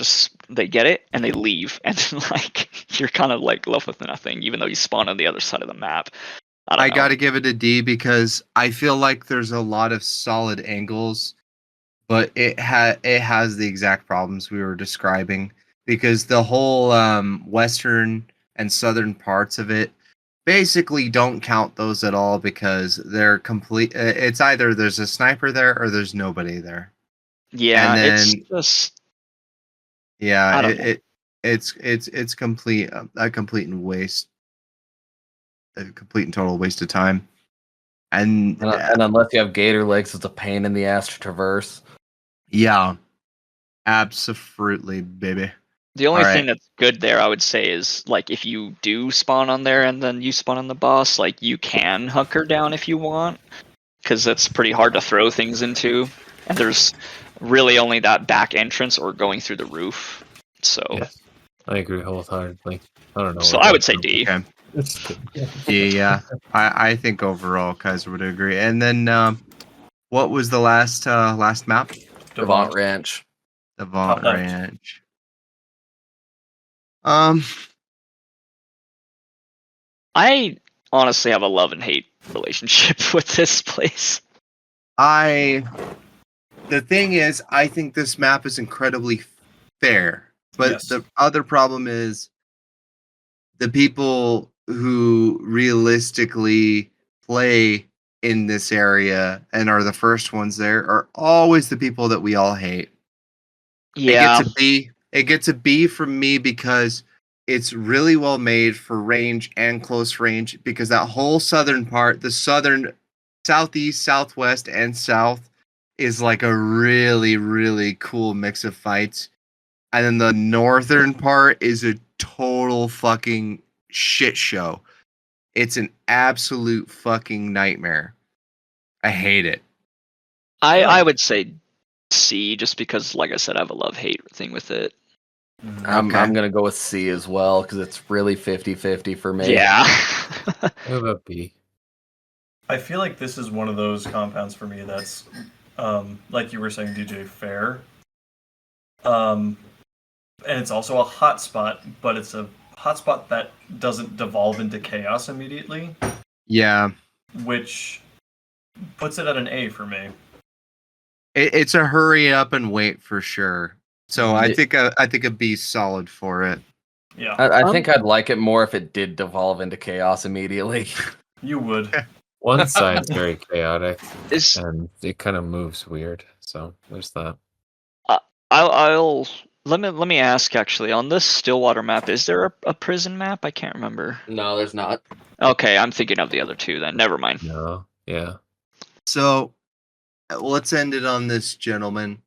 they get it, and they leave. And then, you're kind of, left with nothing, even though you spawn on the other side of the map. I got to give it a D because I feel like there's a lot of solid angles, but it has the exact problems we were describing. Because the whole western and southern parts of it basically don't count those at all because they're complete. It's either there's a sniper there or there's nobody there. Yeah, and then, it's just. Yeah, it's complete a complete and total waste of time. And unless you have gator legs, it's a pain in the ass to traverse. Yeah, absolutely, baby. The only thing that's good there, I would say, is if you do spawn on there and then you spawn on the boss, you can hunker down if you want, because that's pretty hard to throw things into, and there's really only that back entrance or going through the roof. So yes, I agree wholeheartedly. I don't know. So I would say D. Okay. Yeah. I think overall Kaiser would agree. And then what was the last map? Devant Ranch. Devant Ranch. I honestly have a love and hate relationship with this place. The thing is, I think this map is incredibly fair, but the other problem is the people who realistically play in this area and are the first ones there are always the people that we all hate. Yeah. It gets a B from me because it's really well made for range and close range because that whole southern part, the southern, southeast, southwest, and south is like a really, really cool mix of fights. And then the northern part is a total fucking shit show. It's an absolute fucking nightmare. I hate it. I would say C, just because, like I said, I have a love-hate thing with it. I'm Okay. gonna go with C as well because it's really 50-50 for me. Yeah. What about B? I feel like this is one of those compounds for me that's, like you were saying, DJ, fair. And it's also a hotspot, but it's a hotspot that doesn't devolve into chaos immediately, Yeah. which puts it at an A for me. It's a hurry up and wait for sure. So I think a B's solid for it. Yeah, I think I'd like it more if it did devolve into chaos immediately. you would. One side's very chaotic, Is and it kind of moves weird. So there's that. I'll let me ask actually, on this Stillwater map, is there a prison map? I can't remember. No, there's not. Okay, I'm thinking of the other two then. Never mind. No, yeah. So let's end it on this, gentlemen.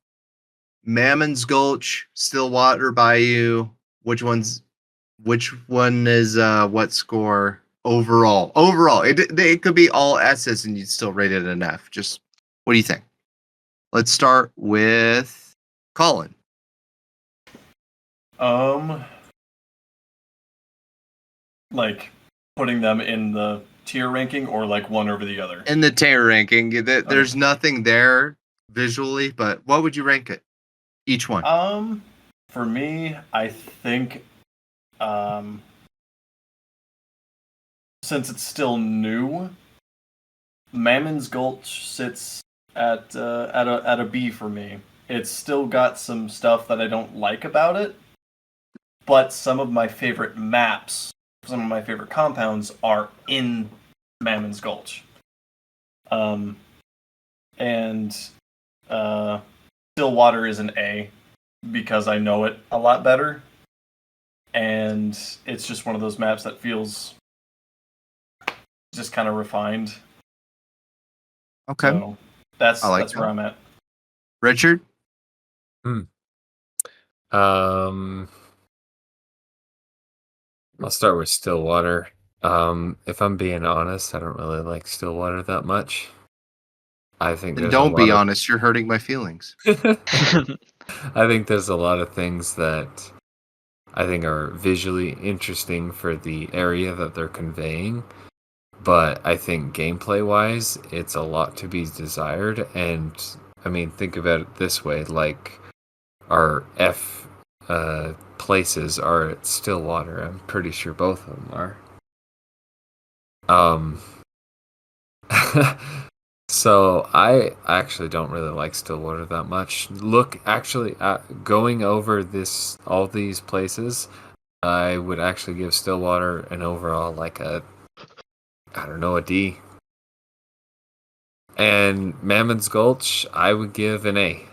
Mammon's Gulch, Stillwater Bayou. Which one is what score overall? Overall, it could be all S's and you'd still rate it an F. Just what do you think? Let's start with Colin. Like putting them in the tier ranking or like one over the other. In the tier ranking, there's nothing there visually, but what would you rank it? Each one. For me, I think, since it's still new, Mammon's Gulch sits at a B for me. It's still got some stuff that I don't like about it, but some of my favorite maps, some of my favorite compounds are in Mammon's Gulch. And Stillwater is an A because I know it a lot better. And it's just one of those maps that feels just kind of refined. Okay. So that's like where I'm at. Richard? I'll start with Stillwater. If I'm being honest, I don't really like Stillwater that much. I think Then there's don't a be lot honest, you're hurting my feelings. I think there's a lot of things that I think are visually interesting for the area that they're conveying, but I think gameplay-wise, it's a lot to be desired. And I mean, think about it this way: like our F places are at Stillwater. I'm pretty sure both of them are. So I actually don't really like Stillwater that much. Look, actually, going over all these places, I would actually give Stillwater an overall like a D. And Mammon's Gulch, I would give an A.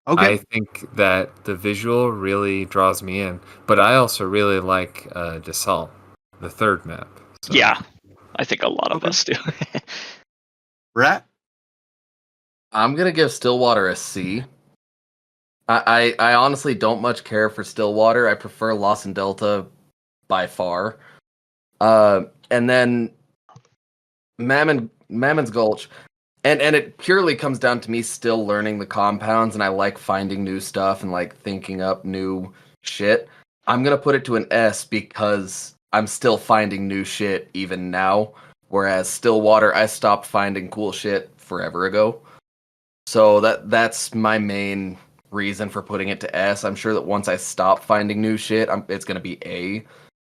Okay. I think that the visual really draws me in, but I also really like Desalt, the third map. So. Yeah, I think a lot of us do. Rat? I'm gonna give Stillwater a C. I honestly don't much care for Stillwater. I prefer Lost and Delta by far. And then Mammon's Gulch. And it purely comes down to me still learning the compounds, and I like finding new stuff and like thinking up new shit. I'm gonna put it to an S because I'm still finding new shit even now. Whereas Stillwater, I stopped finding cool shit forever ago. So that's my main reason for putting it to S. I'm sure that once I stop finding new shit, it's gonna be A.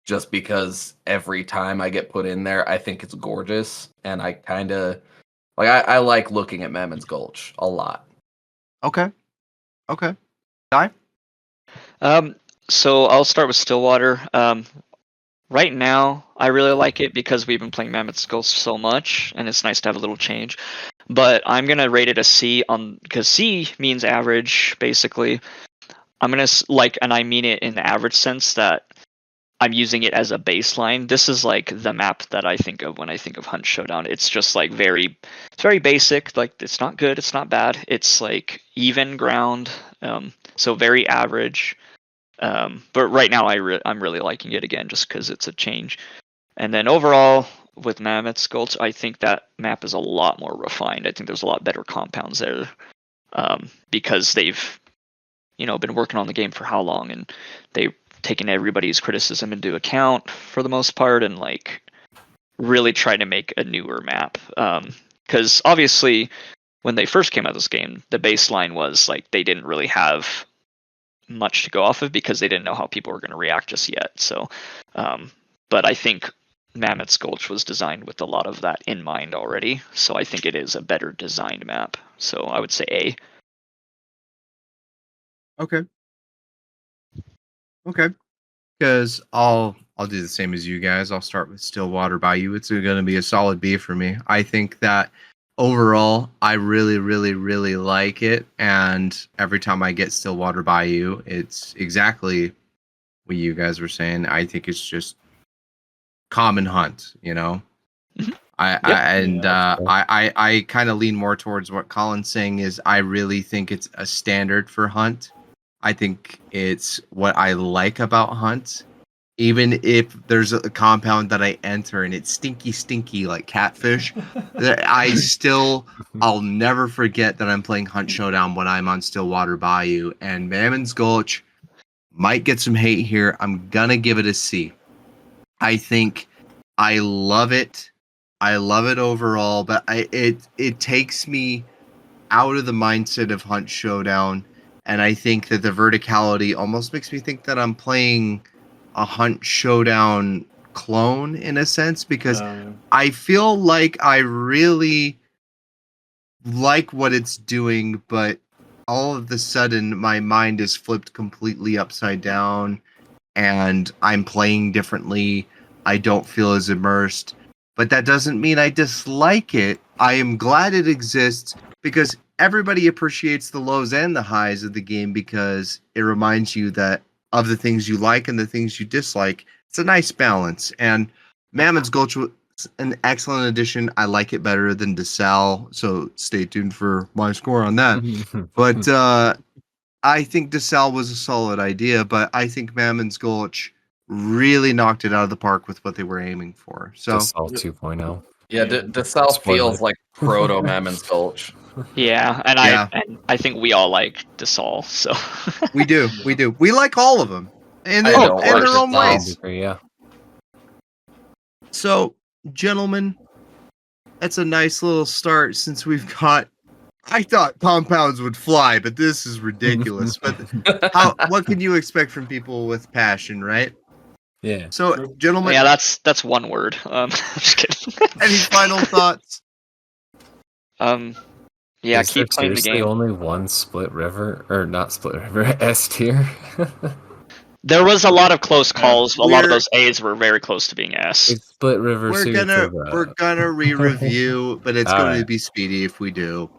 Just because every time I get put in there, I think it's gorgeous, and I kind of like I like looking at Mammon's Gulch a lot. Okay. Di? So I'll start with Stillwater. Right now, I really like it because we've been playing Mammoth Gulch so much, and it's nice to have a little change. But I'm gonna rate it a C because C means average, basically. I'm gonna and I mean it in the average sense that I'm using it as a baseline. This is like the map that I think of when I think of Hunt Showdown. It's just like it's very basic. Like it's not good, it's not bad. It's like even ground, so very average. But right now I'm really liking it again just because it's a change. And then overall with Mammoth's Gulch, I think that map is a lot more refined. I think there's a lot better compounds there because they've been working on the game for how long, and they've taken everybody's criticism into account for the most part, and like really trying to make a newer map. Because obviously, when they first came out of this game, the baseline was like they didn't really have much to go off of because they didn't know how people were going to react just yet. So, but I think Mammoth's Gulch was designed with a lot of that in mind already. So I think it is a better designed map. So I would say A. Okay. Because I'll do the same as you guys. I'll start with Stillwater Bayou. It's going to be a solid B for me. I think that overall, I really, really, really like it. And every time I get Stillwater Bayou, it's exactly what you guys were saying. I think it's just common hunt, Mhm. I kind of lean more towards what Colin's saying is I really think it's a standard for hunt. I think it's what I like about hunt. Even if there's a compound that I enter and it's stinky like catfish, I'll never forget that I'm playing Hunt Showdown when I'm on Stillwater Bayou. And Mammon's Gulch might get some hate here. I'm gonna give it a C. I think I love it. I love it overall, but it takes me out of the mindset of Hunt Showdown, and I think that the verticality almost makes me think that I'm playing a Hunt Showdown clone in a sense, because I feel like I really like what it's doing, but all of a sudden my mind is flipped completely upside down and I'm playing differently. I don't feel as immersed, but that doesn't mean I dislike it. I am glad it exists because everybody appreciates the lows and the highs of the game because it reminds you that of the things you like and the things you dislike. It's a nice balance. And Mammon's Gulch was an excellent addition. I like it better than DeSalle, so stay tuned for my score on that. But I think DeSalle was a solid idea, but I think Mammon's Gulch really knocked it out of the park with what they were aiming for. So DeSalle 2.0. Yeah, DeSalle feels like proto Mammon's Gulch. Yeah, and Yeah. I think we all like DeSalle, so we do. We like all of them in I their don't like own DeSalle. ways. Yeah. So, gentlemen, that's a nice little start since we've got. I thought compounds would fly, but this is ridiculous. But what can you expect from people with passion, right? Yeah. So, gentlemen, yeah, that's one word. Just kidding. any final thoughts? Yeah, Is there keep playing the seriously game. only one Split River, or not Split River, S tier? There was a lot of close calls. A lot of We're- those A's were very close to being S. It's Split River. We're gonna re-review, but it's going Alright. to be speedy if we do.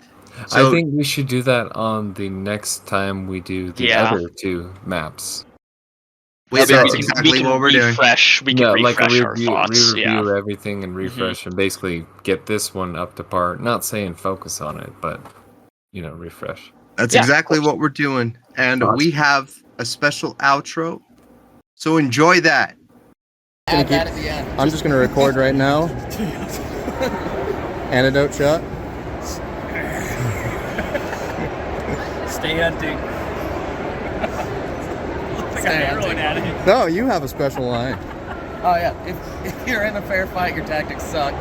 So, I think we should do that on the next time we do the Yeah. other two maps. wait, Maybe that's we can exactly what we're doing. refresh. We can Yeah, refresh like a our thoughts. re-review Yeah. everything and refresh and basically get this one up to par. Not saying focus on it, but refresh. That's Yeah, exactly of course. what we're doing, and Gotcha. we have a special outro. So enjoy that. Add that at the end. I'm just going to record right now. Antidote shot. Stay hunting. Stay hunting. No, you have a special line. Oh yeah, if you're in a fair fight, your tactics suck.